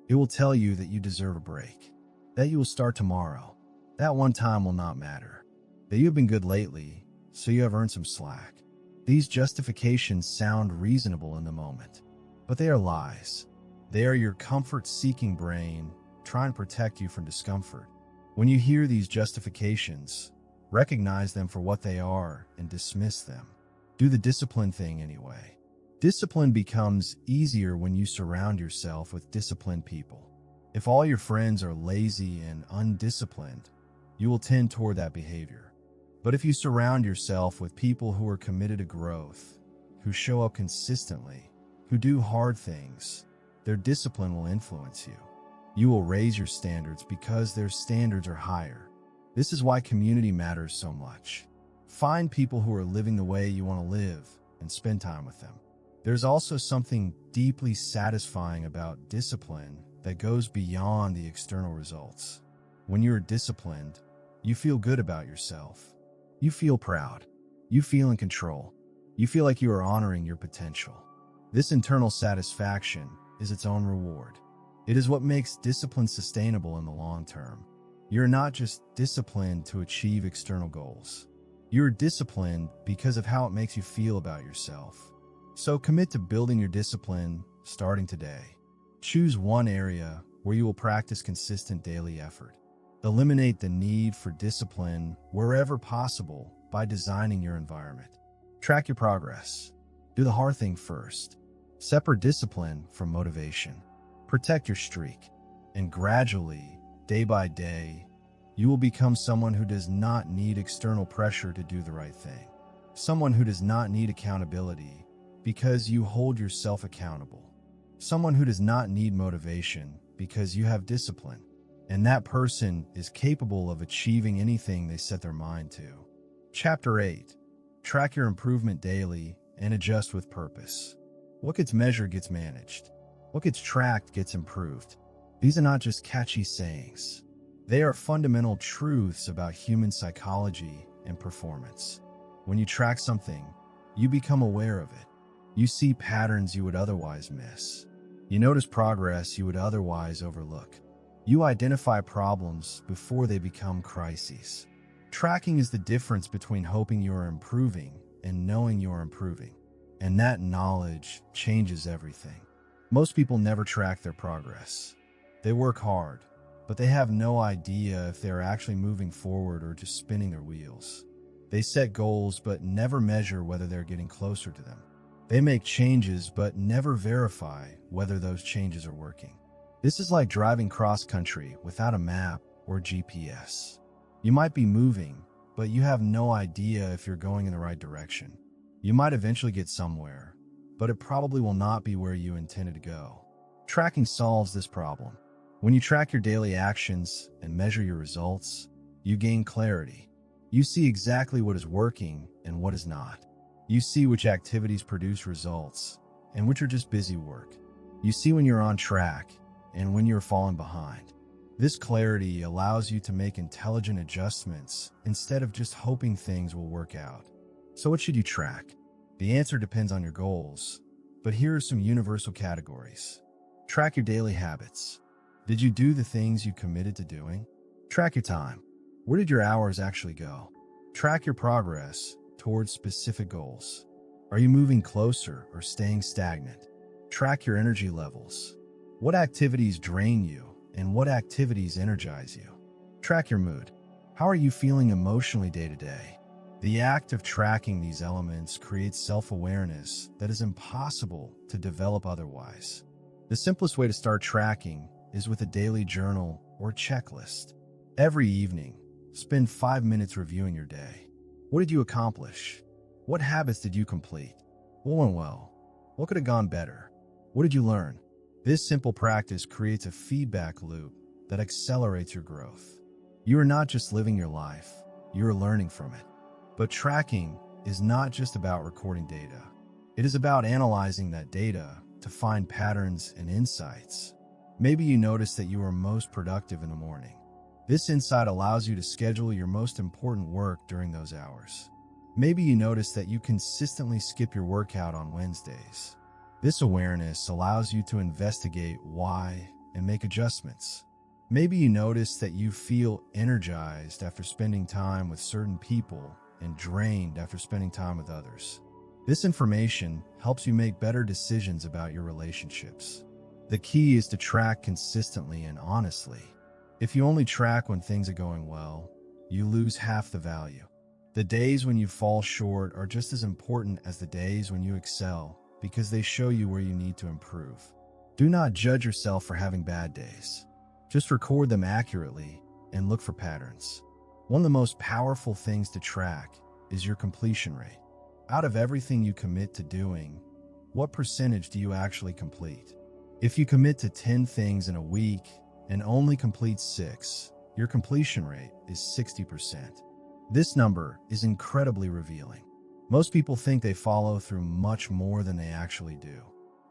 It will tell you that you deserve a break, that you will start tomorrow, that one time will not matter, that you have been good lately, so you have earned some slack. These justifications sound reasonable in the moment, but they are lies. They are your comfort-seeking brain trying to protect you from discomfort. When you hear these justifications, recognize them for what they are and dismiss them. Do the discipline thing anyway. Discipline becomes easier when you surround yourself with disciplined people. If all your friends are lazy and undisciplined, you will tend toward that behavior. But if you surround yourself with people who are committed to growth, who show up consistently, who do hard things, their discipline will influence you. You will raise your standards because their standards are higher. This is why community matters so much. Find people who are living the way you want to live and spend time with them. There's also something deeply satisfying about discipline that goes beyond the external results. When you are disciplined, you feel good about yourself. You feel proud. You feel in control. You feel like you are honoring your potential. This internal satisfaction is its own reward. It is what makes discipline sustainable in the long term. You're not just disciplined to achieve external goals. You're disciplined because of how it makes you feel about yourself. So commit to building your discipline starting today. Choose one area where you will practice consistent daily effort. Eliminate the need for discipline wherever possible by designing your environment. Track your progress. Do the hard thing first. Separate discipline from motivation. Protect your streak. And gradually, day by day, you will become someone who does not need external pressure to do the right thing. Someone who does not need accountability because you hold yourself accountable. Someone who does not need motivation because you have discipline. And that person is capable of achieving anything they set their mind to. Chapter 8. Track your improvement daily and adjust with purpose. What gets measured gets managed. What gets tracked gets improved. These are not just catchy sayings. They are fundamental truths about human psychology and performance. When you track something, you become aware of it. You see patterns you would otherwise miss. You notice progress you would otherwise overlook. You identify problems before they become crises. Tracking is the difference between hoping you are improving and knowing you are improving. And that knowledge changes everything. Most people never track their progress. They work hard, but they have no idea if they are actually moving forward or just spinning their wheels. They set goals but never measure whether they're getting closer to them. They make changes but never verify whether those changes are working. This is like driving cross-country without a map or GPS. You might be moving, but you have no idea if you're going in the right direction. You might eventually get somewhere, but it probably will not be where you intended to go. Tracking solves this problem. When you track your daily actions and measure your results, you gain clarity. You see exactly what is working and what is not. You see which activities produce results and which are just busy work. You see when you're on track and when you're falling behind. This clarity allows you to make intelligent adjustments instead of just hoping things will work out. So what should you track? The answer depends on your goals, but here are some universal categories. Track your daily habits. Did you do the things you committed to doing? Track your time. Where did your hours actually go? Track your progress towards specific goals. Are you moving closer or staying stagnant? Track your energy levels. What activities drain you and what activities energize you? Track your mood. How are you feeling emotionally day to day? The act of tracking these elements creates self-awareness that is impossible to develop otherwise. The simplest way to start tracking is with a daily journal or checklist. Every evening, spend 5 minutes reviewing your day. What did you accomplish? What habits did you complete? What went well? What could have gone better? What did you learn? This simple practice creates a feedback loop that accelerates your growth. You are not just living your life, you are learning from it. But tracking is not just about recording data. It is about analyzing that data to find patterns and insights. Maybe you notice that you are most productive in the morning. This insight allows you to schedule your most important work during those hours. Maybe you notice that you consistently skip your workout on Wednesdays. This awareness allows you to investigate why and make adjustments. Maybe you notice that you feel energized after spending time with certain people and drained after spending time with others. This information helps you make better decisions about your relationships. The key is to track consistently and honestly. If you only track when things are going well, you lose half the value. The days when you fall short are just as important as the days when you excel because they show you where you need to improve. Do not judge yourself for having bad days. Just record them accurately and look for patterns. One of the most powerful things to track is your completion rate. Out of everything you commit to doing, what percentage do you actually complete? If you commit to 10 things in a week and only complete 6, your completion rate is 60%. This number is incredibly revealing. Most people think they follow through much more than they actually do.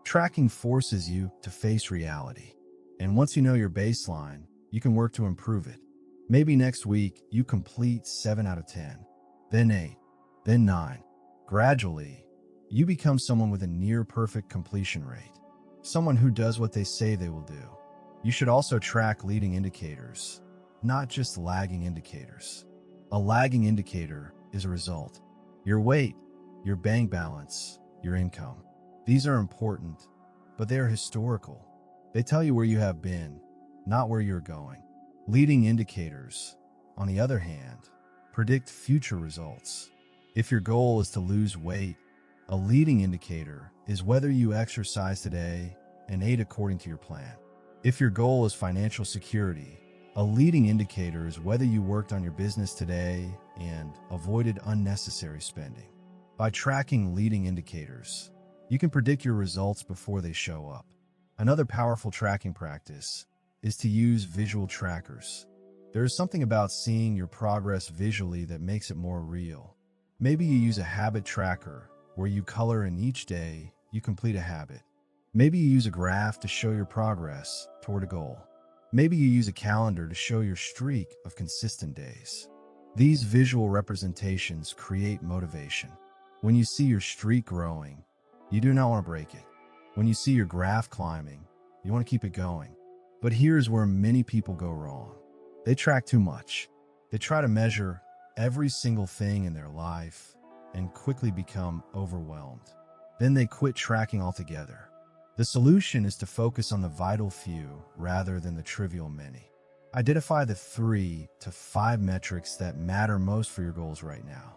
Tracking forces you to face reality. And once you know your baseline, you can work to improve it. Maybe next week you complete 7 out of 10, then 8, then 9. Gradually, you become someone with a near-perfect completion rate. Someone who does what they say they will do. You should also track leading indicators, not just lagging indicators. A lagging indicator is a result. Your weight, your bank balance, your income. These are important, but they are historical. They tell you where you have been, not where you're going. Leading indicators, on the other hand, predict future results. If your goal is to lose weight, a leading indicator is whether you exercise today and ate according to your plan. If your goal is financial security, a leading indicator is whether you worked on your business today and avoided unnecessary spending. By tracking leading indicators, you can predict your results before they show up. Another powerful tracking practice is to use visual trackers. There is something about seeing your progress visually that makes it more real. Maybe you use a habit tracker where you color in each day you complete a habit. Maybe you use a graph to show your progress toward a goal. Maybe you use a calendar to show your streak of consistent days. These visual representations create motivation. When you see your streak growing, you do not want to break it. When you see your graph climbing, you want to keep it going. But here's where many people go wrong. They track too much. They try to measure every single thing in their life and quickly become overwhelmed. Then they quit tracking altogether. The solution is to focus on the vital few rather than the trivial many. Identify the 3 to 5 metrics that matter most for your goals right now.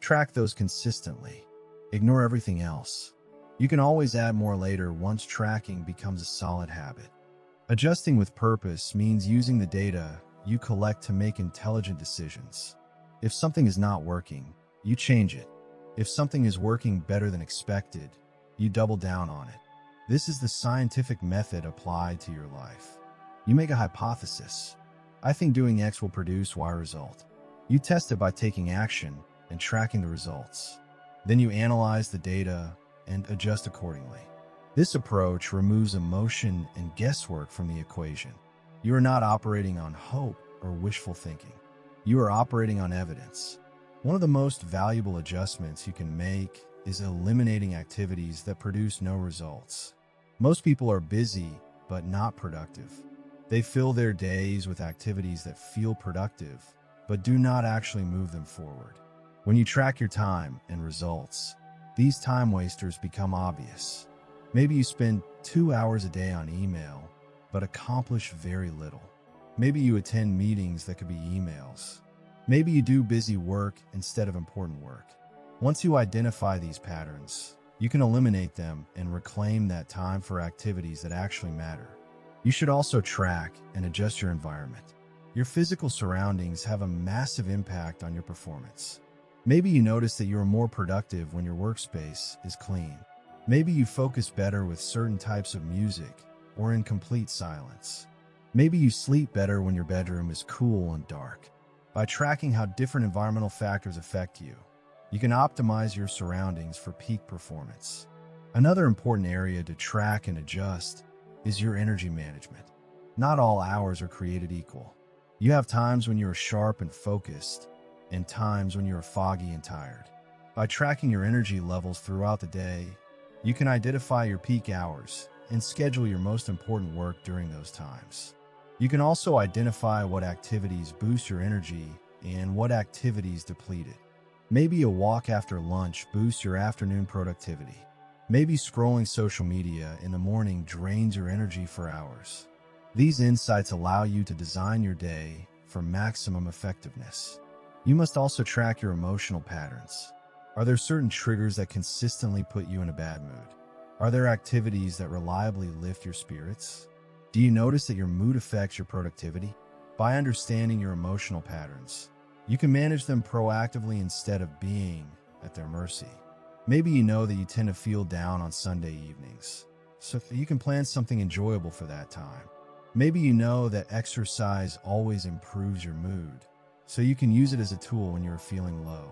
Track those consistently. Ignore everything else. You can always add more later once tracking becomes a solid habit. Adjusting with purpose means using the data you collect to make intelligent decisions. If something is not working, you change it. If something is working better than expected, you double down on it. This is the scientific method applied to your life. You make a hypothesis. I think doing X will produce Y result. You test it by taking action and tracking the results. Then you analyze the data and adjust accordingly. This approach removes emotion and guesswork from the equation. You are not operating on hope or wishful thinking. You are operating on evidence. One of the most valuable adjustments you can make is eliminating activities that produce no results. Most people are busy but not productive. They fill their days with activities that feel productive but do not actually move them forward. When you track your time and results, these time wasters become obvious. Maybe you spend 2 hours a day on email but accomplish very little. Maybe you attend meetings that could be emails. Maybe you do busy work instead of important work. Once you identify these patterns, you can eliminate them and reclaim that time for activities that actually matter. You should also track and adjust your environment. Your physical surroundings have a massive impact on your performance. Maybe you notice that you are more productive when your workspace is clean. Maybe you focus better with certain types of music or in complete silence. Maybe you sleep better when your bedroom is cool and dark. By tracking how different environmental factors affect you, you can optimize your surroundings for peak performance. Another important area to track and adjust is your energy management. Not all hours are created equal. You have times when you are sharp and focused, and times when you are foggy and tired. By tracking your energy levels throughout the day, you can identify your peak hours and schedule your most important work during those times. You can also identify what activities boost your energy and what activities deplete it. Maybe a walk after lunch boosts your afternoon productivity. Maybe scrolling social media in the morning drains your energy for hours. These insights allow you to design your day for maximum effectiveness. You must also track your emotional patterns. Are there certain triggers that consistently put you in a bad mood? Are there activities that reliably lift your spirits? Do you notice that your mood affects your productivity? By understanding your emotional patterns, you can manage them proactively instead of being at their mercy. Maybe you know that you tend to feel down on Sunday evenings, so you can plan something enjoyable for that time. Maybe you know that exercise always improves your mood, so you can use it as a tool when you're feeling low.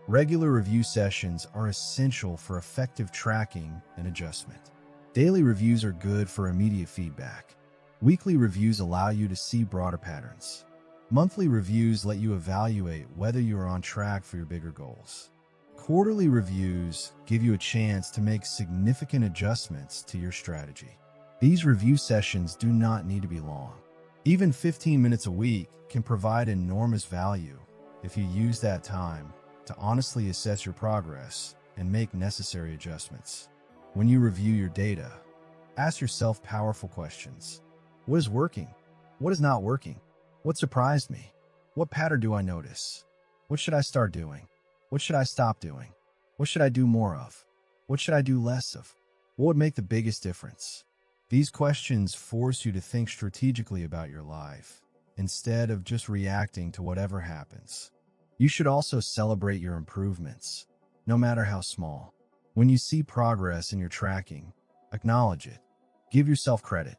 Regular review sessions are essential for effective tracking and adjustment. Daily reviews are good for immediate feedback. Weekly reviews allow you to see broader patterns. Monthly reviews let you evaluate whether you are on track for your bigger goals. Quarterly reviews give you a chance to make significant adjustments to your strategy. These review sessions do not need to be long. Even 15 minutes a week can provide enormous value if you use that time to honestly assess your progress and make necessary adjustments. When you review your data, ask yourself powerful questions. What is working? What is not working? What surprised me? What pattern do I notice? What should I start doing? What should I stop doing? What should I do more of? What should I do less of? What would make the biggest difference? These questions force you to think strategically about your life, instead of just reacting to whatever happens. You should also celebrate your improvements, no matter how small. When you see progress in your tracking, acknowledge it. Give yourself credit.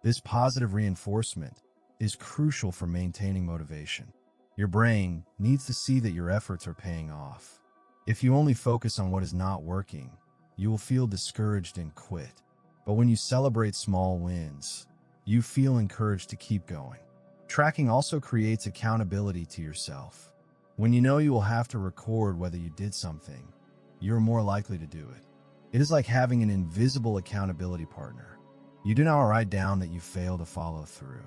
This positive reinforcement is crucial for maintaining motivation. Your brain needs to see that your efforts are paying off. If you only focus on what is not working, you will feel discouraged and quit. But when you celebrate small wins, you feel encouraged to keep going. Tracking also creates accountability to yourself. When you know you will have to record whether you did something, you're more likely to do it. It is like having an invisible accountability partner. You do not write down that you fail to follow through.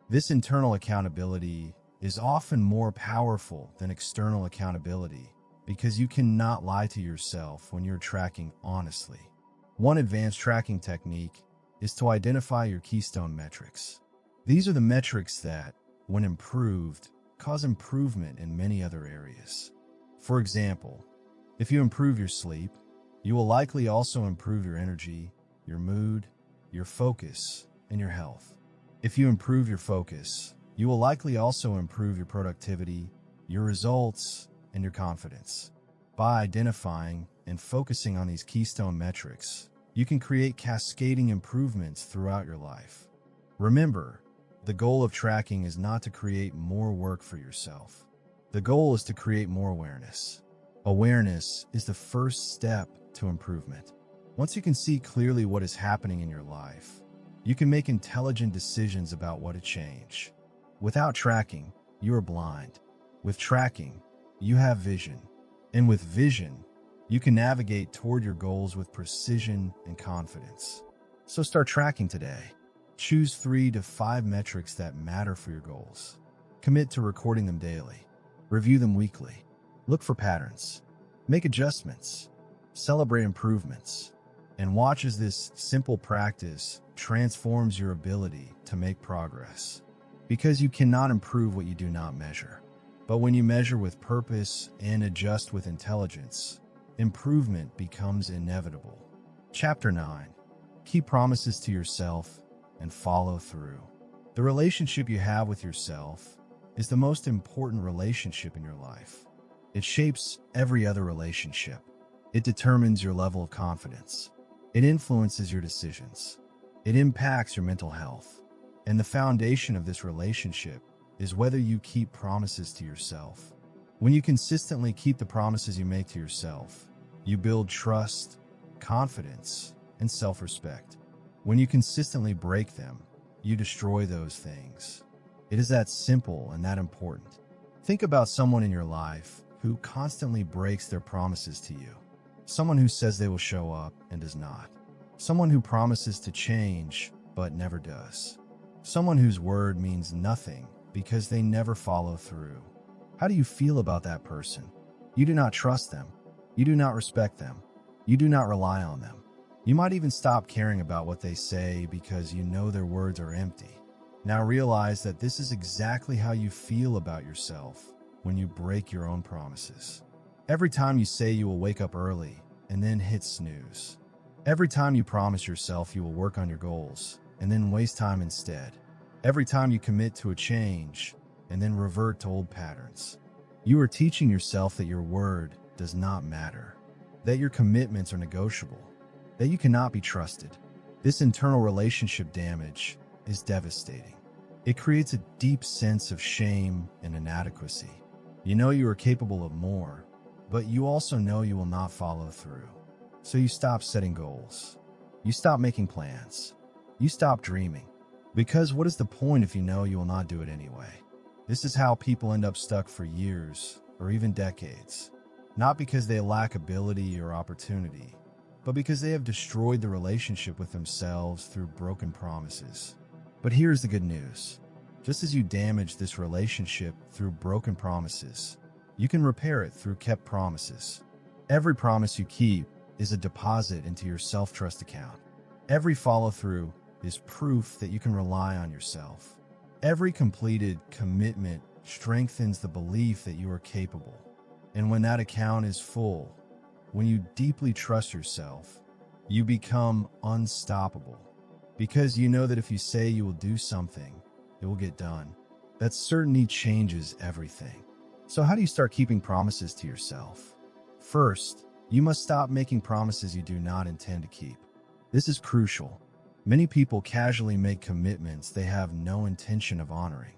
This internal accountability is often more powerful than external accountability because you cannot lie to yourself when you're tracking honestly. One advanced tracking technique is to identify your keystone metrics. These are the metrics that, when improved, cause improvement in many other areas. For example, if you improve your sleep, you will likely also improve your energy, your mood, your focus, and your health. If you improve your focus, you will likely also improve your productivity, your results, and your confidence. By identifying and focusing on these keystone metrics, you can create cascading improvements throughout your life. Remember, the goal of tracking is not to create more work for yourself. The goal is to create more awareness. Awareness is the first step to improvement. Once you can see clearly what is happening in your life, you can make intelligent decisions about what to change. Without tracking, you are blind. With tracking, you have vision. And with vision, you can navigate toward your goals with precision and confidence. So start tracking today. Choose 3 to 5 metrics that matter for your goals. Commit to recording them daily. Review them weekly. Look for patterns. Make adjustments. Celebrate improvements. And watch as this simple practice transforms your ability to make progress. Because you cannot improve what you do not measure. But when you measure with purpose and adjust with intelligence, improvement becomes inevitable. Chapter 9. Keep promises to yourself and follow through. The relationship you have with yourself is the most important relationship in your life. It shapes every other relationship. It determines your level of confidence. It influences your decisions. It impacts your mental health. And the foundation of this relationship is whether you keep promises to yourself. When you consistently keep the promises you make to yourself, you build trust, confidence, and self-respect. When you consistently break them, you destroy those things. It is that simple and that important. Think about someone in your life who constantly breaks their promises to you. Someone who says they will show up and does not. Someone who promises to change but never does. Someone whose word means nothing because they never follow through. How do you feel about that person? You do not trust them. You do not respect them. You do not rely on them. You might even stop caring about what they say because you know their words are empty. Now realize that this is exactly how you feel about yourself when you break your own promises. Every time you say you will wake up early and then hit snooze. Every time you promise yourself you will work on your goals and then waste time instead. Every time you commit to a change and then revert to old patterns. You are teaching yourself that your word does not matter, that your commitments are negotiable, that you cannot be trusted. This internal relationship damage is devastating. It creates a deep sense of shame and inadequacy. You know you are capable of more, but you also know you will not follow through. So you stop setting goals. You stop making plans. You stop dreaming. Because what is the point if you know you will not do it anyway? This is how people end up stuck for years or even decades. Not because they lack ability or opportunity, but because they have destroyed the relationship with themselves through broken promises. But here's the good news. Just as you damage this relationship through broken promises, you can repair it through kept promises. Every promise you keep is a deposit into your self-trust account. Every follow-through is proof that you can rely on yourself. Every completed commitment strengthens the belief that you are capable. And when that account is full, when you deeply trust yourself, you become unstoppable. Because you know that if you say you will do something, it will get done. That certainty changes everything. So how do you start keeping promises to yourself? First, you must stop making promises you do not intend to keep. This is crucial. Many people casually make commitments they have no intention of honoring.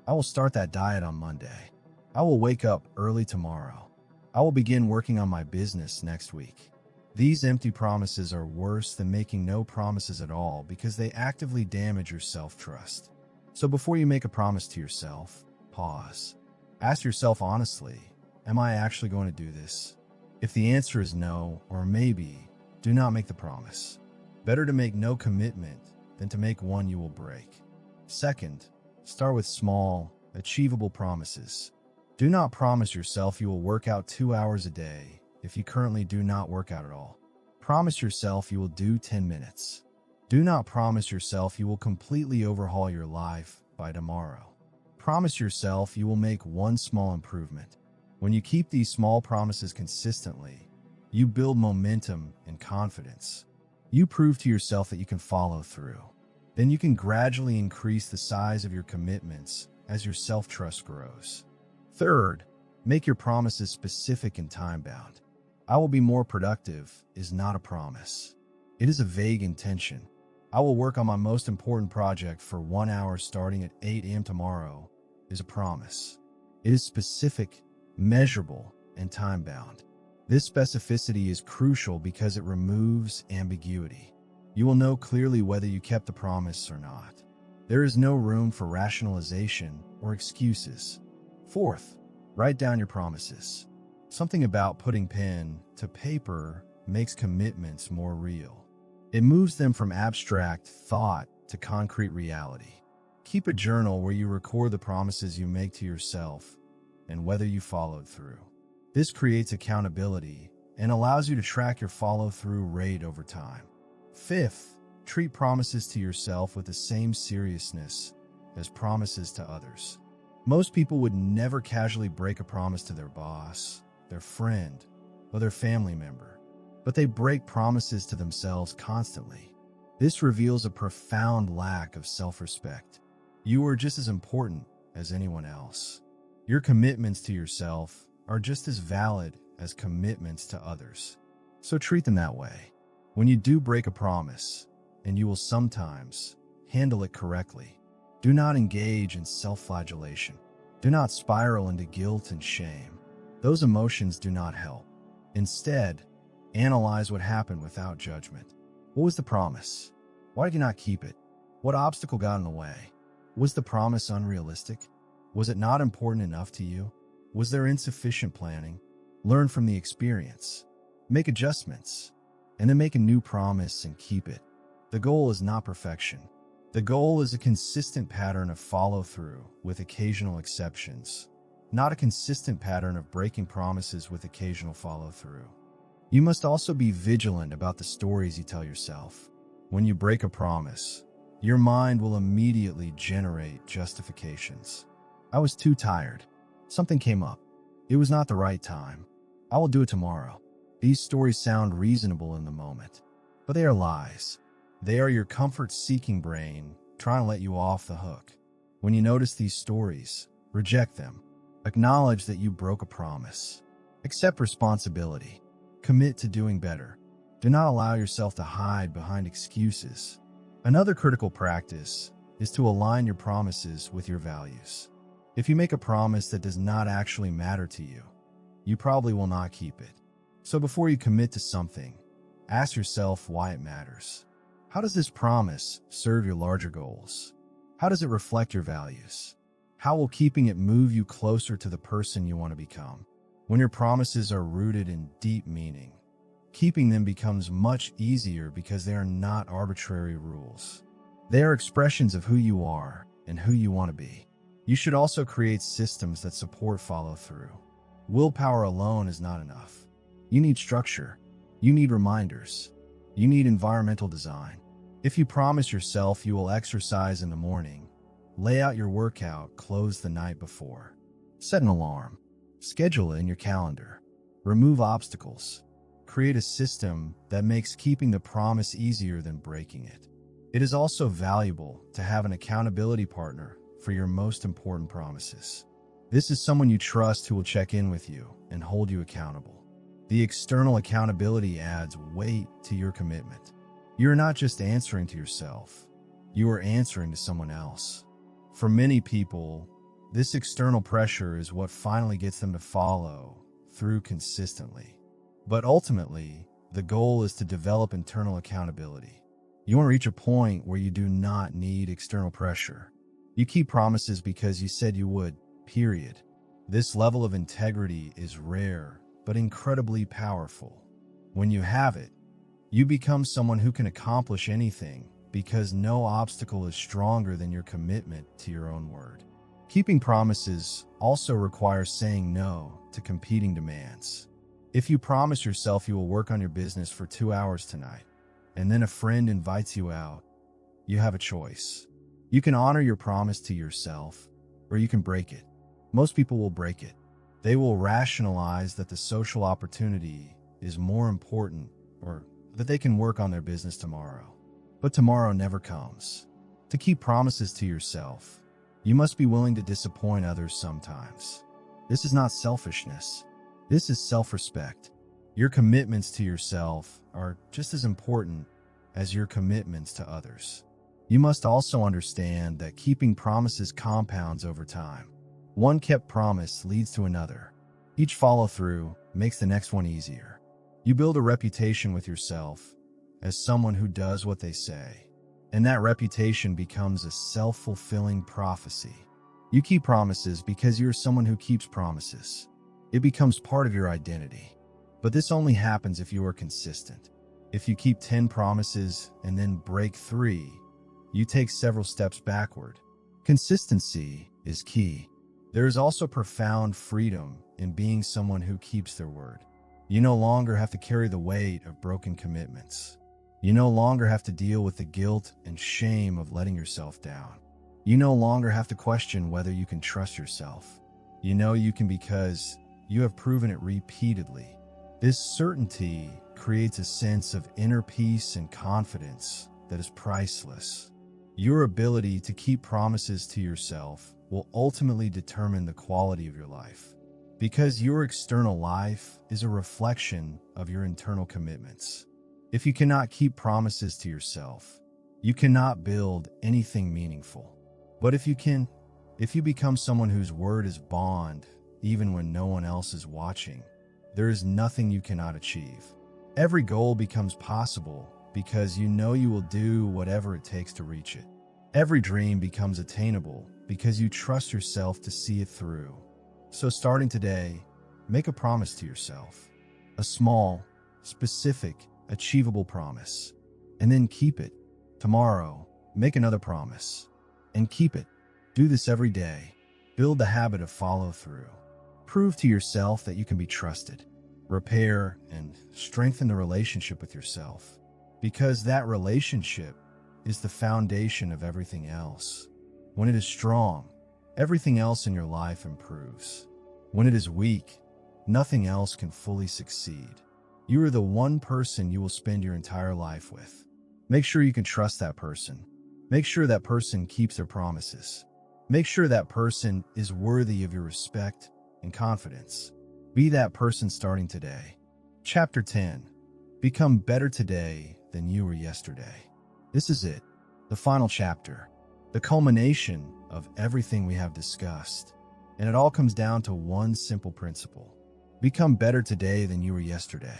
I will start that diet on Monday. I will wake up early tomorrow. I will begin working on my business next week. These empty promises are worse than making no promises at all because they actively damage your self-trust. So before you make a promise to yourself, pause. Ask yourself honestly, am I actually going to do this? If the answer is no or maybe, do not make the promise. Better to make no commitment than to make one you will break. Second, start with small, achievable promises. Do not promise yourself you will work out 2 hours a day if you currently do not work out at all. Promise yourself you will do 10 minutes. Do not promise yourself you will completely overhaul your life by tomorrow. Promise yourself you will make one small improvement. When you keep these small promises consistently, you build momentum and confidence. You prove to yourself that you can follow through. Then you can gradually increase the size of your commitments as your self-trust grows. Third, make your promises specific and time-bound. I will be more productive is not a promise. It is a vague intention. I will work on my most important project for 1 hour starting at 8 a.m. tomorrow is a promise. It is specific, measurable, and time-bound. This specificity is crucial because it removes ambiguity. You will know clearly whether you kept the promise or not. There is no room for rationalization or excuses. Fourth, write down your promises. Something about putting pen to paper makes commitments more real. It moves them from abstract thought to concrete reality. Keep a journal where you record the promises you make to yourself and whether you followed through. This creates accountability and allows you to track your follow-through rate over time. Fifth, treat promises to yourself with the same seriousness as promises to others. Most people would never casually break a promise to their boss, their friend, or their family member, but they break promises to themselves constantly. This reveals a profound lack of self-respect. You are just as important as anyone else. Your commitments to yourself are just as valid as commitments to others. So treat them that way. When you do break a promise, and you will sometimes handle it correctly, do not engage in self-flagellation. Do not spiral into guilt and shame. Those emotions do not help. Instead, analyze what happened without judgment. What was the promise? Why did you not keep it? What obstacle got in the way? Was the promise unrealistic? Was it not important enough to you? Was there insufficient planning? Learn from the experience. Make adjustments. And then make a new promise and keep it. The goal is not perfection. The goal is a consistent pattern of follow-through with occasional exceptions, not a consistent pattern of breaking promises with occasional follow-through. You must also be vigilant about the stories you tell yourself. When you break a promise, your mind will immediately generate justifications. I was too tired. Something came up. It was not the right time. I will do it tomorrow. These stories sound reasonable in the moment, but they are lies. They are your comfort-seeking brain trying to let you off the hook. When you notice these stories, reject them. Acknowledge that you broke a promise. Accept responsibility. Commit to doing better. Do not allow yourself to hide behind excuses. Another critical practice is to align your promises with your values. If you make a promise that does not actually matter to you, you probably will not keep it. So before you commit to something, ask yourself why it matters. How does this promise serve your larger goals? How does it reflect your values? How will keeping it move you closer to the person you want to become? When your promises are rooted in deep meaning, keeping them becomes much easier because they are not arbitrary rules. They are expressions of who you are and who you want to be. You should also create systems that support follow-through. Willpower alone is not enough. You need structure. You need reminders. You need environmental design. If you promise yourself you will exercise in the morning, lay out your workout clothes the night before. Set an alarm. Schedule it in your calendar. Remove obstacles. Create a system that makes keeping the promise easier than breaking it. It is also valuable to have an accountability partner for your most important promises. This is someone you trust who will check in with you and hold you accountable. The external accountability adds weight to your commitment. You're not just answering to yourself, you are answering to someone else. For many people, this external pressure is what finally gets them to follow through consistently. But ultimately, the goal is to develop internal accountability. You want to reach a point where you do not need external pressure. You keep promises because you said you would, period. This level of integrity is rare, but incredibly powerful. When you have it, you become someone who can accomplish anything because no obstacle is stronger than your commitment to your own word. Keeping promises also requires saying no to competing demands. If you promise yourself you will work on your business for 2 hours tonight, and then a friend invites you out, you have a choice. You can honor your promise to yourself, or you can break it. Most people will break it. They will rationalize that the social opportunity is more important, or that they can work on their business tomorrow. But tomorrow never comes. To keep promises to yourself, you must be willing to disappoint others sometimes. This is not selfishness. This is self-respect. Your commitments to yourself are just as important as your commitments to others. You must also understand that keeping promises compounds over time. One kept promise leads to another. Each follow-through makes the next one easier. You build a reputation with yourself as someone who does what they say, and that reputation becomes a self-fulfilling prophecy. You keep promises because you're someone who keeps promises. It becomes part of your identity. But this only happens if you are consistent. If you keep 10 promises and then break 3, you take several steps backward. Consistency is key. There is also profound freedom in being someone who keeps their word. You no longer have to carry the weight of broken commitments. You no longer have to deal with the guilt and shame of letting yourself down. You no longer have to question whether you can trust yourself. You know you can because you have proven it repeatedly. This certainty creates a sense of inner peace and confidence that is priceless. Your ability to keep promises to yourself will ultimately determine the quality of your life, because your external life is a reflection of your internal commitments. If you cannot keep promises to yourself, you cannot build anything meaningful. But if you become someone whose word is bond, even when no one else is watching, there is nothing you cannot achieve. Every goal becomes possible because you know you will do whatever it takes to reach it. Every dream becomes attainable because you trust yourself to see it through. So starting today, make a promise to yourself. A small, specific, achievable promise. And then keep it. Tomorrow, make another promise. And keep it. Do this every day. Build the habit of follow through. Prove to yourself that you can be trusted. Repair and strengthen the relationship with yourself. Because that relationship is the foundation of everything else. When it is strong, everything else in your life improves. When it is weak, nothing else can fully succeed. You are the one person you will spend your entire life with. Make sure you can trust that person. Make sure that person keeps their promises. Make sure that person is worthy of your respect and confidence. Be that person starting today. Chapter 10. Become better today than you were yesterday. This is it, the final chapter, the culmination of everything we have discussed. And it all comes down to one simple principle. Become better today than you were yesterday.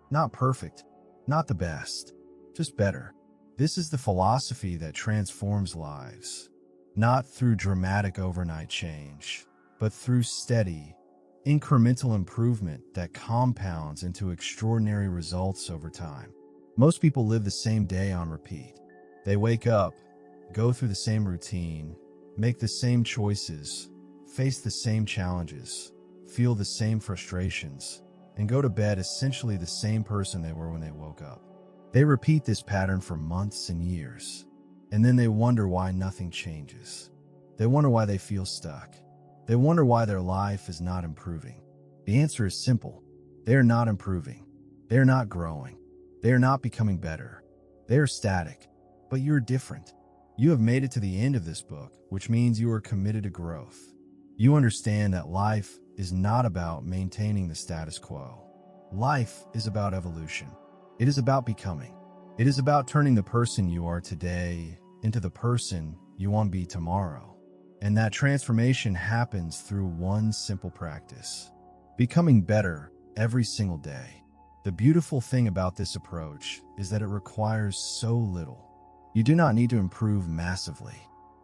Not perfect, not the best, just better. This is the philosophy that transforms lives. Not through dramatic overnight change, but through steady, incremental improvement that compounds into extraordinary results over time. Most people live the same day on repeat. They wake up, go through the same routine, make the same choices, face the same challenges, feel the same frustrations, and go to bed essentially the same person they were when they woke up. They repeat this pattern for months and years, and then they wonder why nothing changes. They wonder why they feel stuck. They wonder why their life is not improving. The answer is simple. They are not improving. They are not growing. They are not becoming better. They are static. But you're different. You have made it to the end of this book, which means you are committed to growth. You understand that life is not about maintaining the status quo. Life is about evolution. It is about becoming. It is about turning the person you are today into the person you want to be tomorrow. And that transformation happens through one simple practice. Becoming better every single day. The beautiful thing about this approach is that it requires so little. You do not need to improve massively.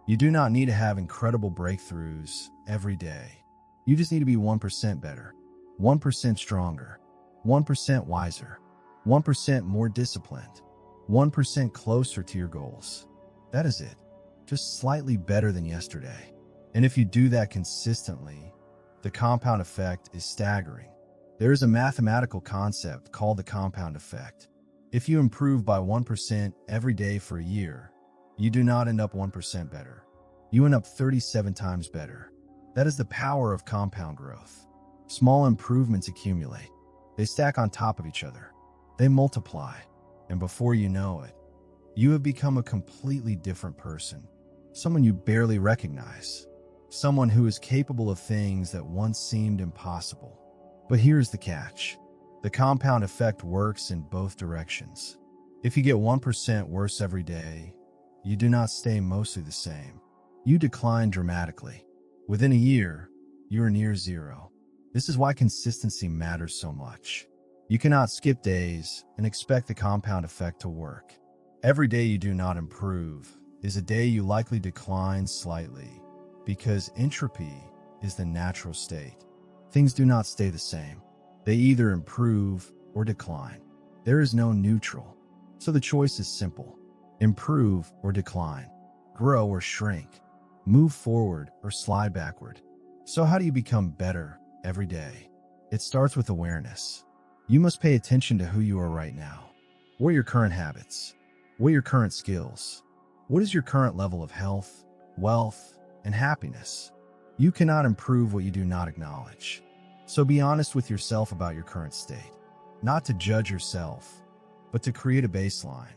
You do not need to have incredible breakthroughs every day. You just need to be 1% better, 1% stronger, 1% wiser, 1% more disciplined, 1% closer to your goals. That is it. Just slightly better than yesterday. And if you do that consistently, the compound effect is staggering. There is a mathematical concept called the compound effect. If you improve by 1% every day for a year, you do not end up 1% better. You end up 37 times better. That is the power of compound growth. Small improvements accumulate. They stack on top of each other. They multiply. And before you know it, you have become a completely different person. Someone you barely recognize. Someone who is capable of things that once seemed impossible. But here's the catch. The compound effect works in both directions. If you get 1% worse every day, you do not stay mostly the same. You decline dramatically. Within a year, you are near zero. This is why consistency matters so much. You cannot skip days and expect the compound effect to work. Every day you do not improve is a day you likely decline slightly, because entropy is the natural state. Things do not stay the same. They either improve or decline. There is no neutral. So the choice is simple. Improve or decline. Grow or shrink. Move forward or slide backward. So how do you become better every day? It starts with awareness. You must pay attention to who you are right now. What are your current habits? What are your current skills? What is your current level of health, wealth, and happiness? You cannot improve what you do not acknowledge. So be honest with yourself about your current state. Not to judge yourself, but to create a baseline.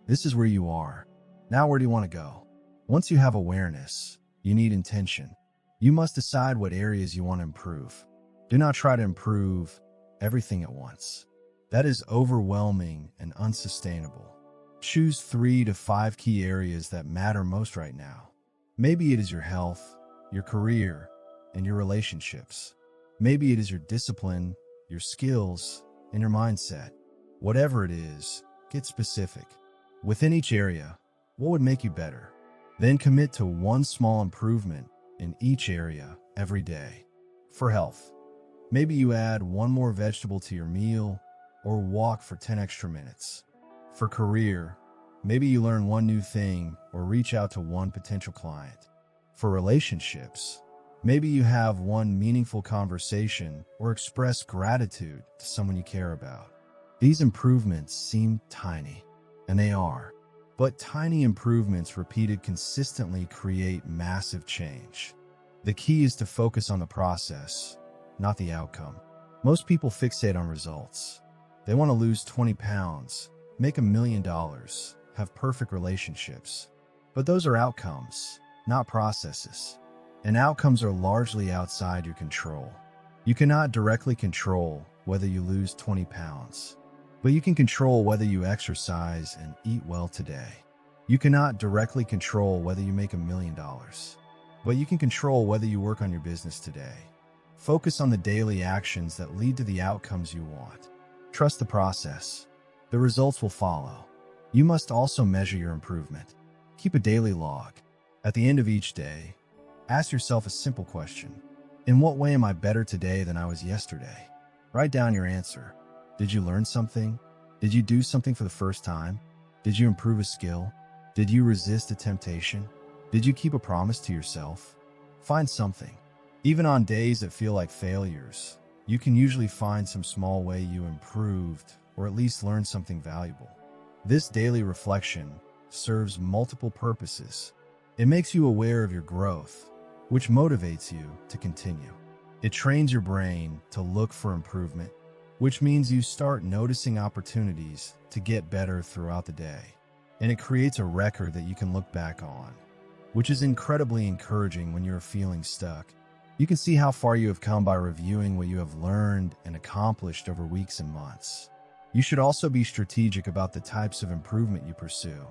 This is where you are. Now where do you want to go? Once you have awareness, you need intention. You must decide what areas you want to improve. Do not try to improve everything at once. That is overwhelming and unsustainable. Choose 3 to 5 key areas that matter most right now. Maybe it is your health, your career, and your relationships. Maybe it is your discipline, your skills, and your mindset. Whatever it is, get specific. Within each area, what would make you better? Then commit to one small improvement in each area every day. For health, maybe you add one more vegetable to your meal or walk for 10 extra minutes. For career, maybe you learn one new thing or reach out to one potential client. For relationships, maybe you have one meaningful conversation or express gratitude to someone you care about. These improvements seem tiny, and they are. But tiny improvements repeated consistently create massive change. The key is to focus on the process, not the outcome. Most people fixate on results. They want to lose 20 pounds, make $1 million, have perfect relationships. But those are outcomes, not processes. And outcomes are largely outside your control. You cannot directly control whether you lose 20 pounds. But you can control whether you exercise and eat well today. You cannot directly control whether you make $1 million. But you can control whether you work on your business today. Focus on the daily actions that lead to the outcomes you want. Trust the process. The results will follow. You must also measure your improvement. Keep a daily log. At the end of each day, ask yourself a simple question. In what way am I better today than I was yesterday? Write down your answer. Did you learn something? Did you do something for the first time? Did you improve a skill? Did you resist a temptation? Did you keep a promise to yourself? Find something. Even on days that feel like failures, you can usually find some small way you improved or at least learned something valuable. This daily reflection serves multiple purposes. It makes you aware of your growth, which motivates you to continue. It trains your brain to look for improvement, which means you start noticing opportunities to get better throughout the day. And it creates a record that you can look back on, which is incredibly encouraging when you're feeling stuck. You can see how far you have come by reviewing what you have learned and accomplished over weeks and months. You should also be strategic about the types of improvement you pursue.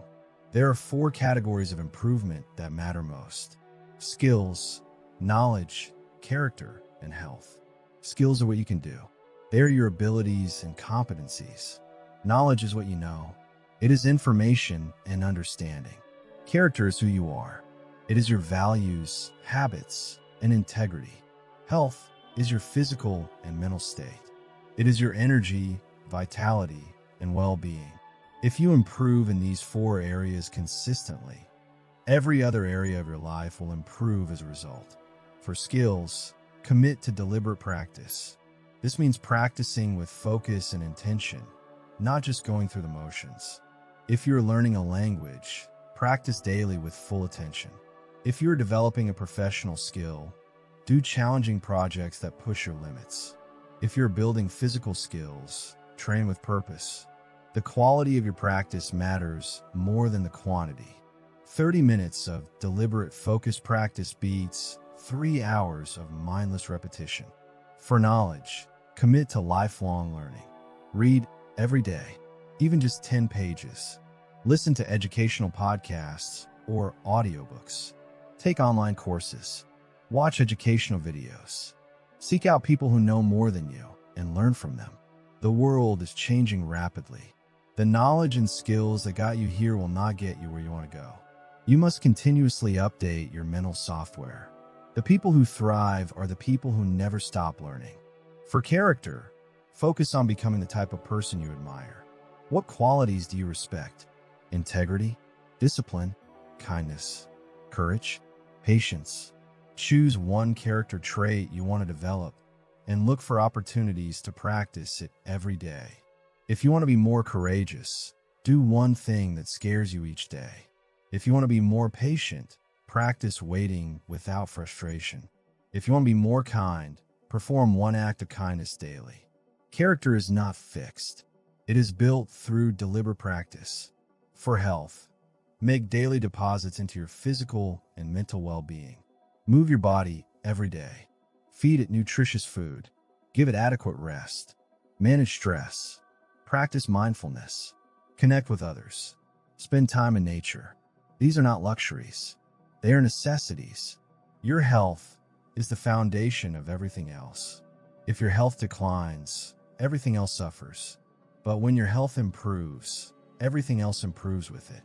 There are 4 categories of improvement that matter most: skills, knowledge, character, and health. Skills are what you can do. They are your abilities and competencies. Knowledge is what you know. It is information and understanding. Character is who you are. It is your values, habits, and integrity. Health is your physical and mental state. It is your energy, vitality, and well-being. If you improve in these 4 areas consistently, every other area of your life will improve as a result. For skills, commit to deliberate practice. This means practicing with focus and intention, not just going through the motions. If you're learning a language, practice daily with full attention. If you're developing a professional skill, do challenging projects that push your limits. If you're building physical skills, train with purpose. The quality of your practice matters more than the quantity. 30 minutes of deliberate focused practice beats 3 hours of mindless repetition. For knowledge, commit to lifelong learning. Read every day, even just 10 pages. Listen to educational podcasts or audiobooks. Take online courses. Watch educational videos. Seek out people who know more than you and learn from them. The world is changing rapidly. The knowledge and skills that got you here will not get you where you want to go. You must continuously update your mental software. The people who thrive are the people who never stop learning. For character, focus on becoming the type of person you admire. What qualities do you respect? Integrity, discipline, kindness, courage, patience. Choose one character trait you want to develop and look for opportunities to practice it every day. If you want to be more courageous, do one thing that scares you each day. If you want to be more patient, practice waiting without frustration. If you want to be more kind, perform one act of kindness daily. Character is not fixed. It is built through deliberate practice. For health, make daily deposits into your physical and mental well-being. Move your body every day. Feed it nutritious food. Give it adequate rest. Manage stress. Practice mindfulness. Connect with others. Spend time in nature. These are not luxuries. They are necessities. Your health is the foundation of everything else. If your health declines, everything else suffers. But when your health improves, everything else improves with it.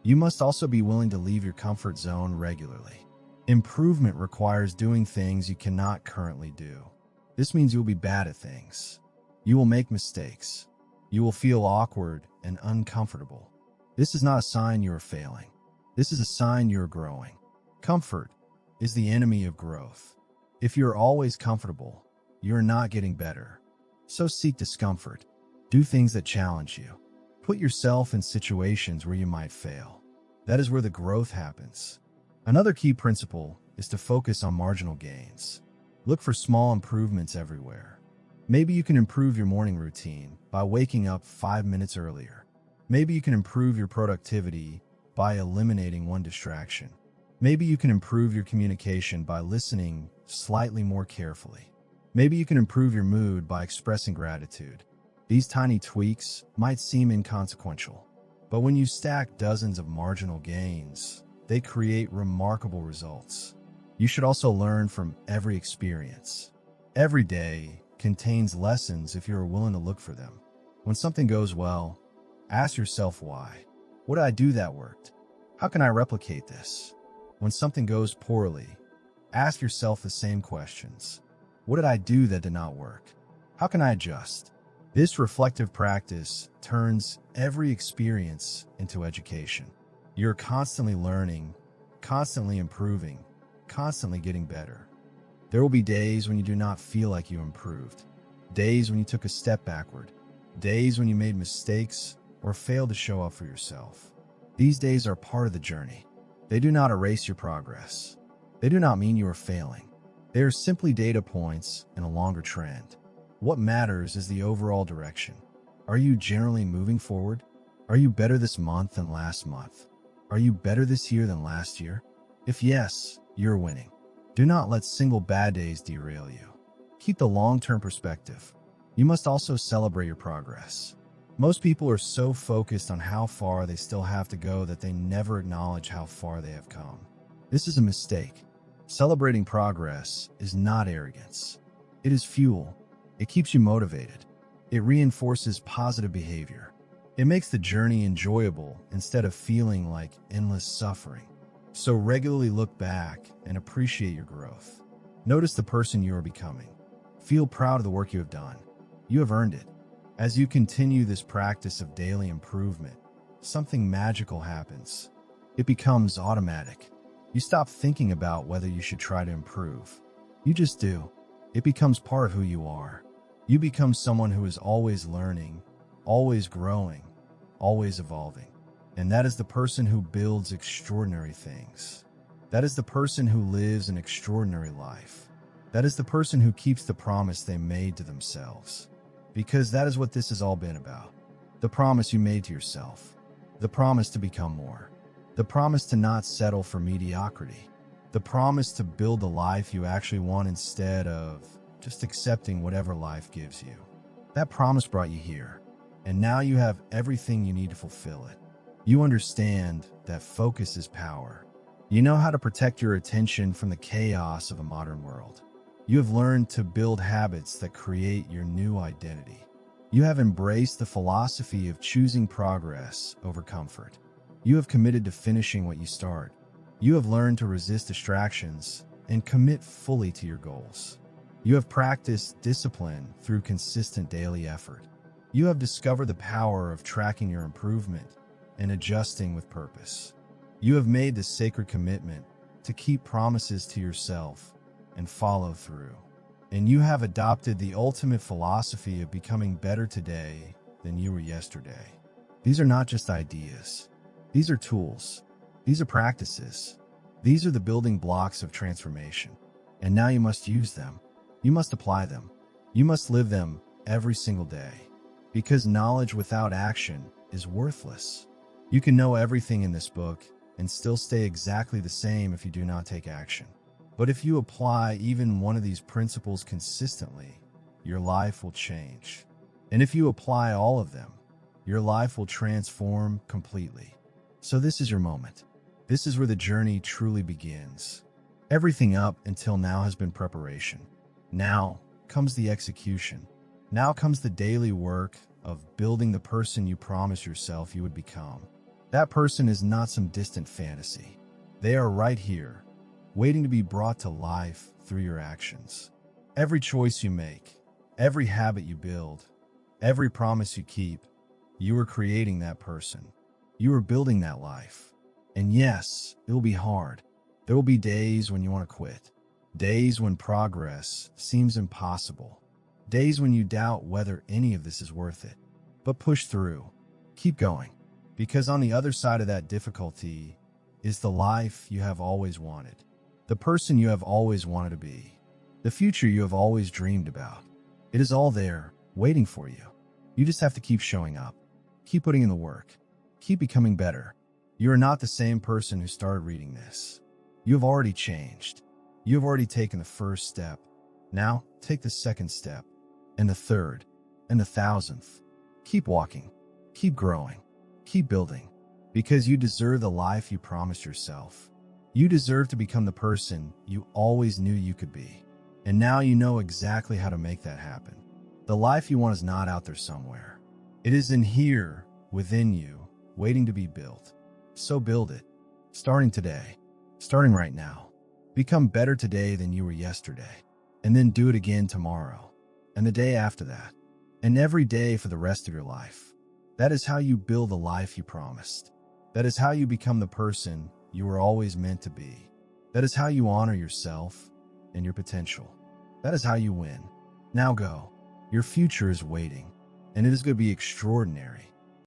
You must also be willing to leave your comfort zone regularly. Improvement requires doing things you cannot currently do. This means you will be bad at things. You will make mistakes. You will feel awkward and uncomfortable. This is not a sign you are failing. This is a sign you are growing. Comfort is the enemy of growth. If you are always comfortable, you are not getting better. So seek discomfort. Do things that challenge you. Put yourself in situations where you might fail. That is where the growth happens. Another key principle is to focus on marginal gains. Look for small improvements everywhere. Maybe you can improve your morning routine by waking up 5 minutes earlier. Maybe you can improve your productivity by eliminating one distraction. Maybe you can improve your communication by listening slightly more carefully. Maybe you can improve your mood by expressing gratitude. These tiny tweaks might seem inconsequential, but when you stack dozens of marginal gains, they create remarkable results. You should also learn from every experience. Every day contains lessons if you are willing to look for them. When something goes well, ask yourself why. What did I do that worked? How can I replicate this? When something goes poorly, ask yourself the same questions. What did I do that did not work? How can I adjust? This reflective practice turns every experience into education. You're constantly learning, constantly improving, constantly getting better. There will be days when you do not feel like you improved, days when you took a step backward, days when you made mistakes or failed to show up for yourself. These days are part of the journey. They do not erase your progress. They do not mean you are failing. They are simply data points in a longer trend. What matters is the overall direction. Are you generally moving forward? Are you better this month than last month? Are you better this year than last year? If yes, you're winning. Do not let single bad days derail you. Keep the long-term perspective. You must also celebrate your progress. Most people are so focused on how far they still have to go that they never acknowledge how far they have come. This is a mistake. Celebrating progress is not arrogance. It is fuel. It keeps you motivated. It reinforces positive behavior. It makes the journey enjoyable instead of feeling like endless suffering. So regularly look back and appreciate your growth. Notice the person you are becoming. Feel proud of the work you have done. You have earned it. As you continue this practice of daily improvement, something magical happens. It becomes automatic. You stop thinking about whether you should try to improve. You just do. It becomes part of who you are. You become someone who is always learning, always growing, always evolving. And that is the person who builds extraordinary things. That is the person who lives an extraordinary life. That is the person who keeps the promise they made to themselves. Because that is what this has all been about. The promise you made to yourself. The promise to become more. The promise to not settle for mediocrity. The promise to build the life you actually want instead of just accepting whatever life gives you. That promise brought you here, and now you have everything you need to fulfill it. You understand that focus is power. You know how to protect your attention from the chaos of a modern world. You have learned to build habits that create your new identity. You have embraced the philosophy of choosing progress over comfort. You have committed to finishing what you start. You have learned to resist distractions and commit fully to your goals. You have practiced discipline through consistent daily effort. You have discovered the power of tracking your improvement and adjusting with purpose. You have made the sacred commitment to keep promises to yourself and follow through. And you have adopted the ultimate philosophy of becoming better today than you were yesterday. These are not just ideas. These are tools. These are practices. These are the building blocks of transformation. And now you must use them. You must apply them. You must live them every single day. Because knowledge without action is worthless. You can know everything in this book and still stay exactly the same if you do not take action. But if you apply even one of these principles consistently, your life will change. And if you apply all of them, your life will transform completely. So this is your moment. This is where the journey truly begins. Everything up until now has been preparation. Now comes the execution. Now comes the daily work of building the person you promised yourself you would become. That person is not some distant fantasy. They are right here, waiting to be brought to life through your actions. Every choice you make, every habit you build, every promise you keep, you are creating that person. You are building that life. And yes, it will be hard. There will be days when you want to quit. Days when progress seems impossible. Days when you doubt whether any of this is worth it. But push through. Keep going. Because on the other side of that difficulty is the life you have always wanted. The person you have always wanted to be. The future you have always dreamed about. It is all there, waiting for you. You just have to keep showing up. Keep putting in the work. Keep becoming better. You are not the same person who started reading this. You have already changed. You have already taken the first step. Now, take the second step, and the third, and the 1,000th. Keep walking. Keep growing. Keep building. Because you deserve the life you promised yourself. You deserve to become the person you always knew you could be. And now you know exactly how to make that happen. The life you want is not out there somewhere. It is in here, within you, waiting to be built. So build it. Starting today. Starting right now. Become better today than you were yesterday. And then do it again tomorrow. And the day after that. And every day for the rest of your life. That is how you build the life you promised. That is how you become the person you were always meant to be. That is how you honor yourself and your potential. That is how you win. Now go. Your future is waiting, and it is going to be extraordinary.